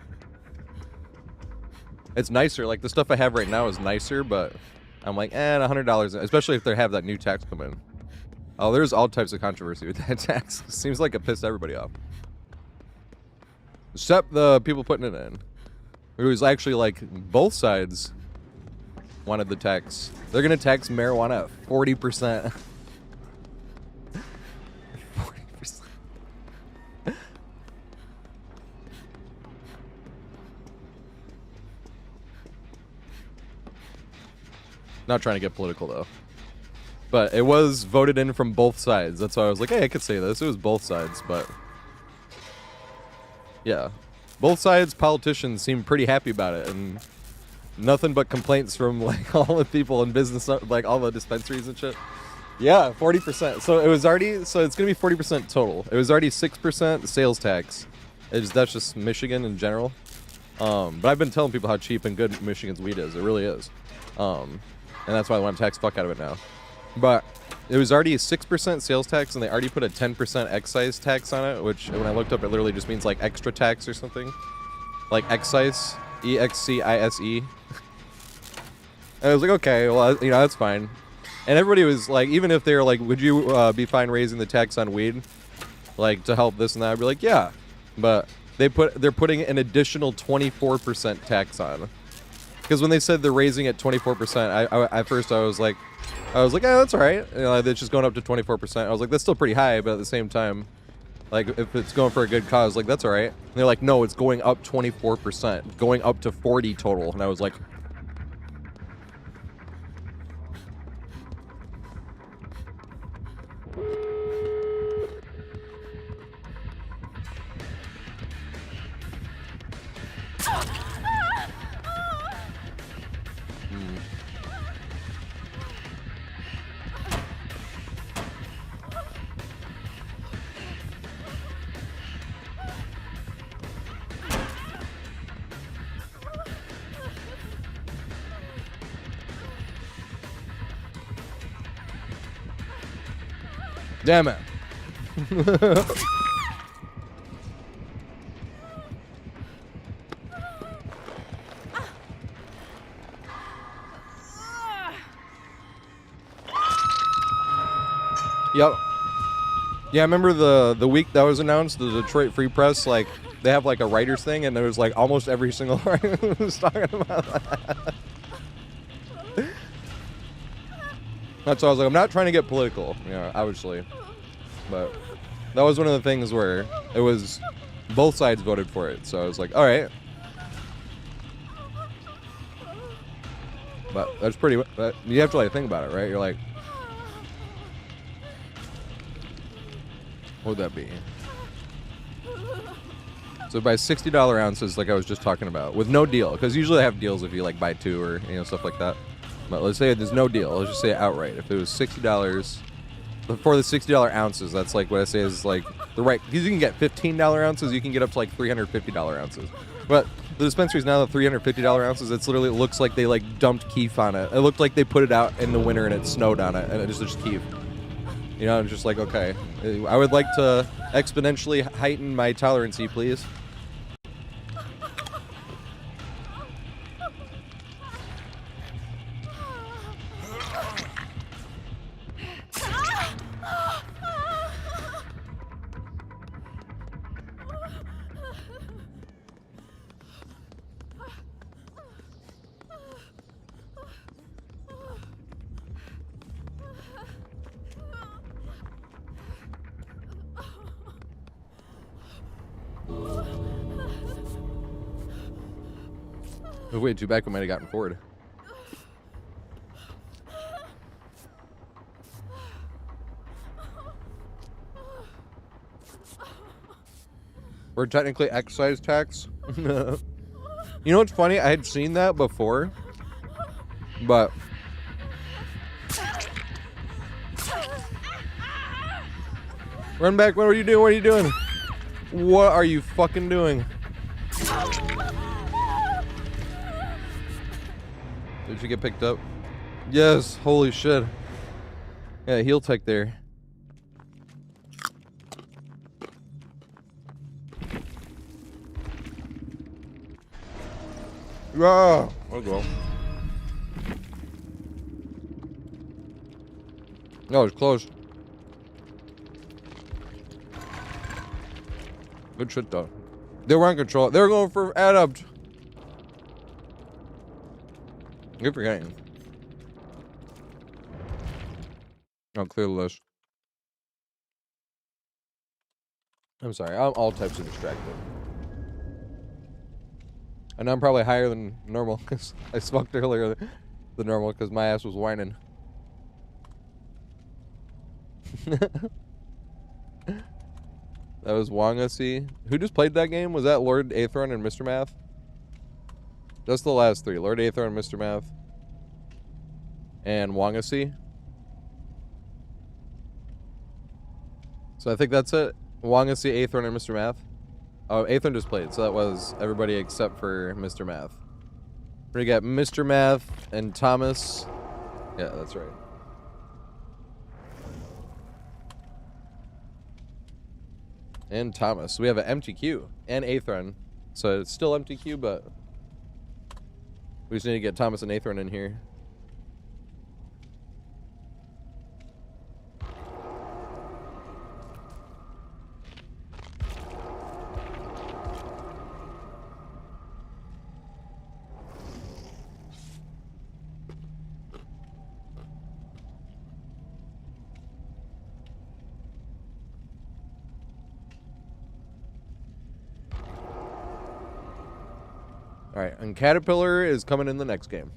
It's nicer. Like, the stuff I have right now is nicer, but I'm like, $100, especially if they have that new tax come in. Oh, there's all types of controversy with that tax. Seems like it pissed everybody off. Except the people putting it in. It was actually like both sides wanted the tax. They're going to tax marijuana at 40%. 40%. Not trying to get political though. But it was voted in from both sides. That's why I was like, hey, I could say this. It was both sides, but... yeah. Both sides, politicians seem pretty happy about it, and nothing but complaints from, like, all the people in business, like, all the dispensaries and shit. Yeah, 40%. So it was already... so it's going to be 40% total. It was already 6% sales tax. That's just Michigan in general. But I've been telling people how cheap and good Michigan's weed is. It really is. And that's why I want to tax the fuck out of it now. But it was already a 6% sales tax, and they already put a 10% excise tax on it, which when I looked up, it literally just means like extra tax or something. Like excise, E-X-C-I-S-E. And I was like, okay, well, you know, that's fine. And everybody was like, even if they were like, would you be fine raising the tax on weed? Like, to help this and that? I'd be like, yeah. But they're putting an additional 24% tax on. Because when they said they're raising it 24%, at first I was like, oh, that's all right. You know, it's just going up to 24%. I was like, that's still pretty high, but at the same time, like, if it's going for a good cause, like, that's all right. And they're like, no, it's going up 24%, going up to 40 total. And I was like, damn it. Yep. Yeah, I remember the week that was announced, the Detroit Free Press, like, they have like a writers thing, and there was like almost every single writer was talking about that. That's why I was like, I'm not trying to get political, you know, obviously. But that was one of the things where it was both sides voted for it, so I was like, all right. But that's pretty. You have to like think about it, right? You're like, what would that be? So buy $60 ounces, like I was just talking about, with no deal, because usually I have deals if you like buy two or stuff like that. But let's say there's no deal. Let's just say it outright. If it was $60 for the $60 ounces, that's like what I say is like the right. Because you can get $15 ounces, you can get up to like $350 ounces. But the dispensaries now, the $350 ounces, it looks like they like dumped keef on it. It looked like they put it out in the winter and it snowed on it, and it's just keef. You know, it's just like, okay, I would like to exponentially heighten my tolerancy, please. If we waited too back, we might have gotten forward. We're technically excise tax. You know what's funny? I had seen that before, but run back. What are you doing? What are you doing? What are you fucking doing? Did you get picked up? Yes. Holy shit. Yeah, heel tech there. Yeah. I'll go. No, it's close. Good shit though. They were on control. They were going for adept. You're forgetting. I'll clear the list. I'm sorry. I'm all types of distracted. And I'm probably higher than normal because I smoked earlier than normal because my ass was whining. That was Wangasi. Who just played that game? Was that Lord Aethron and Mr. Math? Just the last three. Lord Aethron, Mr. Math, and Wangasi. So I think that's it. Wangasi, Aethron, and Mr. Math. Oh, Aethron just played, so that was everybody except for Mr. Math. We got Mr. Math and Thomas. Yeah, that's right. And Thomas. We have an empty queue. And Aethron. So it's still empty queue, but we just need to get Thomas and Aethron in here. Alright, and Caterpillar is coming in the next game.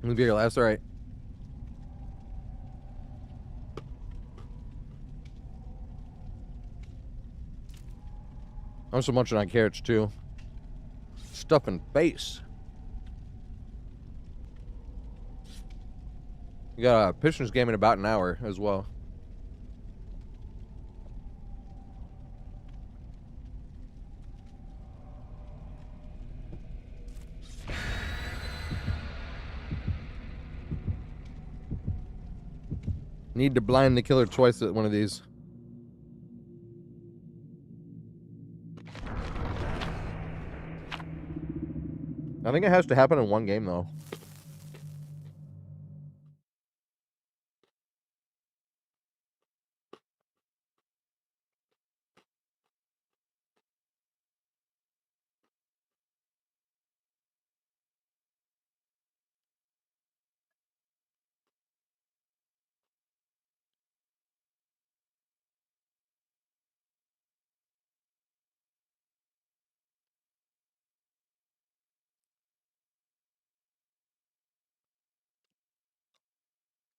It'll be your last, alright. I'm still munching on carrots too. Stuffing face. You got a Pistons game in about an hour as well. Need to blind the killer twice at one of these. I think it has to happen in one game though.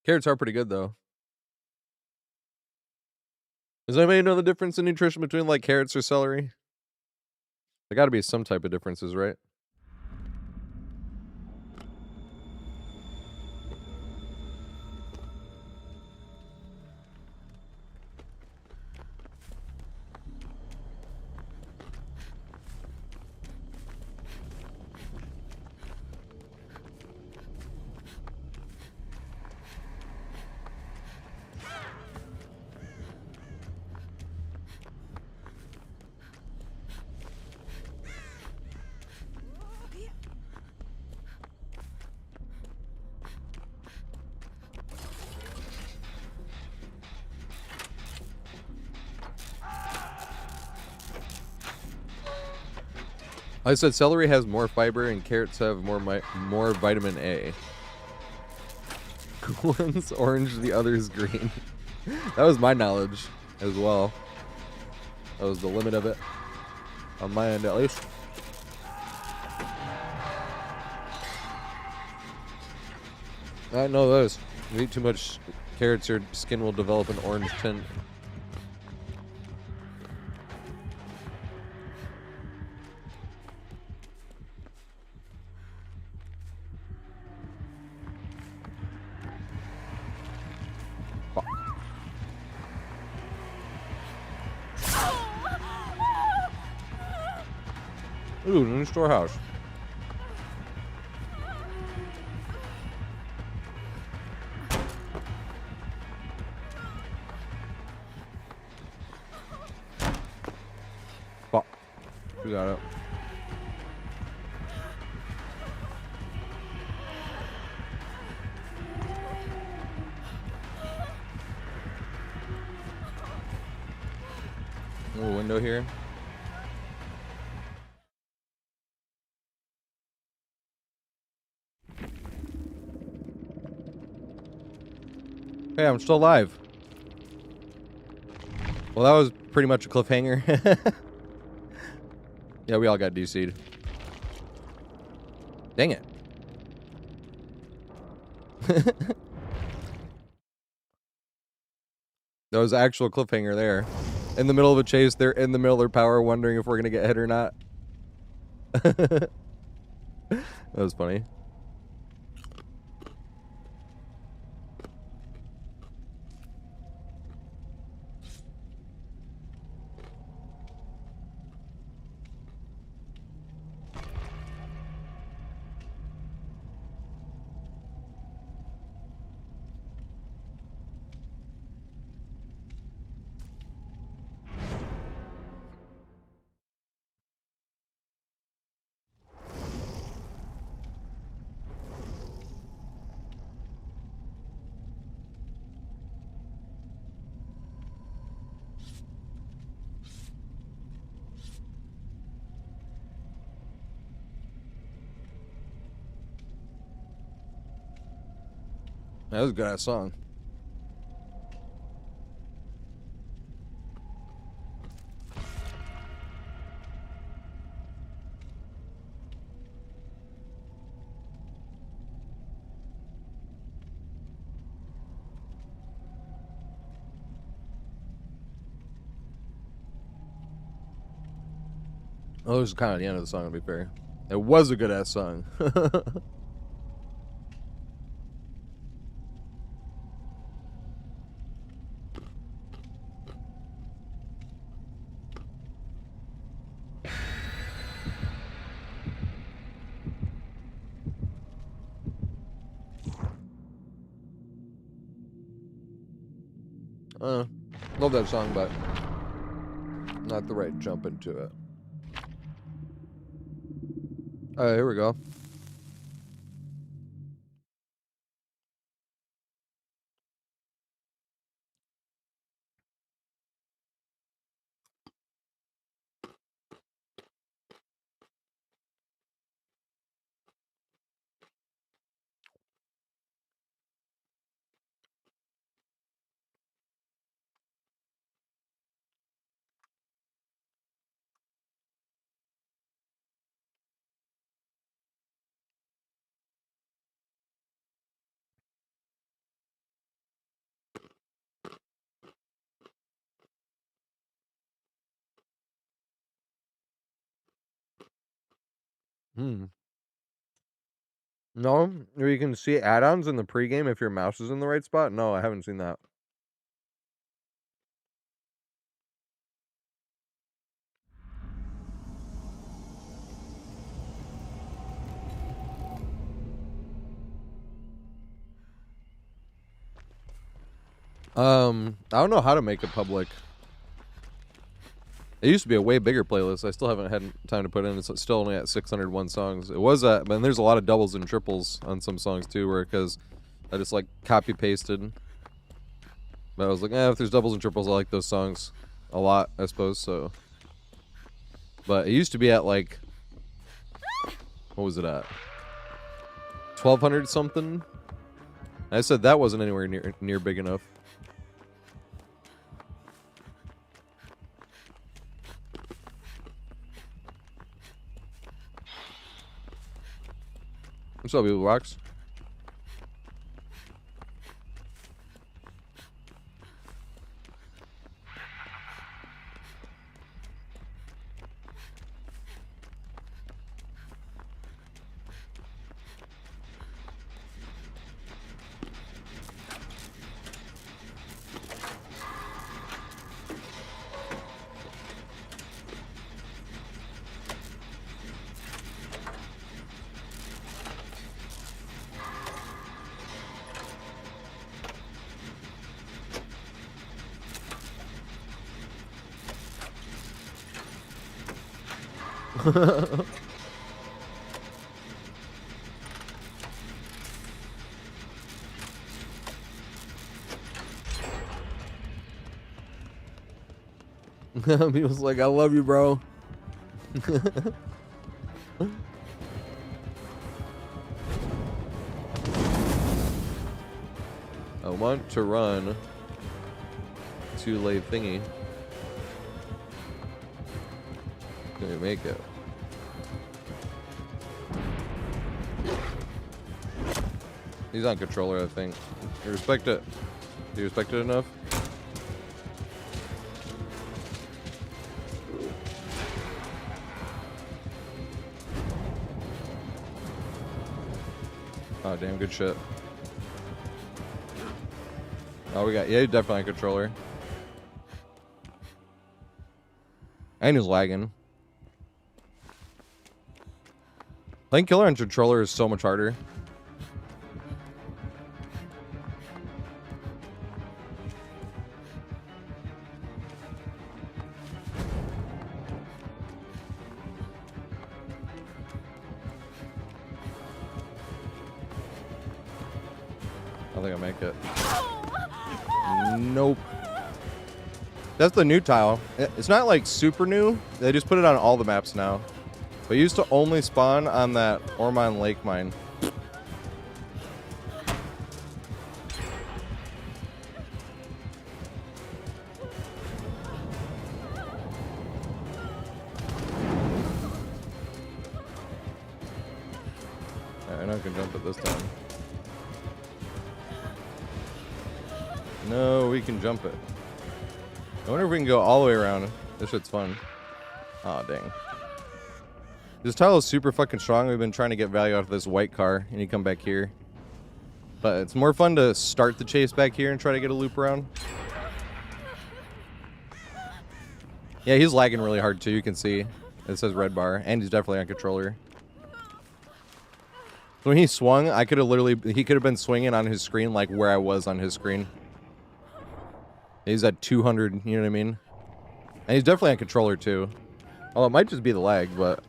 Carrots are pretty good though. Does anybody know the difference in nutrition between like carrots or celery? There gotta be some type of differences, right? I said celery has more fiber and carrots have more vitamin A. One's orange, the other's green. That was my knowledge as well. That was the limit of it. On my end, at least. I know those. If you eat too much carrots, your skin will develop an orange tint. Ooh, new storehouse. Fuck. We got it. Little window here. Hey, I'm still alive. Well, that was pretty much a cliffhanger. Yeah, we all got DC'd. Dang it. That was actual cliffhanger there. In the middle of a chase, they're in the middle of their power wondering if we're gonna get hit or not. That was funny. That was a good ass song. Oh, this is kind of the end of the song, to be fair. It was a good ass song. Love that song, but not the right jump into it. Alright, here we go. No, or you can see add-ons in the pregame if your mouse is in the right spot. No, I haven't seen that. I don't know how to make it public. It used to be a way bigger playlist. I still haven't had time to put in. It's still only at 601 songs. It was at, but there's a lot of doubles and triples on some songs too, where because I just like copy pasted. But I was like, if there's doubles and triples, I like those songs a lot, I suppose. So, but it used to be at like, what was it at? 1200 something. I said that wasn't anywhere near big enough. What's up, Evil Rocks? He was like, I love you, bro. I want to run to lay thingy. Can we make it? He's on controller, I think. You respect it? Do you respect it enough? Oh, damn good shit. Oh, we got, yeah, he's definitely on controller. And he's lagging. Playing killer on controller is so much harder. I think I make it. Nope. That's the new tile. It's not like super new. They just put it on all the maps now. But it used to only spawn on that Ormond Lake mine. can jump it this time. No, we can jump it. I wonder if we can go all the way around. This shit's fun. Aw, dang. This tile is super fucking strong. We've been trying to get value out of this white car, and you come back here. But it's more fun to start the chase back here and try to get a loop around. Yeah, he's lagging really hard too, you can see. It says red bar, and he's definitely on controller. When he swung, he could have been swinging on his screen like where I was on his screen. He's at 200, you know what I mean? And he's definitely on controller too. Oh, it might just be the lag, but...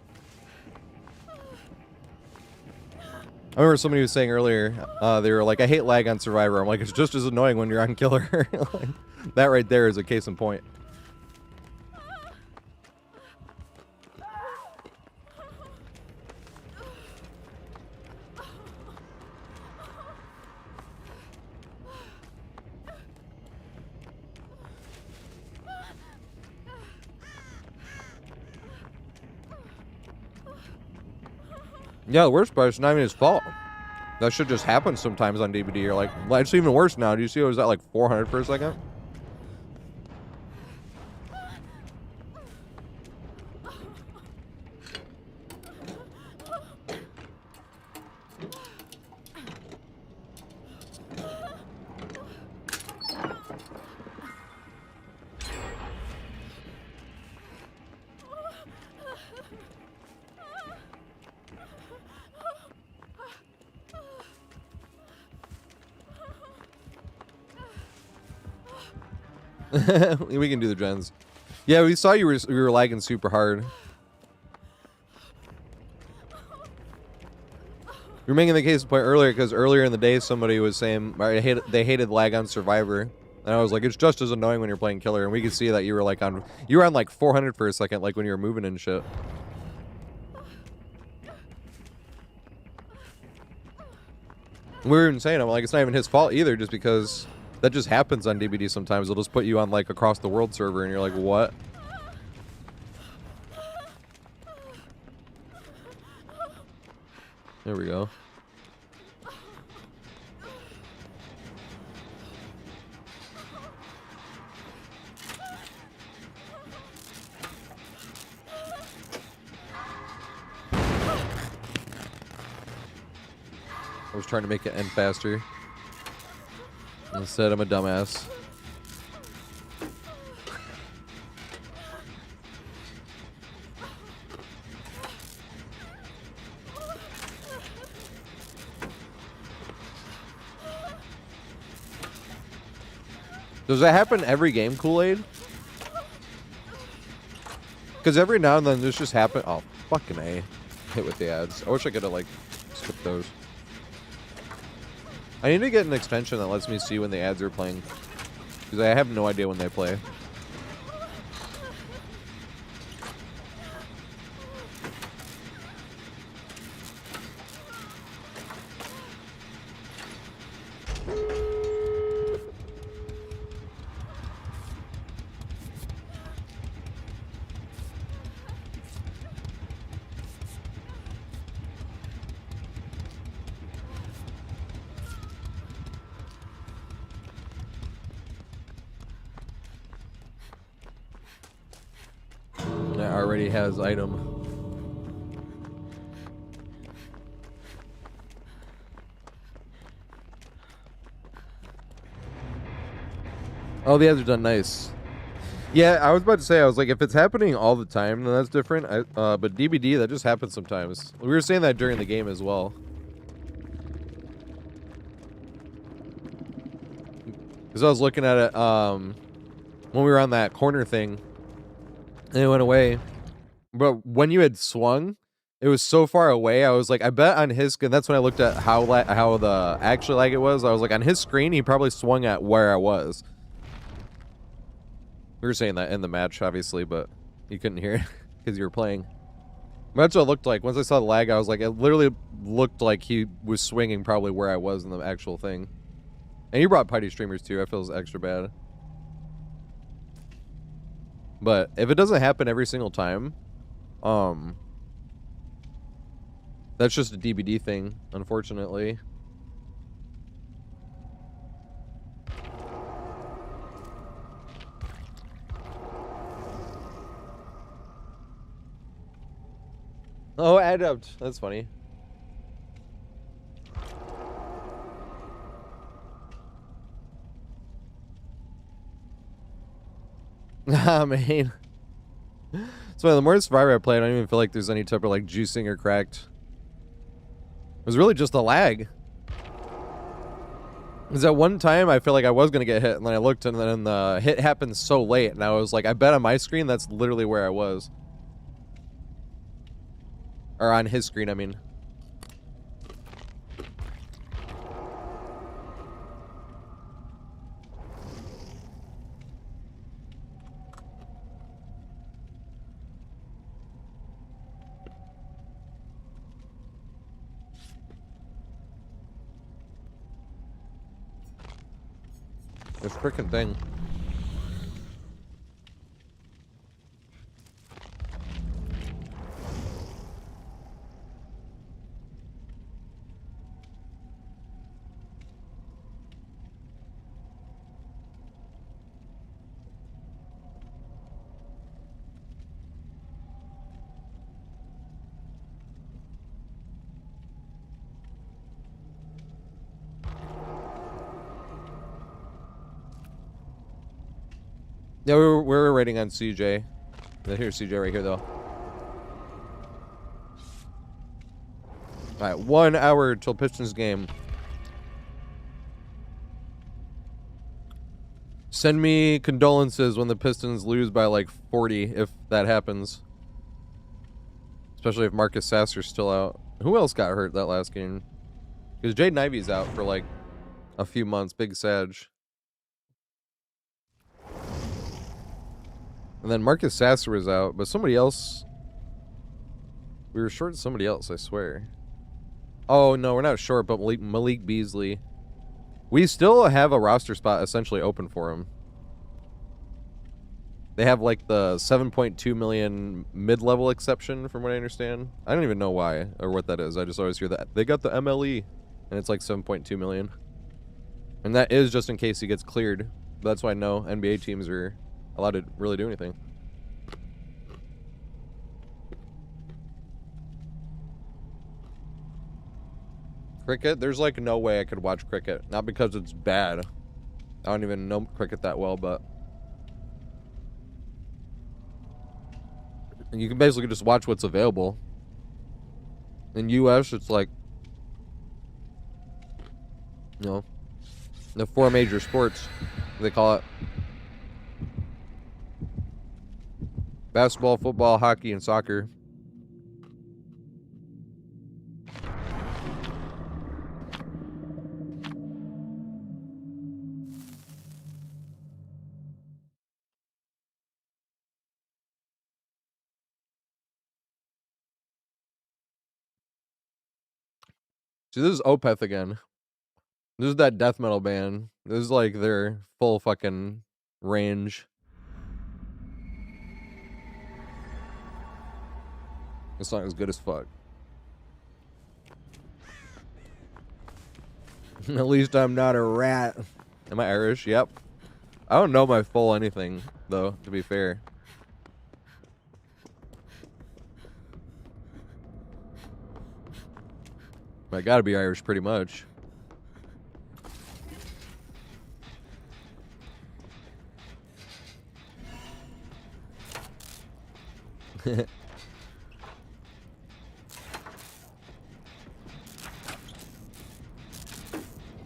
I remember somebody was saying earlier, they were like, I hate lag on Survivor. I'm like, it's just as annoying when you're on Killer. Like, that right there is a case in point. Yeah, the worst part is not even his fault. That shit just happens sometimes on DVD. You're like, well, it's even worse now. Do you see it was at like 400 for a second? We can do the gens. Yeah, we saw you were lagging super hard. You're making the case point earlier because earlier in the day somebody was saying they hated lag on Survivor, and I was like, it's just as annoying when you're playing Killer, and we could see that you were like on like 400 for a second, like when you were moving and shit. We were even saying, I'm like, it's not even his fault either, just because that just happens on DVD sometimes. They'll just put you on like across the world server, and you're like, what? There we go. I was trying to make it end faster. Instead, I'm a dumbass. Does that happen every game, Kool-Aid? Because every now and then this just happen. Oh, fucking A. Hit with the ads. I wish I could have, like, skipped those. I need to get an extension that lets me see when the ads are playing. Because I have no idea when they play. That already has item. Oh, the ads are done nice. Yeah, I was about to say, I was like, if it's happening all the time, then that's different. But DBD, that just happens sometimes. We were saying that during the game as well. Because I was looking at it when we were on that corner thing, and it went away. But when you had swung, it was so far away. I was like, I bet on his, and that's when I looked at how the actual lag it was. I was like, on his screen, he probably swung at where I was. We were saying that in the match, obviously, but you couldn't hear it because you were playing. That's what it looked like. Once I saw the lag, I was like, it literally looked like he was swinging probably where I was in the actual thing. And you brought Putty streamers too. I feel extra bad. But if it doesn't happen every single time, That's just a DVD thing, unfortunately. Oh, Adept. That's funny. Ah, man. So the more Survivor I play, I don't even feel like there's any type of like juicing or cracked. It was really just a lag. Because at one time I feel like I was gonna get hit, and then I looked, and then the hit happened so late, and I was like, I bet on my screen that's literally where I was. Or on his screen, I mean. This freaking thing. Yeah, we were waiting on CJ. Here's CJ right here, though. Alright, 1 hour till Pistons game. Send me condolences when the Pistons lose by like 40, if that happens. Especially if Marcus Sasser's still out. Who else got hurt that last game? Because Jaden Ivey's out for like a few months. Big Sag. And then Marcus Sasser was out, but somebody else... We were short somebody else, I swear. Oh, no, we're not short, but Malik Beasley. We still have a roster spot essentially open for him. They have like the 7.2 million mid-level exception, from what I understand. I don't even know why or what that is. I just always hear that. They got the MLE, and it's like 7.2 million. And that is just in case he gets cleared. But that's why no NBA teams are allowed to really do anything. Cricket? There's like no way I could watch cricket. Not because it's bad. I don't even know cricket that well, but... you can basically just watch what's available. In US, it's like... you know... the 4 major sports, they call it. Basketball, football, hockey, and soccer. See, this is Opeth again. This is that death metal band. This is like their full fucking range. This song is good as fuck. At least I'm not a rat. Am I Irish? Yep. I don't know my full anything, though, to be fair. I gotta be Irish pretty much.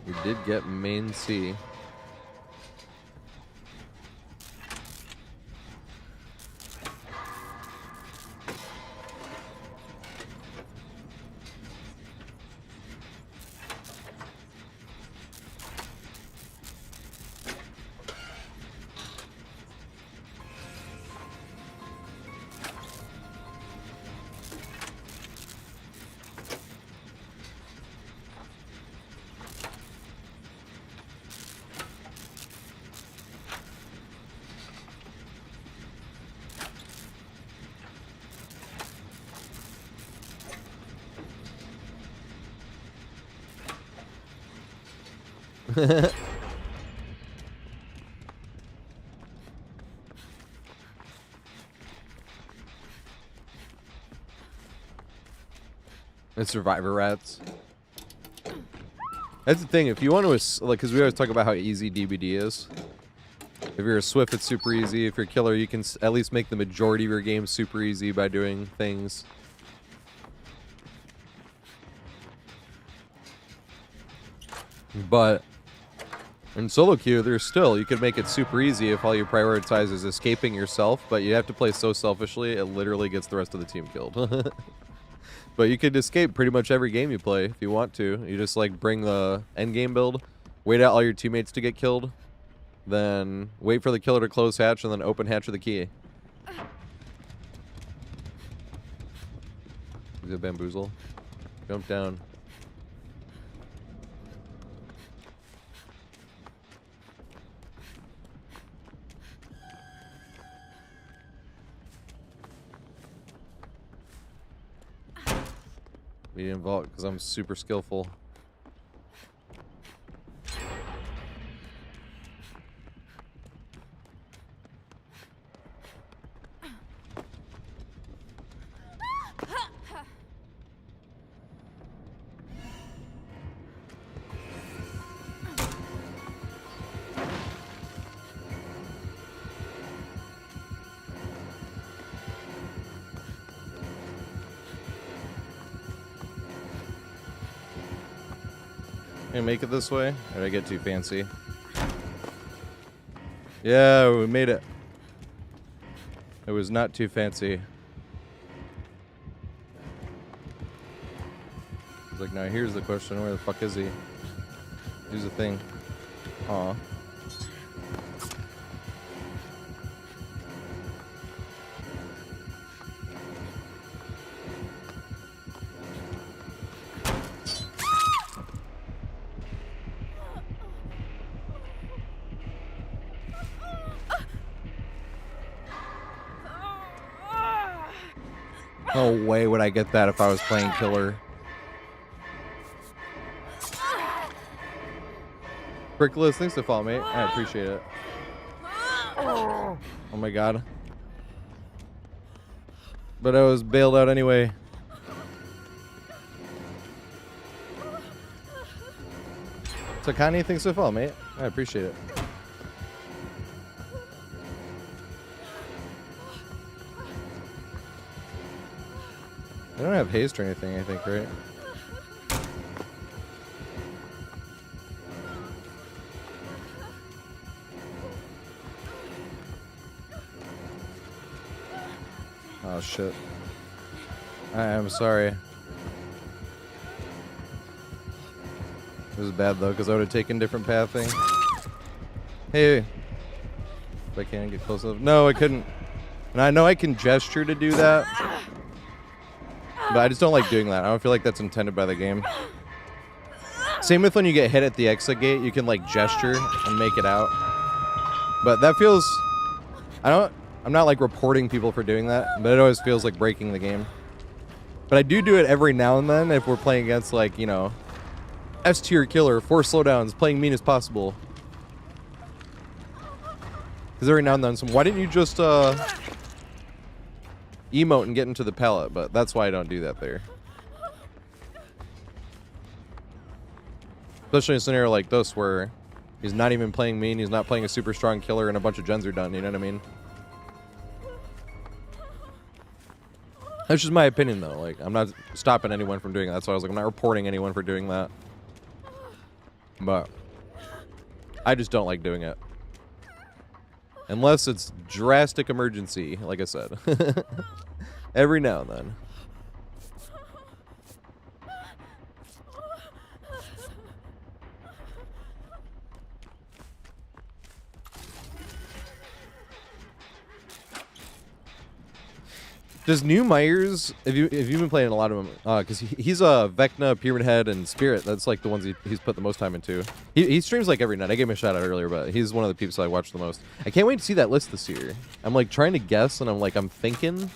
We did get main C. And survivor rats. That's the thing. If you want to, like, because we always talk about how easy DBD is. If you're a Swift, it's super easy. If you're a killer, you can at least make the majority of your game super easy by doing things. But in solo queue, there's still, you could make it super easy if all you prioritize is escaping yourself, but you have to play so selfishly, it literally gets the rest of the team killed. But you could escape pretty much every game you play if you want to. You just like bring the end game build, wait out all your teammates to get killed, then wait for the killer to close hatch, and then open hatch with the key. Is it bamboozle? Jump down. Medium vault because I'm super skillful. Can I make it this way? Or did I get too fancy? Yeah, we made it. It was not too fancy. It's like, now here's the question. Where the fuck is he? Here's the thing. Aw. No way would I get that if I was playing killer. Brickless, thanks to follow, mate. I appreciate it. Oh my god. But I was bailed out anyway. Takani, thanks to follow, mate. I appreciate it. I don't have haste or anything, I think, right? Oh, shit. I am sorry. It was bad, though, because I would have taken different pathing. Hey. If I can't get close enough. No, I couldn't. And I know I can gesture to do that. But I just don't like doing that. I don't feel like that's intended by the game. Same with when you get hit at the exit gate, you can like gesture and make it out. But that feels... I'm not like reporting people for doing that, but it always feels like breaking the game. But I do it every now and then if we're playing against like, you know, S tier killer, 4 slowdowns, playing mean as possible. Because every now and then, why didn't you just emote and get into the pallet? But that's why I don't do that there. Especially in a scenario like this where he's not even playing mean, he's not playing a super strong killer, and a bunch of gens are done, you know what I mean? That's just my opinion, though. Like, I'm not stopping anyone from doing that. That's why I was like, I'm not reporting anyone for doing that. But I just don't like doing it. Unless it's drastic emergency, like I said. Every now and then. Does New Myers, if you've been playing a lot of him, because he's a Vecna, Pyramid Head, and Spirit. That's like the ones he's put the most time into. He streams like every night. I gave him a shout out earlier, but he's one of the people I watch the most. I can't wait to see that list this year. I'm like trying to guess, and I'm thinking.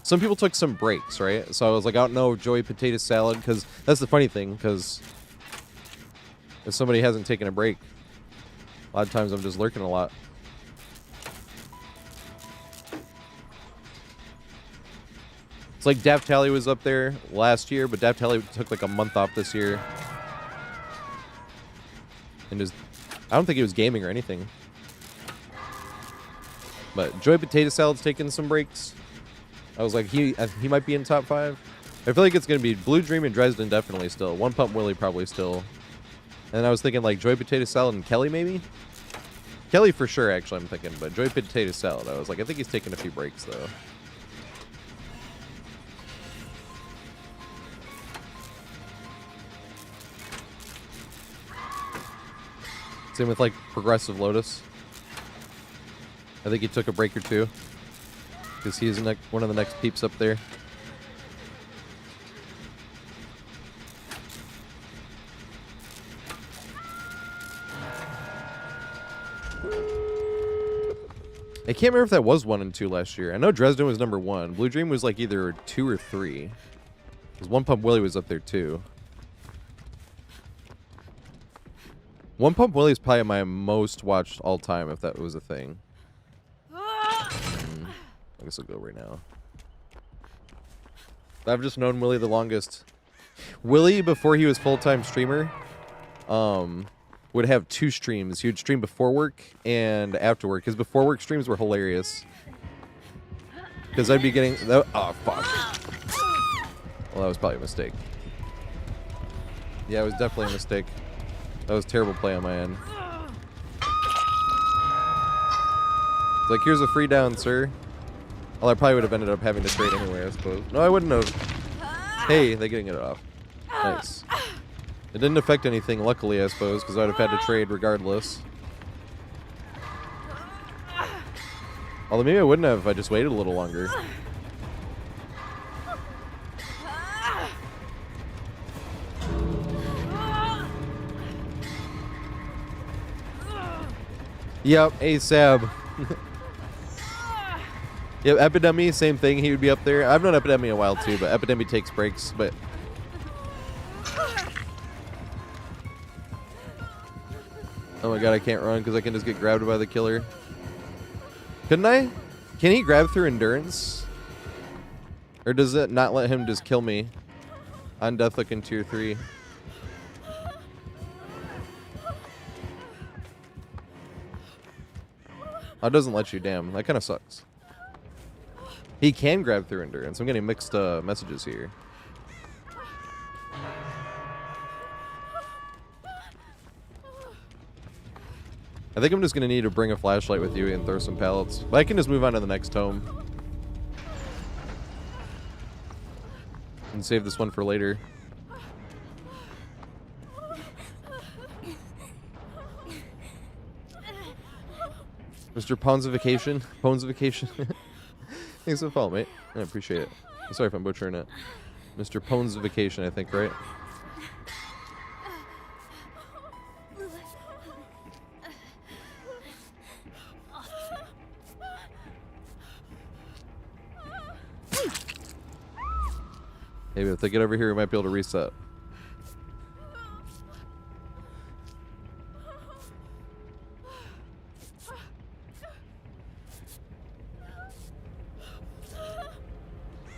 Some people took some breaks, right? So I was like, I don't know, Joey Potato Salad, because that's the funny thing, because if somebody hasn't taken a break. A lot of times I'm just lurking a lot. It's like Daft Tally was up there last year, but Daft Tally took like a month off this year. And I don't think he was gaming or anything. But Joy Potato Salad's taking some breaks. I was like, he might be in top 5. I feel like it's going to be Blue Dream and Dresden definitely still. One Pump Willie probably still. And I was thinking like Joy Potato Salad and Kelly maybe? Kelly for sure, actually, I'm thinking. But Joy Potato Salad, I was like, I think he's taking a few breaks, though. Same with like Progressive Lotus. I think he took a break or two. Because he's one of the next peeps up there. I can't remember if that was 1 and 2 last year. I know Dresden was number 1. Blue Dream was like either 2 or 3. Because One Pump Willie was up there too. One Pump Willie is probably my most watched all time, if that was a thing. I guess I'll go right now. I've just known Willie the longest. Willie, before he was full-time streamer, would have 2 streams. He would stream before work and after work. His before work streams were hilarious. Because I'd be getting... Oh, fuck. Well, that was probably a mistake. Yeah, it was definitely a mistake. That was terrible play on my end. It's like, here's a free down, sir. Well, I probably would have ended up having to trade anyway, I suppose. No, I wouldn't have. Hey, they're getting it off. Nice. It didn't affect anything, luckily, I suppose, because I would have had to trade regardless. Although maybe I wouldn't have if I just waited a little longer. Yep, ASAB. Yep, Epidemic, same thing. He would be up there. I've known Epidemic a while too, but Epidemic takes breaks. But oh my god, I can't run because I can just get grabbed by the killer. Couldn't I? Can he grab through endurance? Or does it not let him just kill me on Deathlook in tier 3? Oh, it doesn't let you, damn. That kind of sucks. He can grab through endurance. I'm getting mixed messages here. I think I'm just going to need to bring a flashlight with you and throw some pallets. But I can just move on to the next home. And save this one for later. Mr. Ponzification? Ponzification? Thanks for the follow, mate. I appreciate it. I'm sorry if I'm butchering it. Mr. Ponzification, I think, right? Maybe if they get over here, we might be able to reset.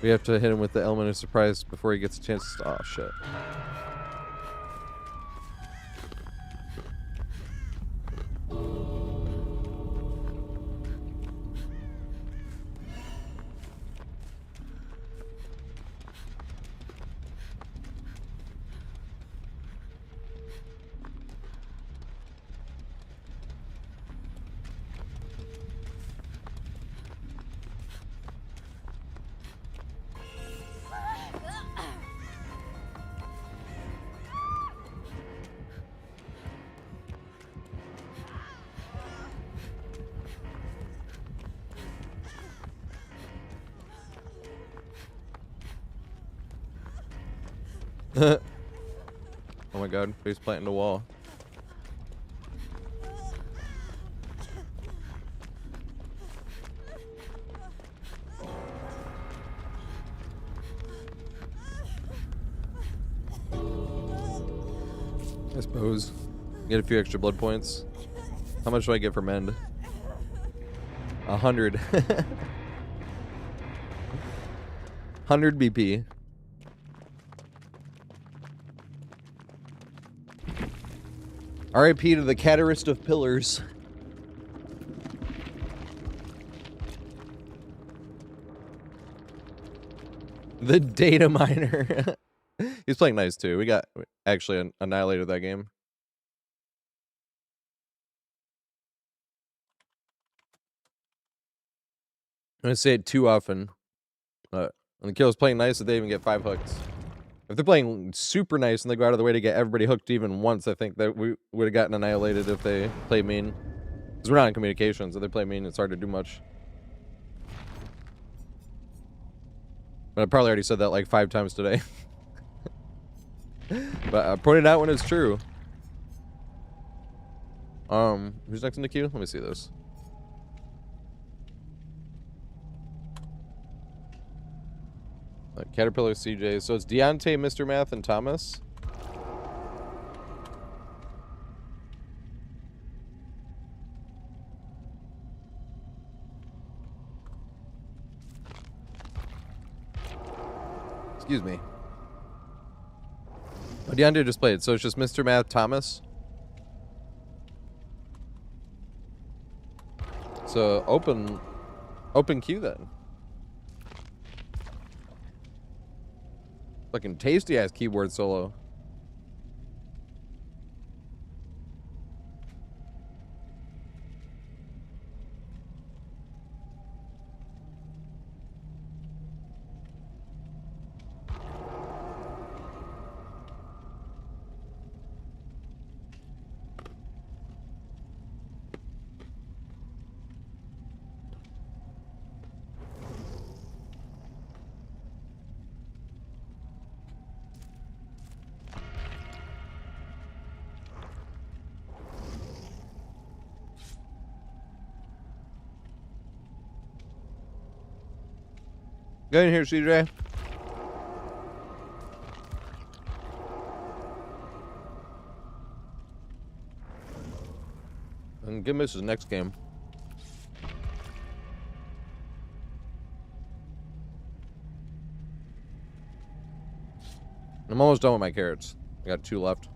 We have to hit him with the element of surprise before he gets a chance to... Oh, shit. Oh my god, face planting the wall. I suppose. Get a few extra blood points. How much do I get for mend? 100. 100 BP. RIP to the Catarist of Pillars. The data miner. He's playing nice too. We got actually annihilated that game. I'm gonna say it too often. When the killer's playing nice, they even get 5 hooks. If they're playing super nice and they go out of the way to get everybody hooked even once, I think that we would have gotten annihilated if they play mean. Because we're not in communications. If they play mean, it's hard to do much. But I probably already said that like 5 times today. But I pointed out when it's true. Who's next in the queue? Let me see this. Caterpillar, CJ. So it's Deontay, Mr. Math, and Thomas. Excuse me. Oh, Deontay just played, so it's just Mr. Math, Thomas. So open queue then. Fucking tasty ass keyboard solo. Get in here, CJ. And give Mrs. next game. I'm almost done with my carrots. I got 2 left.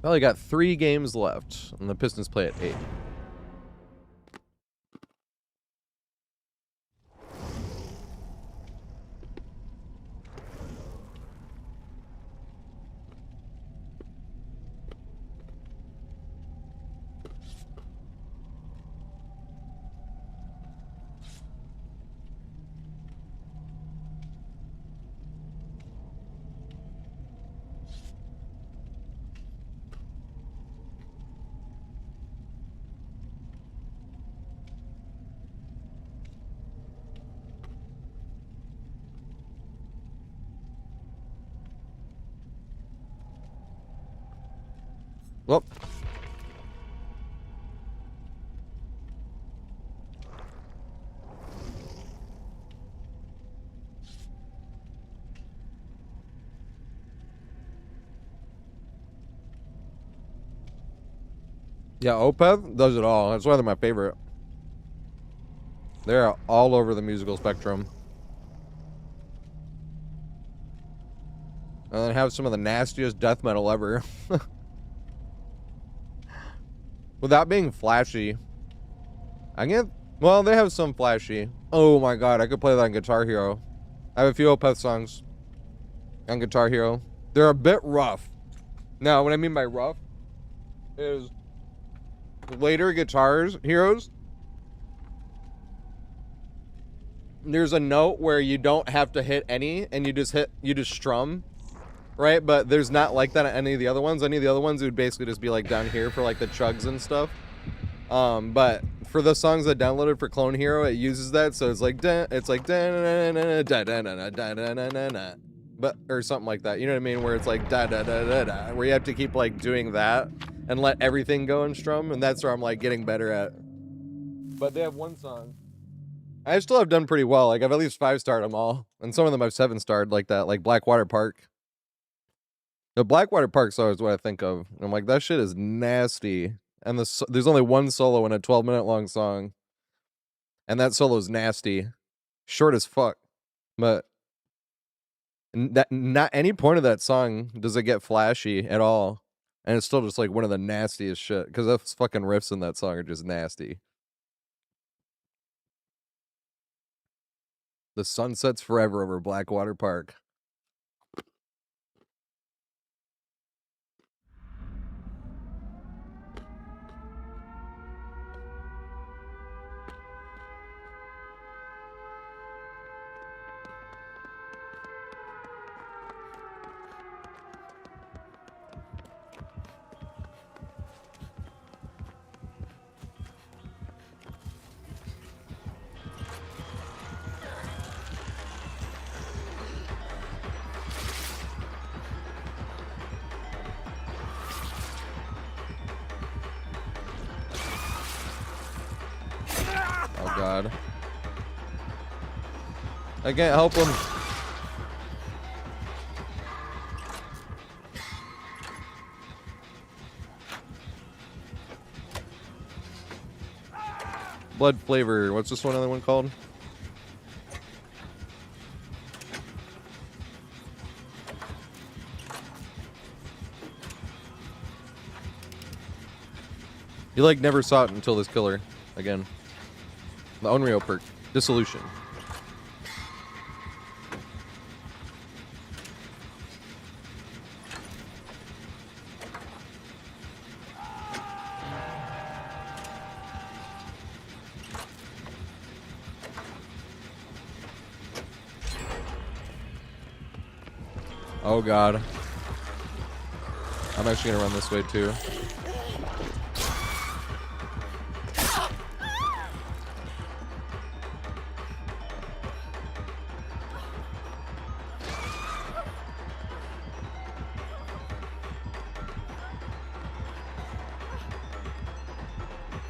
Well, I got 3 games left, and the Pistons play at 8. Well. Yeah, Opeth does it all. That's why they're my favorite. They're all over the musical spectrum. And then have some of the nastiest death metal ever. Without being flashy. Well, they have some flashy. Oh my god, I could play that on Guitar Hero. I have a few Opeth songs on Guitar Hero. They're a bit rough. Now, what I mean by rough is later Heroes, there's a note where you don't have to hit any and you just strum, right? But there's not like that on any of the other ones. Any of the other ones, it would basically just be like down here for like the chugs and stuff. But for the songs I downloaded for Clone Hero, it uses that, so it's like but or something like that. You know what I mean? Where it's like da da da da da, where you have to keep like doing that and let everything go and strum, and that's where I'm like getting better at. But they have one song I still have done pretty well. Like, I've at least 5-starred them all. And some of them I've 7-starred, like that, like Blackwater Park. The Blackwater Park song is what I think of. I'm like, that shit is nasty. And there's only one solo in a 12-minute long song. And that solo is nasty. Short as fuck. But that not any point of that song does it get flashy at all. And it's still just like one of the nastiest shit. Because those fucking riffs in that song are just nasty. The sun sets forever over Blackwater Park. Oh god. I can't help him. Blood flavor. What's this one other one called? You like never saw it until this killer again. The Onryo perk. Dissolution. Oh god. I'm actually gonna run this way too.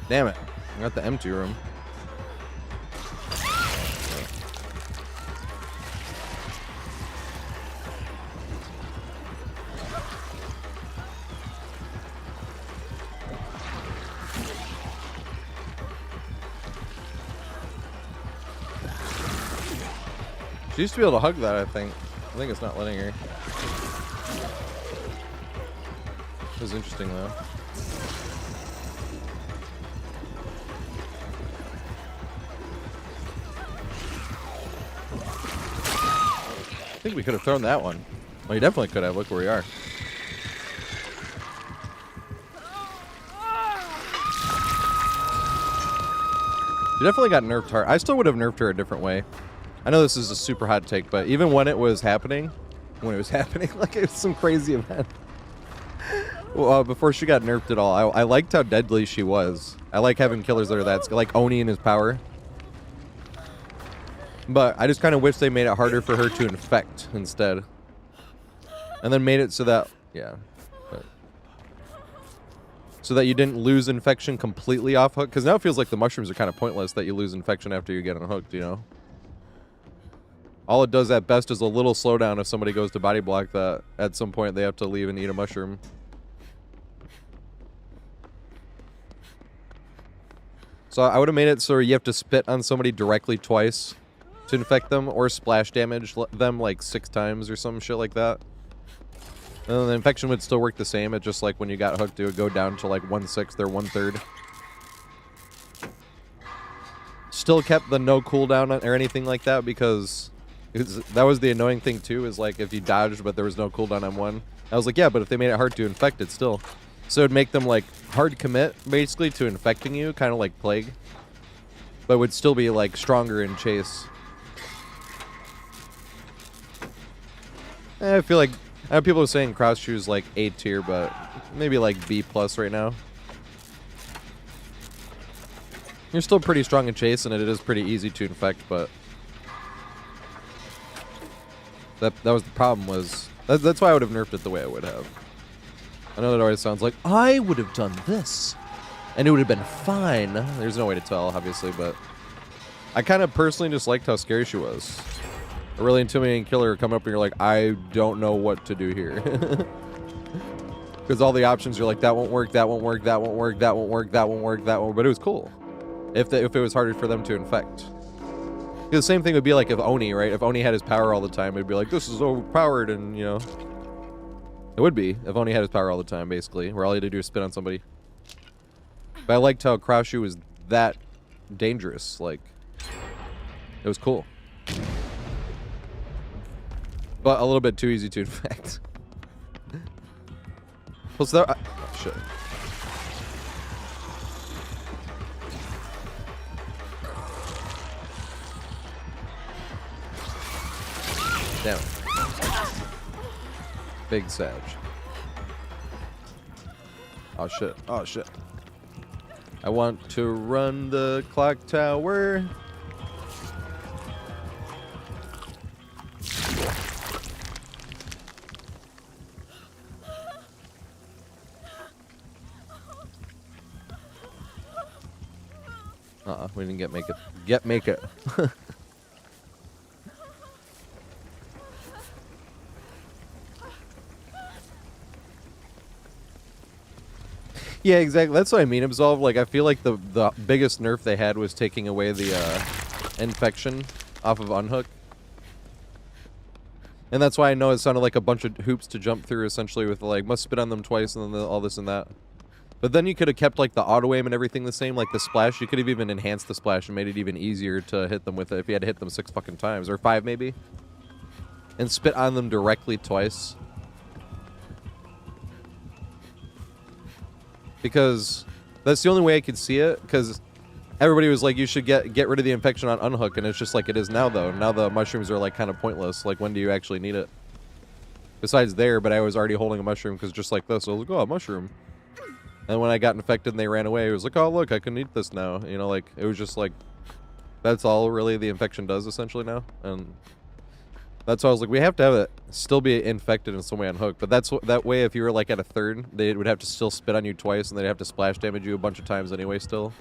Damn it. I got the empty room. She used to be able to hug that, I think. I think it's not letting her. It was interesting, though. I think we could have thrown that one. Well, you definitely could have. Look where we are. You definitely got nerfed hard. I still would have nerfed her a different way. I know this is a super hot take, but even when it was happening, like it was some crazy event. Well, before she got nerfed at all, I liked how deadly she was. I like having killers that are that, like Oni and his power. But I just kind of wish they made it harder for her to infect instead. And then made it so that, yeah. So that you didn't lose infection completely off hook. Because now it feels like the mushrooms are kind of pointless that you lose infection after you get unhooked, you know? All it does at best is a little slowdown if somebody goes to body block that at some point they have to leave and eat a mushroom. So I would have made it so you have to spit on somebody directly twice to infect them, or splash damage them like 6 times or some shit like that. And then the infection would still work the same. It just like when you got hooked, it would go down to like 1/6 or 1/3. Still kept the no cooldown or anything like that because that was the annoying thing too, is like if you dodged but there was no cooldown on one. I was like, yeah, but if they made it hard to infect it still. So it'd make them like hard commit basically to infecting you, kind of like Plague. But would still be like stronger in chase. I feel like I have people saying Cross Shoes like A tier, but maybe like B+ right now. You're still pretty strong in chase, and it is pretty easy to infect, but that was the problem. Was that's why I would have nerfed it the way I would have. I know that always sounds like I would have done this, and it would have been fine. There's no way to tell, obviously, but I kind of personally just liked how scary she was. A really intimidating killer coming up and you're like, I don't know what to do here. Because all the options, you're like, that won't work, that won't work, that won't work, that won't work, that won't work, that won't. But it was cool. If it was harder for them to infect. The same thing would be like if Oni, right? If Oni had his power all the time, it'd be like, this is overpowered, and, you know. It would be, if Oni had his power all the time, basically, where all he had to do is spit on somebody. But I liked how Kraushu was that dangerous, like, it was cool. But a little bit too easy to infect. Plus there, oh, shit. Damn it. Big Sag. Oh shit. Oh shit. I want to run the clock tower. We didn't make it. Make it. Yeah, exactly. That's what I mean. Absolve, like, I feel like the biggest nerf they had was taking away the infection off of Unhook. And that's why I know it sounded like a bunch of hoops to jump through, essentially, with, like, must spit on them twice and then all this and that. But then you could have kept, like, the auto-aim and everything the same, like the splash. You could have even enhanced the splash and made it even easier to hit them with it if you had to hit them 6 fucking times. Or 5, maybe. And spit on them directly twice. Because that's the only way I could see it, because everybody was like, you should get rid of the infection on Unhook, and it's just like it is now, though. Now the mushrooms are, like, kind of pointless. Like, when do you actually need it? Besides there, but I was already holding a mushroom, because just like this, I was like, oh, a mushroom. And when I got infected and they ran away, it was like, oh, look, I can eat this now. You know, like, it was just like, that's all really the infection does, essentially, now. And that's why I was like, we have to have it still be infected in some way on Hook. But that way, if you were like at a third, they would have to still spit on you twice, and they'd have to splash damage you a bunch of times anyway still.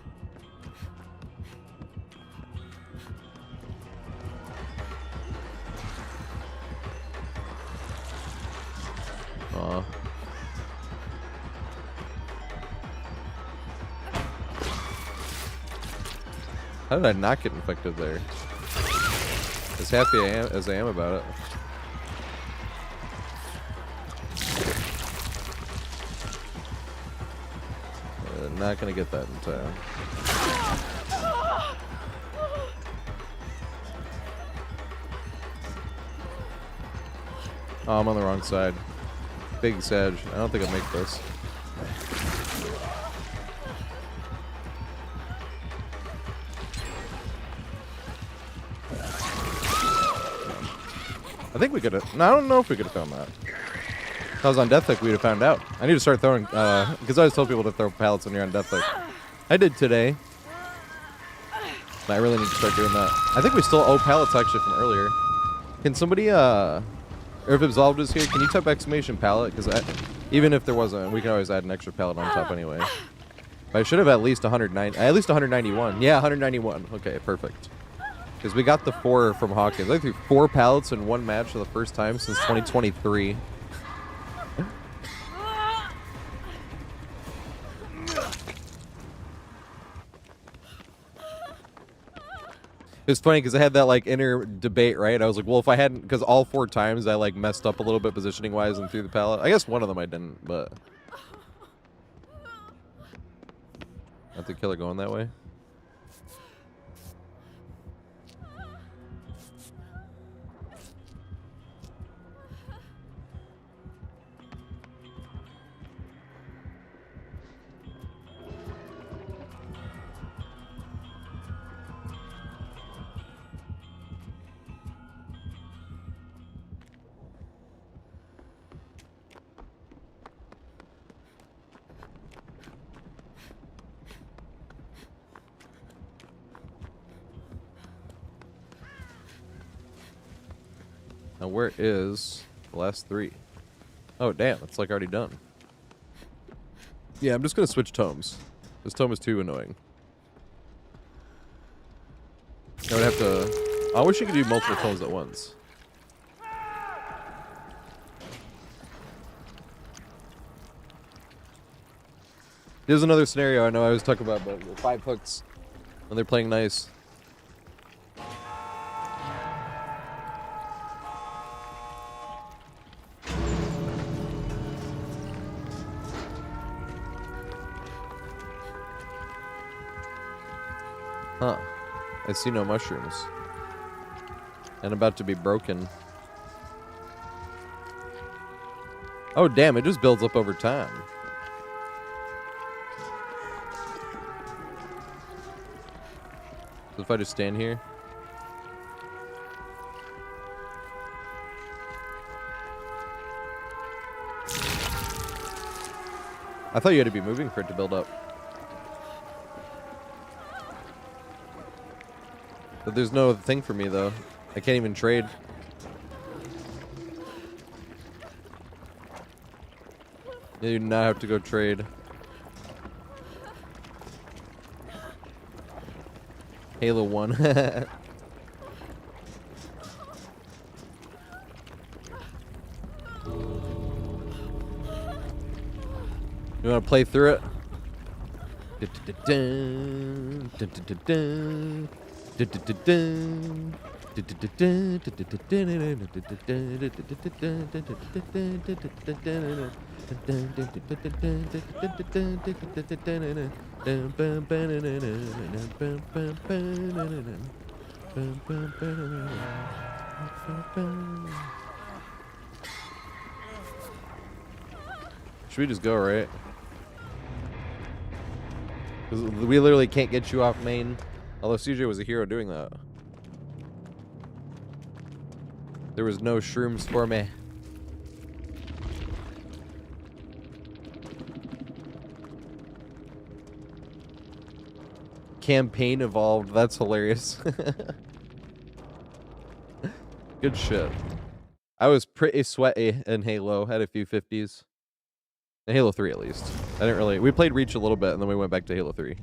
Aw. How did I not get infected there? As happy as I am about it. Not gonna get that in time. Oh, I'm on the wrong side. Big Sag. I don't think I'll make this. I think we could have. No, I don't know if we could have found that. If I was on Deathhook, we'd have found out. I need to start throwing, because I always tell people to throw pallets when you're on Deathhook. I did today. But I really need to start doing that. I think we still owe pallets actually from earlier. Can somebody, or if Absolved is here, can you type exclamation pallet? Because even if there wasn't, we can always add an extra pallet on top anyway. But I should have at least 191. Yeah, 191. Okay, perfect. Because we got the 4 from Hawkins. I think 4 pallets in one match for the first time since 2023. It's funny because I had that like inner debate, right? I was like, well, if I hadn't, because all 4 times I like messed up a little bit positioning wise and threw the pallet. I guess one of them I didn't, but not the killer going that way. Now where is the last 3? Oh damn, it's like already done. Yeah, I'm just gonna switch tomes. This tome is too annoying. I would have to... I wish you could do multiple clones at once. Here's another scenario I know I was talking about, but the 5 hooks when they're playing nice. Huh. I see no mushrooms. And about to be broken. Oh, damn, it just builds up over time. So if I just stand here. I thought you had to be moving for it to build up. But there's no thing for me, though. I can't even trade. You do not have to go trade. Halo 1. You want to play through it? Should we just go, right? Because we literally can't get you off main. Although CJ was a hero doing that. There was no shrooms for me. Campaign evolved. That's hilarious. Good shit. I was pretty sweaty in Halo. Had a few 50s. In Halo 3 at least. I didn't really... We played Reach a little bit and then we went back to Halo 3.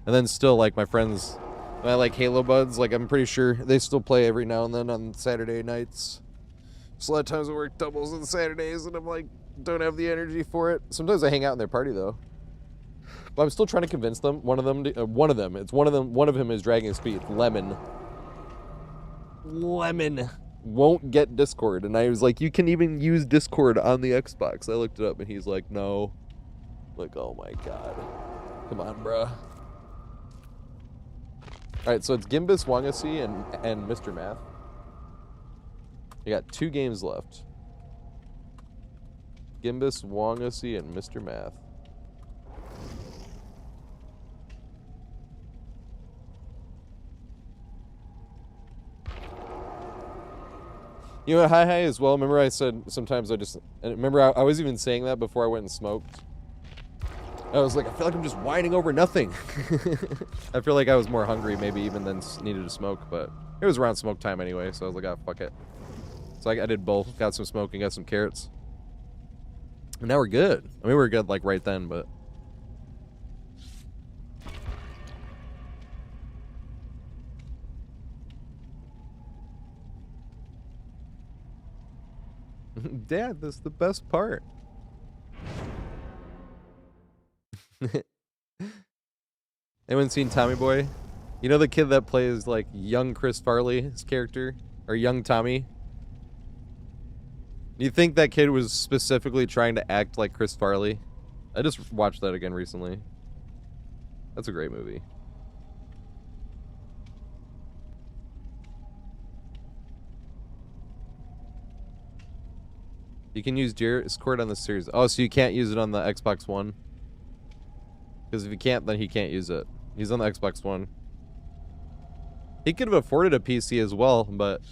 And then still, like, my friends... I like Halo buds. Like, I'm pretty sure they still play every now and then on Saturday nights. So a lot of times I work doubles on Saturdays and I'm like, don't have the energy for it. Sometimes I hang out in their party though. But I'm still trying to convince them. One of them. One of them is Dragon Speed. Lemon won't get Discord. And I was like, you can even use Discord on the Xbox. I looked it up and he's like, no. I'm like, oh my god. Come on, bruh. Alright, so it's Gimbus, Wangasi, and Mr. Math. You got 2 games left. Gimbus, Wangasi, and Mr. Math. You know, hi as well. Remember I said sometimes I just... And remember I was even saying that before I went and smoked. I was like, I feel like I'm just whining over nothing. I feel like I was more hungry maybe even than needed to smoke, but it was around smoke time anyway, so I was like, oh, fuck it. So I did both. Got some smoking, got some carrots. And now we're good. I mean, we were good like right then, but... Dad, that's the best part. Anyone seen Tommy Boy? You know the kid that plays like young Chris Farley's character? Or young Tommy? You think that kid was specifically trying to act like Chris Farley? I just watched that again recently. That's a great movie. You can use Discord on the series. Oh, so you can't use it on the Xbox One? Because if you can't, then he can't use it. He's on the Xbox One. He could have afforded a PC as well, but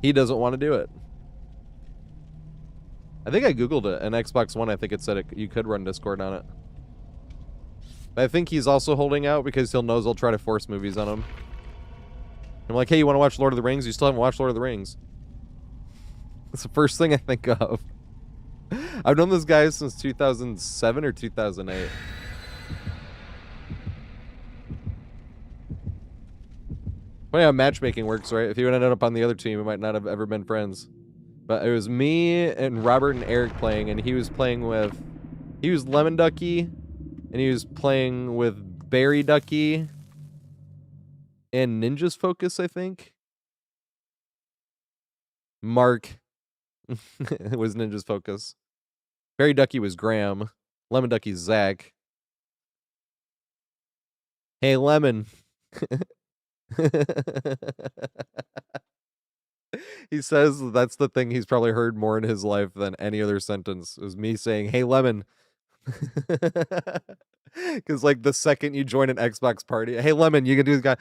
he doesn't want to do it. I think I googled it, and Xbox One, I think it said you could run Discord on it. But I think he's also holding out because he knows I'll try to force movies on him. I'm like, hey, you want to watch Lord of the Rings? You still haven't watched Lord of the Rings. That's the first thing I think of. I've known this guy since 2007 or 2008. Well, yeah, matchmaking works, right? If you ended up on the other team, we might not have ever been friends. But it was me and Robert and Eric playing, and he was playing with... He was Lemon Ducky, and he was playing with Berry Ducky and Ninja's Focus, I think. Mark was Ninja's Focus. Berry Ducky was Graham. Lemon Ducky's Zach. Hey, Lemon. He says that's the thing he's probably heard more in his life than any other sentence. It was me saying, hey, Lemon. Because, like, the second you join an Xbox party, hey, Lemon, you can do this guy.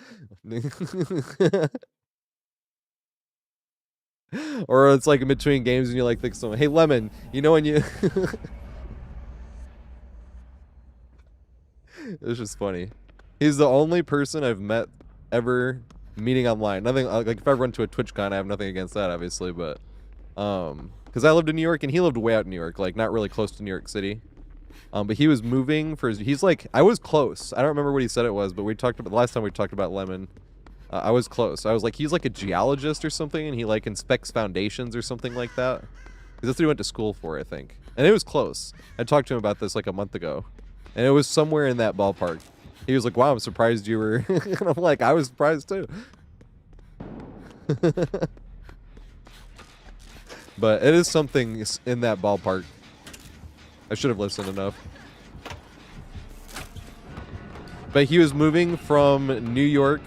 Or it's like in between games and you like think someone, hey, Lemon, you know when you... It's just funny. He's the only person I've met ever meeting online. Nothing like if I run to a TwitchCon, I have nothing against that, obviously, but because I lived in New York and he lived way out in New York, like not really close to New York City. But he was moving for his, he's like, I was close. I don't remember what he said it was, but we talked about the last time we talked about Lemon. I was close. I was like, he's like a geologist or something, and he like inspects foundations or something like that. Because that's what he went to school for, I think. And it was close. I talked to him about this like a month ago, and it was somewhere in that ballpark. He was like, wow, I'm surprised you were... And I'm like, I was surprised too. But it is something in that ballpark. I should have listened enough. But he was moving from New York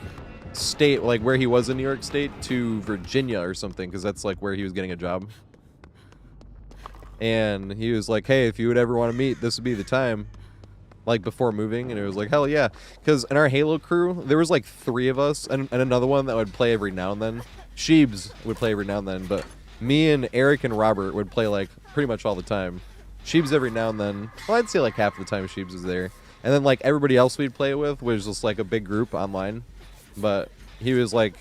State, like where he was in New York State, to Virginia or something, because that's like where he was getting a job. And he was like, hey, if you would ever want to meet, this would be the time. Like before moving, and it was like, hell yeah. Because in our Halo crew, there was like 3 of us, and another one that would play every now and then. Sheebs would play every now and then, but me and Eric and Robert would play like pretty much all the time. Sheebs every now and then. Well, I'd say like half the time Sheebs was there. And then like everybody else we'd play with was just like a big group online. But he was like,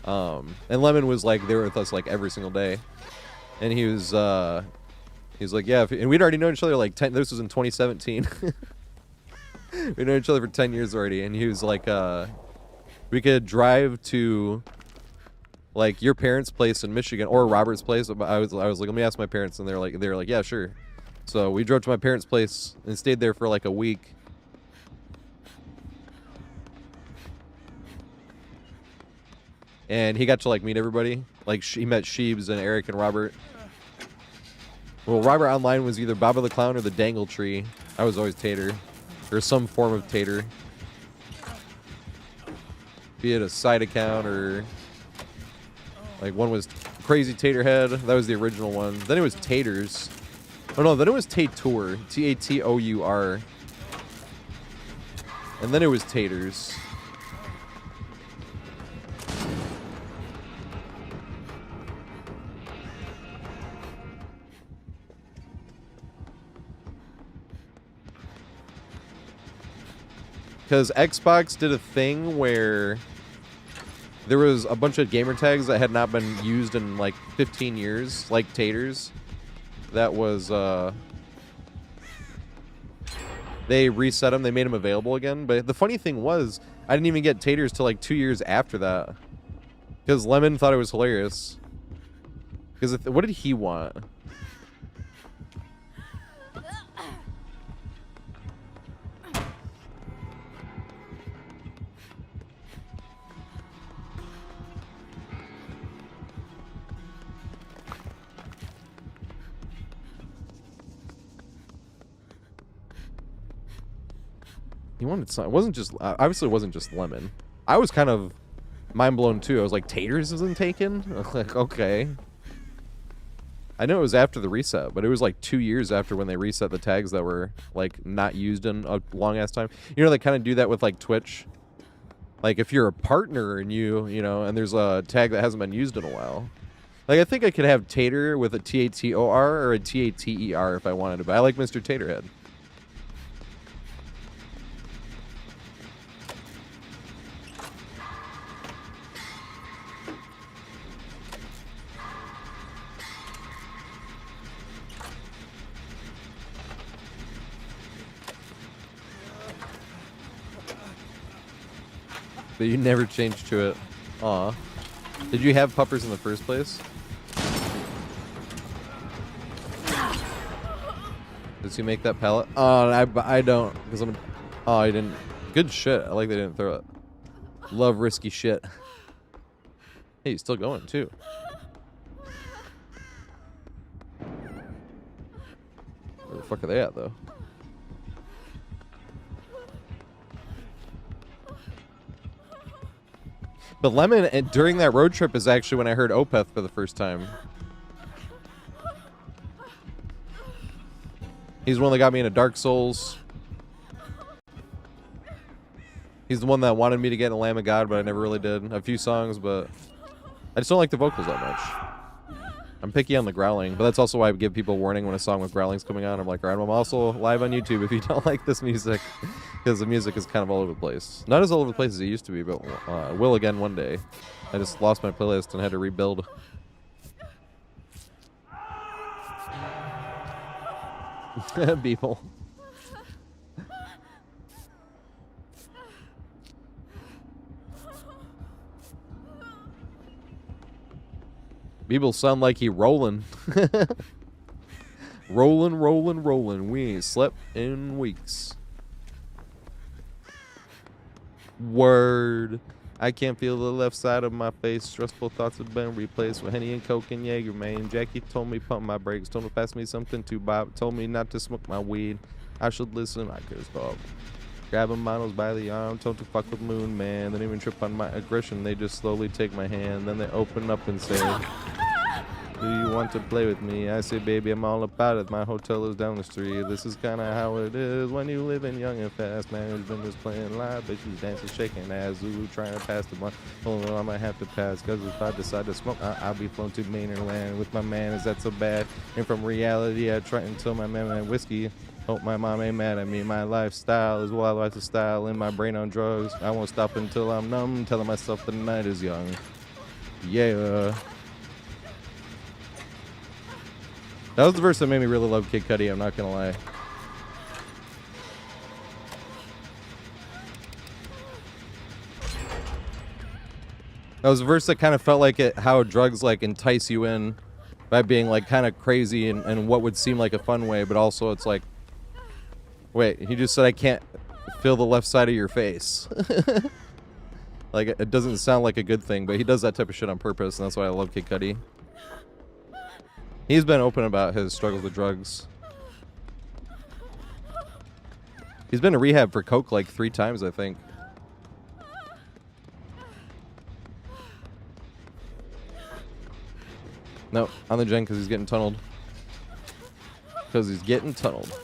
and Lemon was like there with us like every single day. And he was like, yeah, and we'd already known each other like 10, this was in 2017. We know each other for 10 years already, and he was like, we could drive to, like, your parents' place in Michigan, or Robert's place. I was like, let me ask my parents, and they were like, yeah, sure. So we drove to my parents' place and stayed there for like a week. And he got to like meet everybody. Like he met Sheebs and Eric and Robert. Well, Robert online was either Baba the Clown or the Dangle Tree. I was always Tater. Or some form of Tater. Be it a side account or... Like one was Crazy TatorHead. That was the original one. Then it was Taters. Oh no, then it was Tator. T-A-T-O-U-R. And then it was Taters. Because Xbox did a thing where there was a bunch of gamer tags that had not been used in like 15 years, like Taters. That was, they reset them, they made them available again. But the funny thing was, I didn't even get Taters till like 2 years after that. Because Lemon thought it was hilarious. Because what did he want? He wanted some. It wasn't just, obviously it wasn't just Lemon. I was kind of mind blown too. I was like, Taters isn't taken? Like, okay. I know it was after the reset, but it was like 2 years after when they reset the tags that were like not used in a long ass time. You know, they kind of do that with like Twitch. Like if you're a partner and you know, and there's a tag that hasn't been used in a while. Like I think I could have Tater with a T-A-T-O-R or a T-A-T-E-R if I wanted to, but I like Mr. TatorHead. But you never changed to it. Aw. Did you have puppers in the first place? Does he make that pallet? Oh, I don't, because I'm. Oh, I didn't. Good shit. I like they didn't throw it. Love risky shit. Hey, he's still going too. Where the fuck are they at though? But Lemon, during that road trip, is actually when I heard Opeth for the first time. He's the one that got me into Dark Souls. He's the one that wanted me to get into Lamb of God, but I never really did. A few songs, but I just don't like the vocals that much. I'm picky on the growling, but that's also why I give people warning when a song with growling's coming on. I'm like, alright, I'm also live on YouTube if you don't like this music, because the music is kind of all over the place. Not as all over the place as it used to be, but will again one day. I just lost my playlist and had to rebuild. People. People sound like he rolling. Rolling, rolling, rolling. We ain't slept in weeks. Word. I can't feel the left side of my face. Stressful thoughts have been replaced with Henny and Coke and Jaeger, man. Jackie told me pump my brakes. Told me pass me something to Bob. Told me not to smoke my weed. I should listen. I could stop. Grabbing models by the arm. Told to fuck with Moon, man. They don't even trip on my aggression. They just slowly take my hand. Then they open up and say, do you want to play with me? I say, baby, I'm all about it. My hotel is down the street. This is kind of how it is when you live in young and fast. Management is playing live, bitches dancing, shaking ass. Zulu trying to pass the one. Oh, no, I might have to pass, because if I decide to smoke, I'll be flown to Mainer land with my man. Is that so bad? And from reality, I try and tell my man whiskey. Hope my mom ain't mad at me. My lifestyle is wild lifestyle. In my brain on drugs. I won't stop until I'm numb. Telling myself the night is young. Yeah. That was the verse that made me really love Kid Cudi, I'm not gonna lie. That was a verse that kind of felt like how drugs like entice you in by being like kind of crazy and what would seem like a fun way, but also it's like, wait, he just said I can't feel the left side of your face. Like it doesn't sound like a good thing, but he does that type of shit on purpose, and that's why I love Kid Cudi. He's been open about his struggles with drugs. He's been to rehab for coke like 3 times, I think. No, on the gen because he's getting tunneled. Because he's getting tunneled.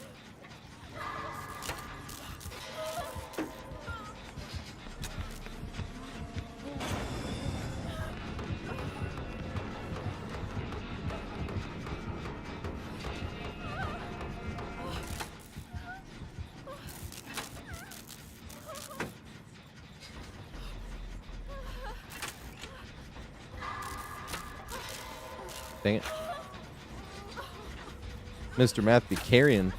Dang it. Mr. Matthew Carrion.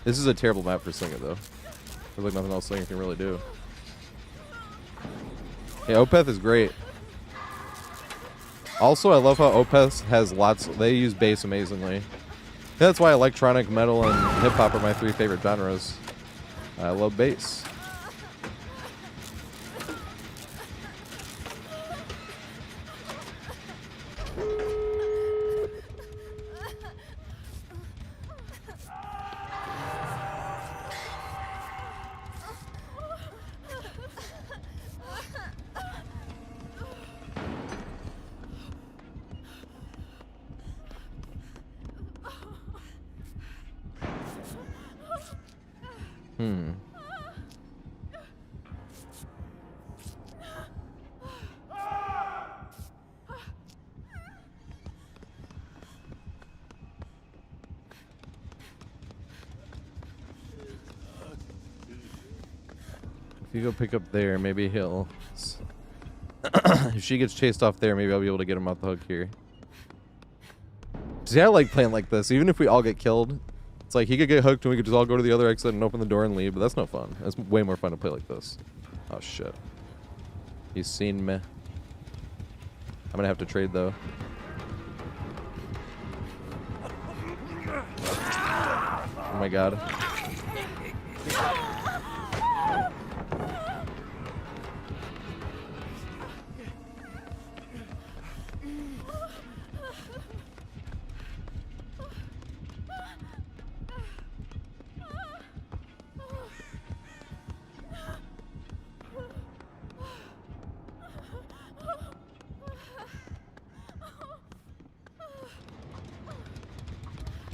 This is a terrible map for Slinger, though. There's like nothing else Slinger can really do. Yeah, Opeth is great. Also, I love how Opeth has lots... They use bass amazingly. That's why electronic, metal, and hip-hop are my 3 favorite genres. I love bass. If you go pick up there, maybe he'll... if she gets chased off there, maybe I'll be able to get him off the hook here. See, I like playing like this. Even if we all get killed, it's like he could get hooked and we could just all go to the other exit and open the door and leave, but that's no fun. It's way more fun to play like this. Oh, shit. He's seen me. I'm gonna have to trade though. Oh my god.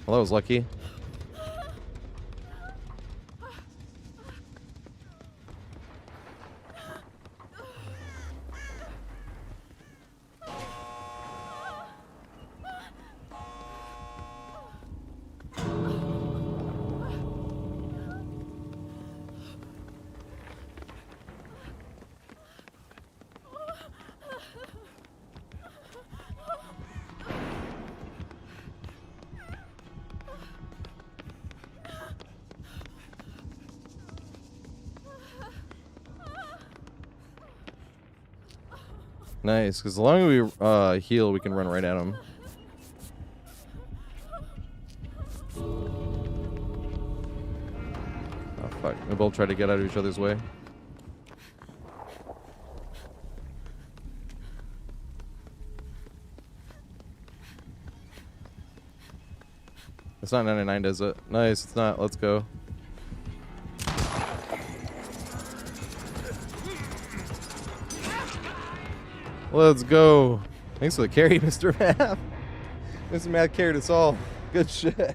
Well, that was lucky. Nice, because as long as we heal, we can run right at him. Oh fuck, we both try to get out of each other's way. It's not 99, does it? Nice, it's not. Let's go. Let's go. Thanks for the carry, Mr. Math. Mr. Math carried us all. Good shit.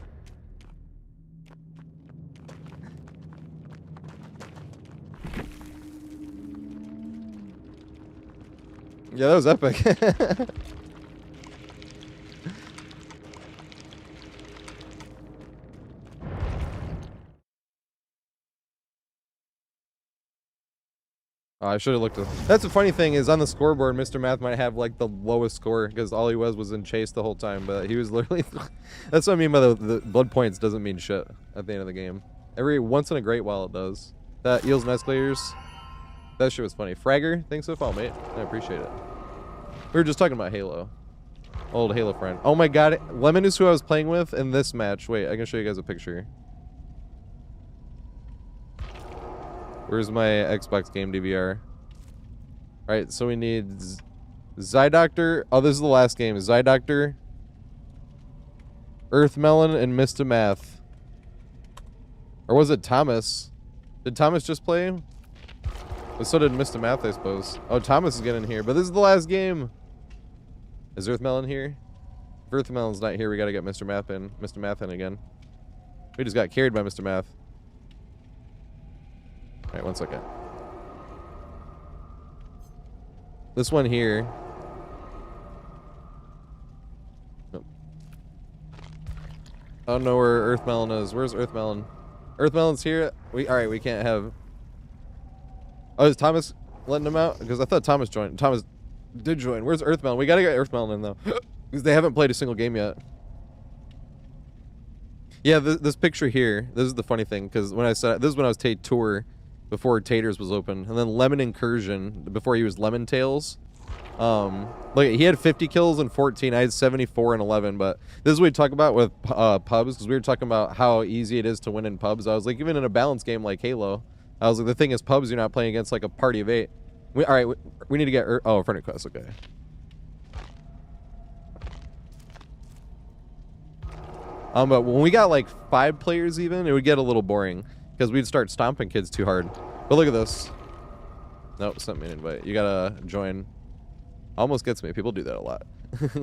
Yeah, that was epic. Oh, I should have looked at. That's the funny thing is on the scoreboard, Mr. Math might have like the lowest score because all he was in chase the whole time, but he was literally. That's what I mean by the blood points doesn't mean shit at the end of the game. Every once in a great while it does. That eels and escalators. That shit was funny. Fragger, thanks for the follow, mate. I appreciate it. We were just talking about Halo. Old Halo friend. Oh my god, Lemon is who I was playing with in this match. Wait, I can show you guys a picture. Where's my Xbox game DVR? Alright, so we need Zydoctor. Oh, this is the last game. Zydoctor, Earthmelon, and Mr. Math. Or was it Thomas? Did Thomas just play? But so did Mr. Math, I suppose. Oh, Thomas is getting here, but this is the last game. Is Earthmelon here? If Earthmelon's not here, we gotta get Mr. Math in. Mr. Math in again. We just got carried by Mr. Math. Alright, 1 second. This one here. Nope. I don't know where Earthmelon is. Where's Earthmelon? Earthmelon's here. Alright, we can't have. Oh, is Thomas letting him out? Because I thought Thomas joined. Thomas did join. Where's Earthmelon? We gotta get Earthmelon in though. Because they haven't played a single game yet. Yeah, this picture here. This is the funny thing. Because when I said this is when I was Tour. Before Taters was open, and then Lemon Incursion before he was Lemon Tails. Like he had 50 kills and 14. I had 74 and 11. But this is what we talk about with pubs, because we were talking about how easy it is to win in pubs. I was like, even in a balanced game like Halo, I was like, the thing is, pubs you're not playing against like a party of 8. All right, we need to get oh, friend request. Okay. But when we got like 5 players, even it would get a little boring. Because we'd start stomping kids too hard. But look at this. Nope, sent me an invite. You gotta join. Almost gets me. People do that a lot.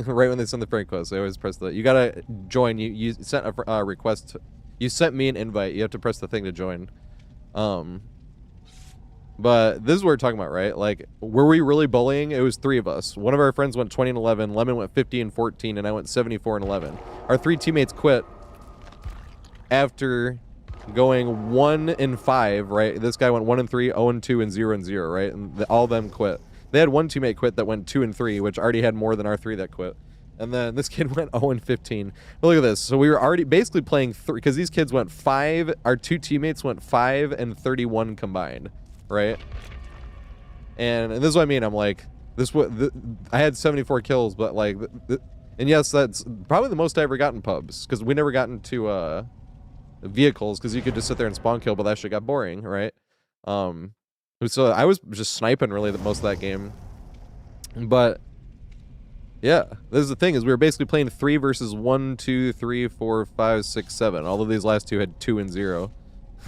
Right when they send the friend request, they always press the. You gotta join. You sent a request. You sent me an invite. You have to press the thing to join. But this is what we're talking about, right? Like, were we really bullying? It was 3 of us. One of our friends went 20 and 11. Lemon went 50 and 14, and I went 74 and 11. Our 3 teammates quit after going 1 and 5, right? This guy went 1 and 3, 0 and 2, and 0 and 0, right? And all of them quit. They had one teammate quit that went 2 and 3, which already had more than our 3 that quit. And then this kid went 0 and 15. But look at this. So we were already basically playing 3, because these kids went 5. Our 2 teammates went 5 and 31 combined, right? And this is what I mean. I'm like, I had 74 kills, but like, and yes, that's probably the most I ever got in pubs, because we never got into vehicles, because you could just sit there and spawn kill, but that shit got boring, right? So I was just sniping really most of that game, but yeah, this is the thing, is we were basically playing 3 versus 1, 2, 3, 4, 5, 6, 7. All of these last two had 2 and 0.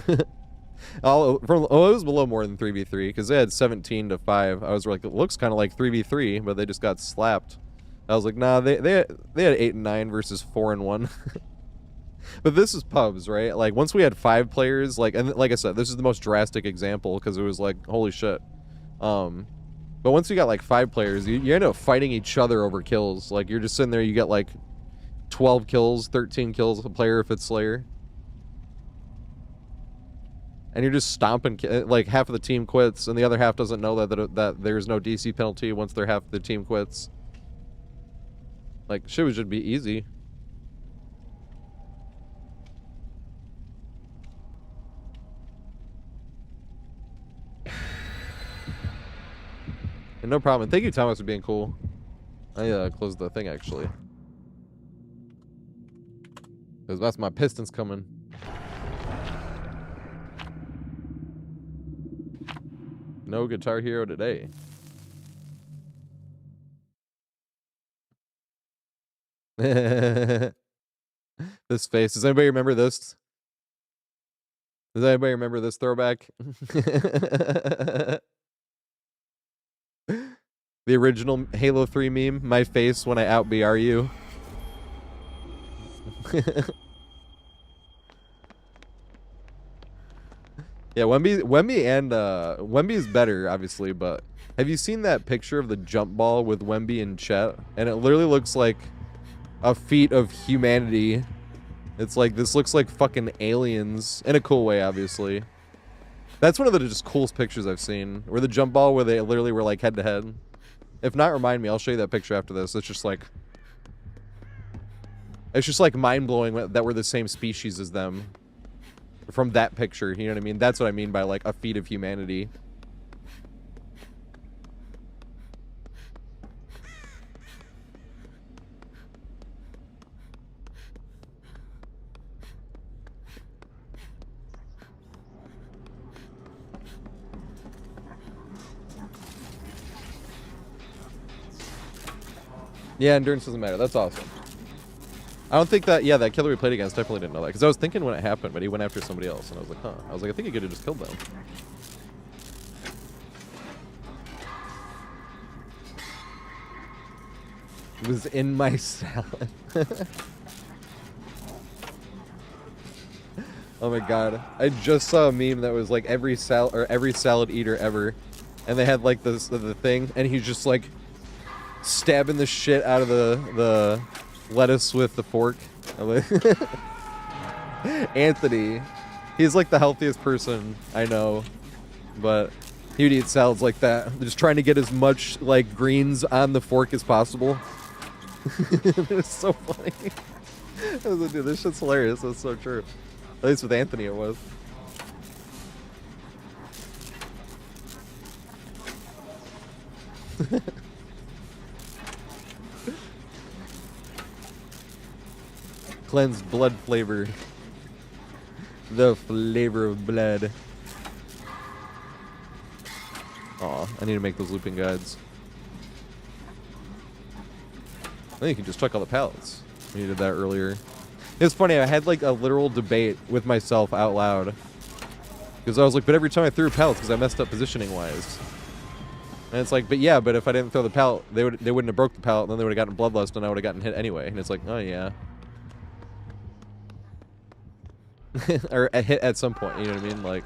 It was below more than 3v3, because they had 17 to 5. I was like, it looks kind of like 3v3, but they just got slapped. I was like, nah, they had 8 and 9 versus 4 and 1. But this is pubs, right? Like, once we had 5 players, like, and like I said, this is the most drastic example, because it was like, holy shit. But once you got like 5 players, you end up fighting each other over kills. Like, you're just sitting there, you get like 12 kills, 13 kills a player if it's Slayer. And you're just stomping, like, half of the team quits, and the other half doesn't know that there's no DC penalty once half the team quits. Like, shit should be easy. And no problem. Thank you, Thomas, for being cool. I closed the thing, actually. Because that's my pistons coming. No Guitar Hero today. This face. Does anybody remember this? Does anybody remember this throwback? The original Halo 3 meme, my face when I out BR you. Yeah, Wemby's better, obviously, but have you seen that picture of the jump ball with Wemby and Chet? And it literally looks like a feat of humanity. It's like, this looks like fucking aliens, in a cool way, obviously. That's one of the just coolest pictures I've seen, where the jump ball where they literally were like head to head. If not, remind me, I'll show you that picture after this. It's just like mind-blowing that we're the same species as them from that picture, you know what I mean? That's what I mean by like a feat of humanity. Yeah, endurance doesn't matter. That's awesome. I don't think that, yeah, that killer we played against definitely didn't know that. Because I was thinking when it happened, but he went after somebody else. And I was like, huh. I was like, I think he could have just killed them. It was in my salad. Oh my god. I just saw a meme that was like every salad eater ever. And they had like the thing, and he's just like stabbing the shit out of the lettuce with the fork. Anthony, he's like the healthiest person I know, but he would eat salads like that, just trying to get as much like greens on the fork as possible. It was so funny. I was like, dude, this shit's hilarious. That's so true. At least with Anthony it was. Cleansed blood flavor. The flavor of blood. Aw, I need to make those looping guides. I think you can just chuck all the pallets. We did that earlier. It's funny, I had like a literal debate with myself out loud. Because I was like, but every time I threw pallets, because I messed up positioning wise. And it's like, but yeah, but if I didn't throw the pallet, they wouldn't have broke the pallet, and then they would have gotten bloodlust, and I would have gotten hit anyway. And it's like, oh yeah. Or a hit at some point, you know what I mean? Like,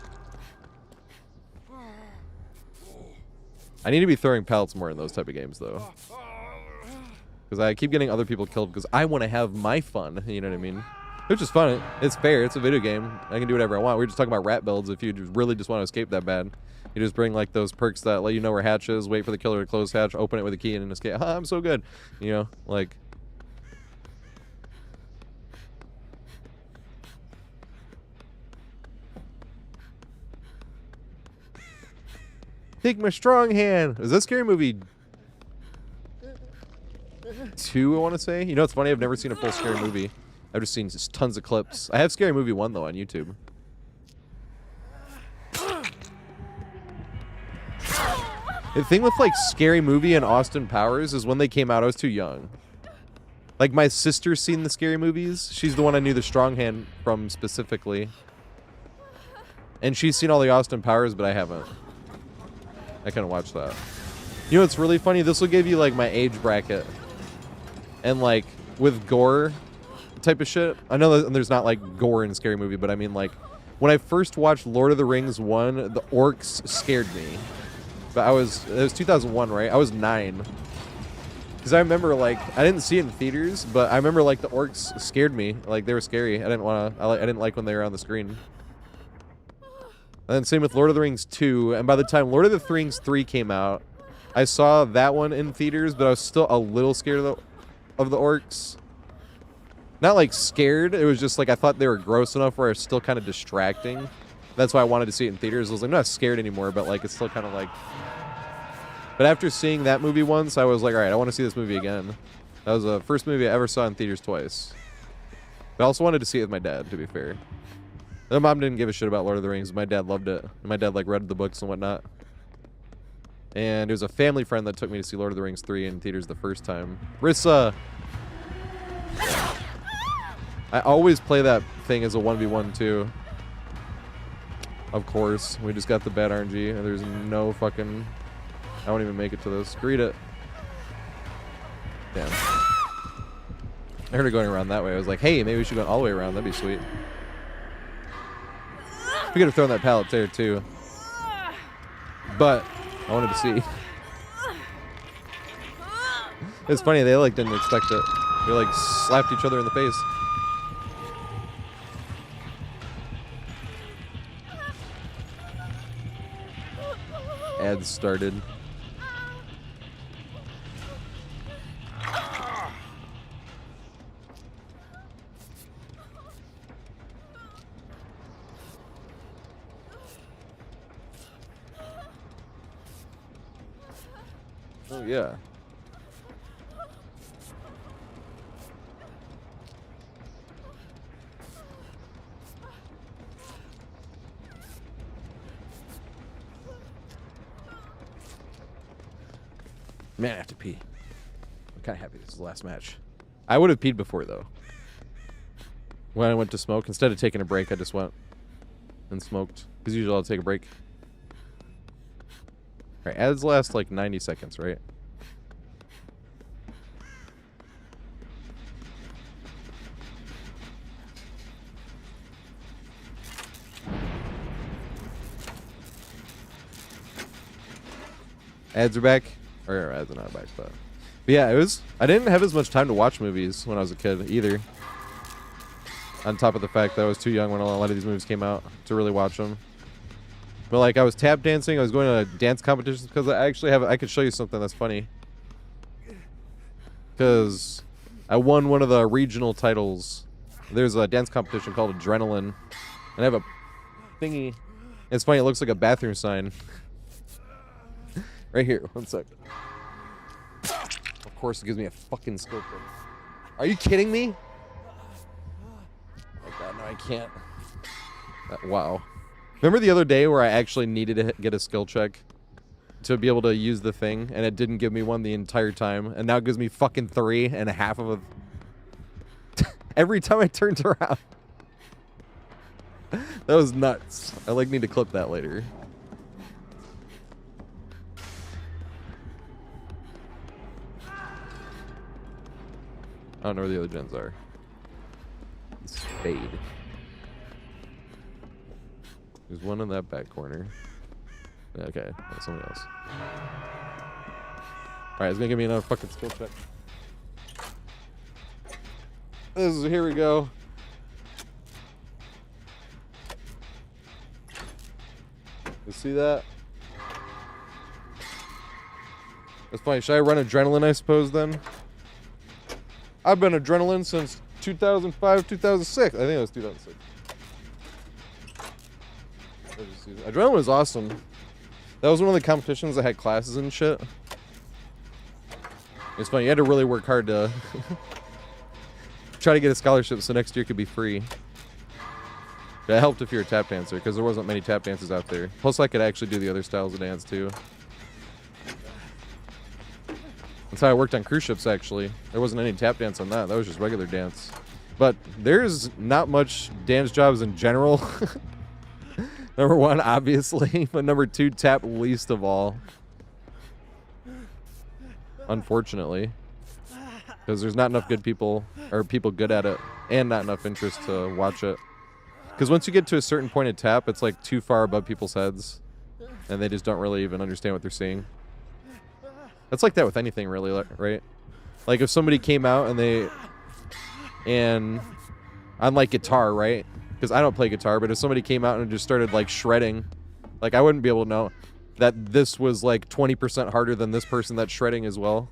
I need to be throwing pallets more in those type of games, though. Because I keep getting other people killed because I want to have my fun, you know what I mean? Which is fun. It's fair. It's a video game. I can do whatever I want. We were just talking about rat builds. If you really just want to escape that bad, you just bring like those perks that let you know where hatch is, wait for the killer to close hatch, open it with a key, and escape. Ah, I'm so good. You know, like... Take my strong hand. Is that Scary Movie 2, I want to say. You know, it's funny. I've never seen a full Scary Movie. I've just seen just tons of clips. I have Scary Movie 1 though on YouTube. The thing with like Scary Movie and Austin Powers is when they came out, I was too young. Like my sister's seen the Scary Movies. She's the one I knew the Strong Hand from specifically. And she's seen all the Austin Powers, but I haven't. I couldn't watch that. You know what's really funny? This will give you like my age bracket. And like with gore type of shit. I know that there's not like gore in Scary Movie, but I mean like when I first watched Lord of the Rings 1, the orcs scared me. But it was 2001, right? I was 9. Because I remember like I didn't see it in theaters, but I remember like the orcs scared me. Like they were scary. I didn't like when they were on the screen. And then same with Lord of the Rings 2. And by the time Lord of the Rings 3 came out, I saw that one in theaters, but I was still a little scared of the orcs. Not like scared. It was just like I thought they were gross enough where it's still kind of distracting. That's why I wanted to see it in theaters. I was like, I'm not scared anymore, but like it's still kind of like... But after seeing that movie once, I was like, all right, I want to see this movie again. That was the first movie I ever saw in theaters twice. But I also wanted to see it with my dad, to be fair. My mom didn't give a shit about Lord of the Rings. My dad loved it. My dad like read the books and whatnot. And it was a family friend that took me to see Lord of the Rings 3 in theaters the first time. Rissa! I always play that thing as a 1v1 too. Of course. We just got the bad RNG and there's no fucking... I won't even make it to this. Greet it. Damn. I heard it going around that way. I was like, hey, maybe we should go all the way around. That'd be sweet. We could have thrown that pallet there too. But I wanted to see. It's funny, they like didn't expect it. They like slapped each other in the face. Ads started. Oh yeah. Man, I have to pee. I'm kind of happy this is the last match. I would have peed before though. When I went to smoke, instead of taking a break, I just went and smoked. Because usually I'll take a break. Alright, ads last like 90 seconds, right? Ads are back. Or ads are not back, but yeah, it was... I didn't have as much time to watch movies when I was a kid either. On top of the fact that I was too young when a lot of these movies came out to really watch them. But like I was tap dancing, I was going to dance competitions because I actually have... I could show you something that's funny. Because I won one of the regional titles. There's a dance competition called Adrenaline. And I have a thingy. It's funny, it looks like a bathroom sign. Right here, 1 sec. Of course it gives me a fucking skill check. Are you kidding me? Oh god, no I can't. Wow. Remember the other day where I actually needed to get a skill check to be able to use the thing, and it didn't give me one the entire time, and now it gives me fucking 3.5 of a... Every time I turned around. That was nuts. I like need to clip that later. I don't know where the other gens are. Spade. There's one in that back corner. Okay, that's somebody else. Alright, it's gonna give me another fucking skill check. Here we go. You see that? That's funny. Should I run adrenaline, I suppose, then? I've been adrenaline since 2005, 2006. I think it was 2006. Adrenaline was awesome. That was one of the competitions that had classes and shit. It's funny. You had to really work hard to try to get a scholarship so next year could be free. That helped if you're a tap dancer, because there wasn't many tap dances out there. Plus, I could actually do the other styles of dance, too. That's how I worked on cruise ships, actually. There wasn't any tap dance on that. That was just regular dance. But there's not much dance jobs in general. Number one, obviously. But number two, tap least of all. Unfortunately. Because there's not enough good people, or people good at it, and not enough interest to watch it. Because once you get to a certain point of tap, it's like too far above people's heads. And they just don't really even understand what they're seeing. That's like that with anything, really, right? Like if somebody came out and on like guitar, right? Because I don't play guitar, but if somebody came out and just started like shredding, like I wouldn't be able to know that this was like 20% harder than this person that's shredding as well.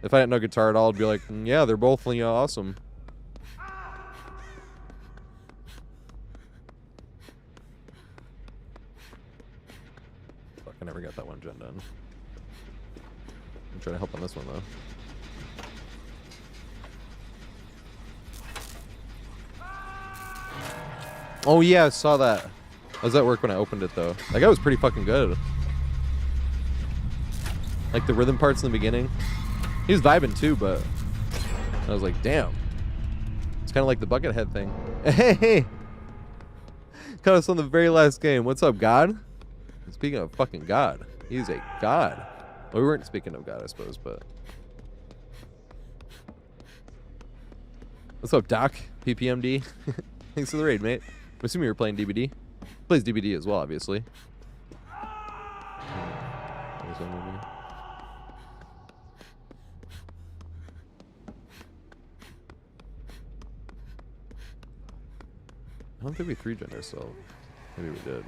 If I didn't know guitar at all, I'd be like, yeah, they're both, you know, awesome. Fuck, I never got that one gen done. I'm trying to help on this one, though. Oh, yeah, I saw that. How does that work when I opened it, though? That guy was pretty fucking good. Like, the rhythm parts in the beginning. He was vibing, too, but I was like, damn. It's kind of like the bucket head thing. Hey! Caught us on the very last game. What's up, God? Speaking of fucking God. He's a god. Well, we weren't speaking of God, I suppose, but... What's up, Doc? PPMD? Thanks for the raid, mate. I'm assuming you're playing DBD. Plays DBD as well, obviously. I don't think we 3-gen ourselves. Maybe we did.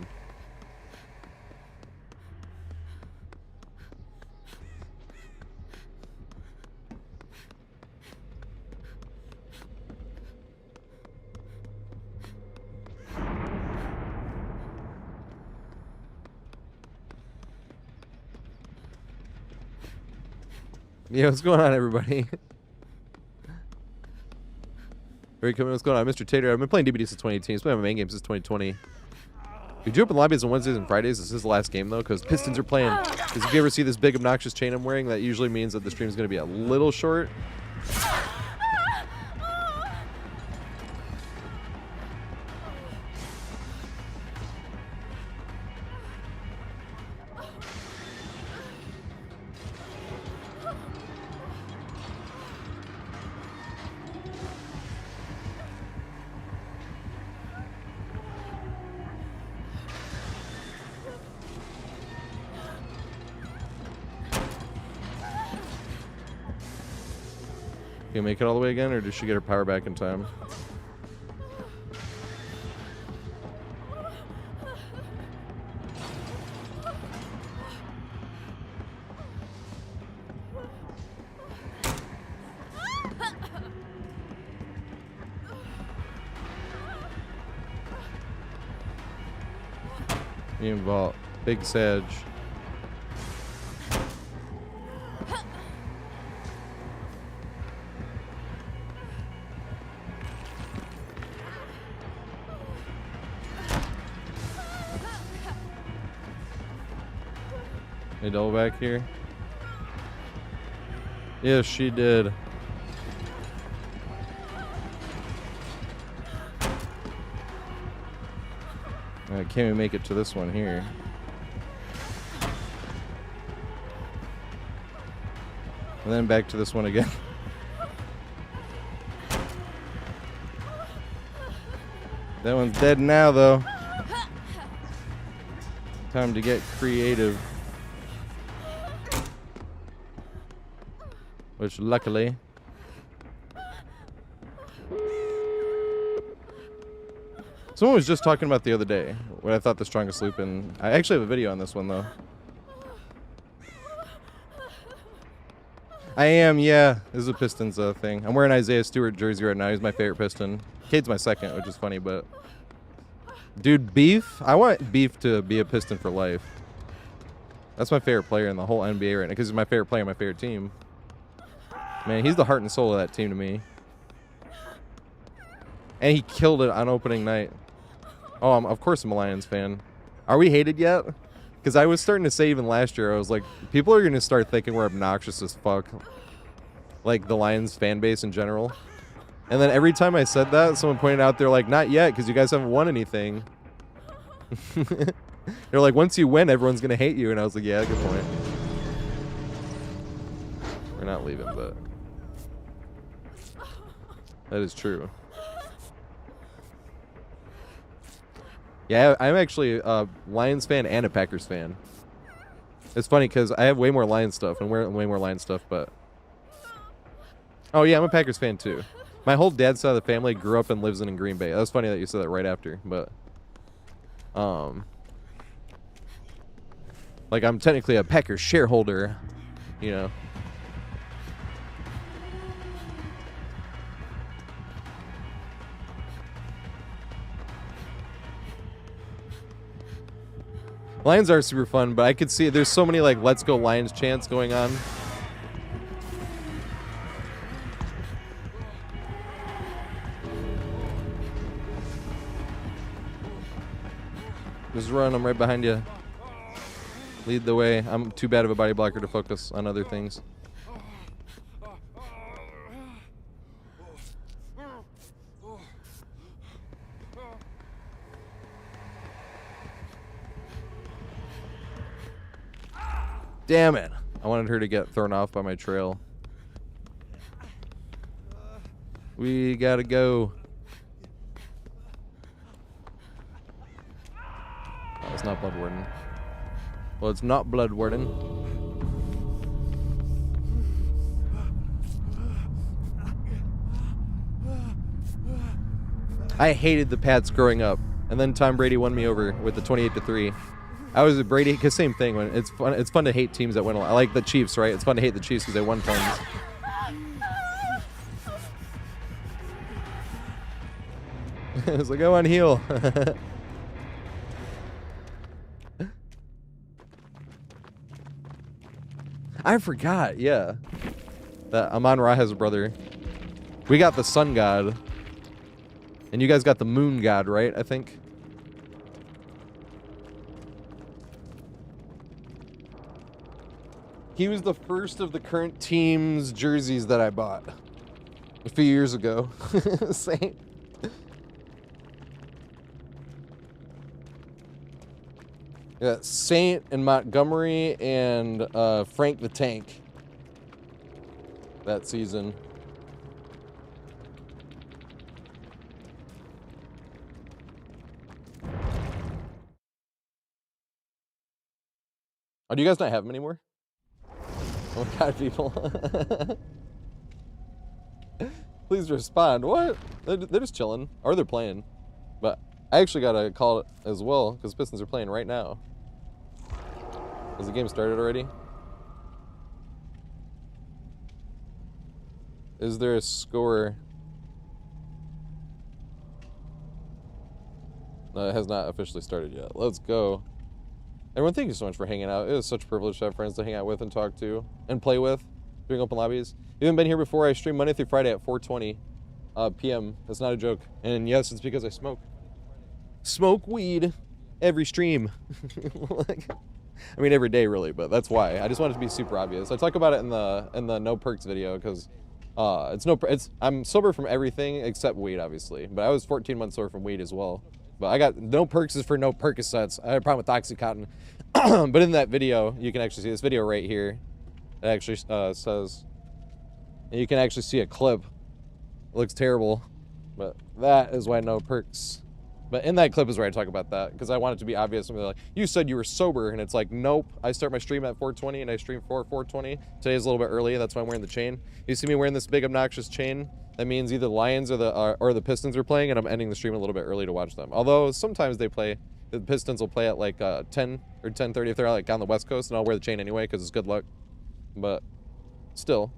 Yeah, what's going on, everybody? Very coming. What's going on, Mr. Tater? I've been playing DBD since 2018. I've been playing my main game since 2020. We do open lobbies on Wednesdays and Fridays. This is the last game, though, because Pistons are playing. Because if you ever see this big, obnoxious chain I'm wearing, that usually means that the stream is going to be a little short. Can you make it all the way again, or does she get her power back in time? Ian Vault, Big Sage. Hey, double back here. Yes, she did. Alright, can we make it to this one here? And then back to this one again. That one's dead now, though. Time to get creative. Which, luckily... Someone was just talking about the other day what I thought the strongest Loopin. I actually have a video on this one, though. I am, yeah. This is a Pistons thing. I'm wearing Isaiah Stewart jersey right now. He's my favorite Piston. Cade's my second, which is funny, but... Dude, Beef? I want Beef to be a Piston for life. That's my favorite player in the whole NBA right now, because he's my favorite player on my favorite team. Man, he's the heart and soul of that team to me. And he killed it on opening night. Oh, of course I'm a Lions fan. Are we hated yet? Because I was starting to say even last year, I was like, people are going to start thinking we're obnoxious as fuck. Like the Lions fan base in general. And then every time I said that, someone pointed out, they're like, not yet, because you guys haven't won anything. They're like, once you win, everyone's going to hate you. And I was like, yeah, good point. We're not leaving, but that is true. Yeah, I'm actually a Lions fan and a Packers fan. It's funny because I have way more Lions stuff and we're way more Lions stuff, but... Oh yeah, I'm a Packers fan too. My whole dad's side of the family grew up and lives in Green Bay. That was funny that you said that right after, but... Like, I'm technically a Packers shareholder, you know. Lions are super fun, but I could see there's so many like "Let's Go Lions" chants going on. Just run, I'm right behind you. Lead the way. I'm too bad of a body blocker to focus on other things. Damn it. I wanted her to get thrown off by my trail. We gotta go. Oh, it's not Blood Warden. Well, it's not Blood Warden. I hated the Pats growing up, and then Tom Brady won me over with the 28-3. I was a Brady, because same thing. When it's fun to hate teams that win a lot. I like the Chiefs, right? It's fun to hate the Chiefs because they won tons. It's like, go on heel. I forgot, yeah. That Amon-Ra has a brother. We got the sun god. And you guys got the moon god, right? I think. He was the first of the current team's jerseys that I bought a few years ago. Saint. Yeah, Saint and Montgomery and Frank the Tank that season. Oh, do you guys not have them anymore? Oh my god, people. Please respond. What? They're just chilling. Or they're playing. But I actually got a call as well, because Pistons are playing right now. Has the game started already? Is there a score? No, it has not officially started yet. Let's go. Everyone, thank you so much for hanging out. It was such a privilege to have friends to hang out with and talk to and play with during open lobbies. If you haven't been here before, I stream Monday through Friday at 4:20 p.m. That's not a joke. And yes, it's because I smoke weed every stream. Like, I mean, every day really, but that's why. I just want it to be super obvious. I talk about it in the no perks video because I'm sober from everything except weed, obviously. But I was 14 months sober from weed as well. But I got no perks is for no Percocets. I had a problem with Oxycontin. But in that video, you can actually see this video right here. It actually says, you can actually see a clip. It looks terrible, but that is why no perks. But in that clip is where I talk about that, because I want it to be obvious. And they're like, you said you were sober, and it's like, nope. I start my stream at 4:20, and I stream for 4:20. Today's a little bit early. That's why I'm wearing the chain. You see me wearing this big obnoxious chain? That means either the Lions or the Pistons are playing, and I'm ending the stream a little bit early to watch them. Although sometimes they play, the Pistons will play at like 10 or 10:30 if they're like on the West Coast, and I'll wear the chain anyway because it's good luck. But still.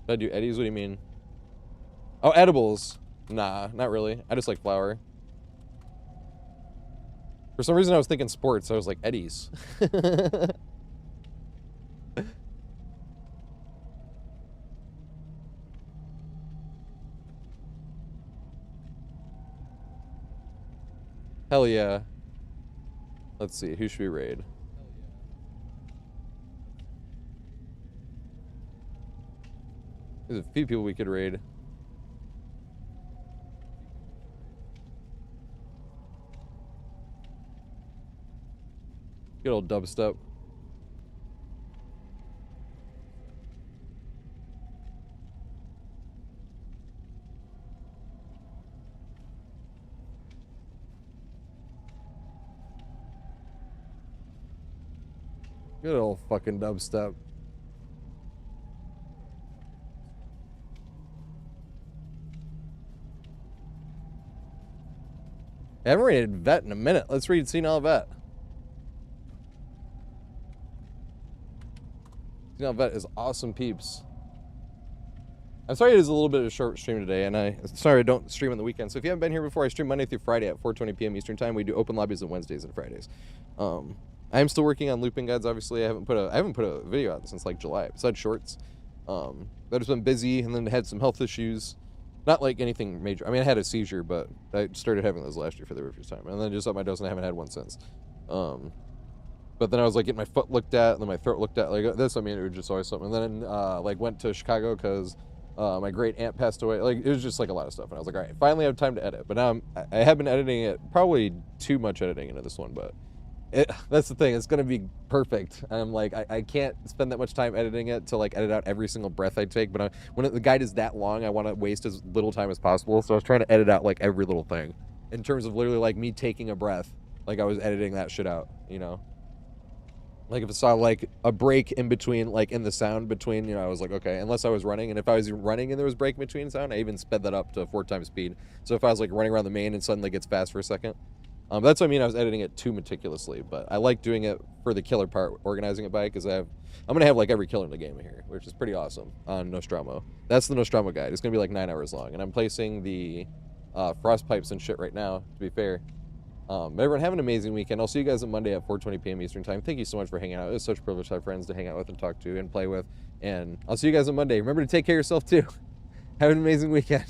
Did I do Eddies? What do you mean? Oh, edibles. Nah, not really. I just like flour. For some reason I was thinking sports. I was like, Eddies. Hell yeah. Let's see, who should we raid? There's a few people we could raid. Good old dubstep. Good old fucking dubstep. I haven't rated Vet in a minute. Let's read Senile Vet. Senile Vet is awesome peeps. I'm sorry it is a little bit of a short stream today, and I'm sorry I don't stream on the weekend. So if you haven't been here before, I stream Monday through Friday at 4:20 p.m. Eastern Time. We do open lobbies on Wednesdays and Fridays. I am still working on Loopin guides. Obviously, I haven't put a video out since like July, besides shorts. But I've just been busy, and then had some health issues. Not like anything major. I mean, I had a seizure, but I started having those last year for the very first time, and then just up my dose, and I haven't had one since. But then I was like getting my foot looked at, and then my throat looked at, like this. I mean, it was just always something. And then like went to Chicago because my great aunt passed away. Like it was just like a lot of stuff, and I was like, all right, finally I have time to edit. But now I have been editing it, probably too much editing into this one, but that's the thing. It's gonna be perfect. I'm like, I can't spend that much time editing it to like edit out every single breath I take. But when the guide is that long, I want to waste as little time as possible. So I was trying to edit out like every little thing, in terms of literally like me taking a breath. Like I was editing that shit out, you know. Like if I saw like a break in between, like in the sound between, you know, I was like, okay, unless I was running. And if I was running and there was break in between sound, I even sped that up to 4 times speed. So if I was like running around the main and suddenly gets fast for a second. That's what I mean. I was editing it too meticulously, but I like doing it for the killer part, organizing it by, because I'm gonna have like every killer in the game here, which is pretty awesome on Nostromo. That's the Nostromo guide. It's gonna be like 9 hours long, and I'm placing the frost pipes and shit right now, to be fair. But everyone have an amazing weekend. I'll see you guys on Monday at 4:20 p.m. Eastern Time. Thank you so much for hanging out. It was such a privilege to have friends to hang out with and talk to and play with. And I'll see you guys on Monday. Remember to take care of yourself too. Have an amazing weekend.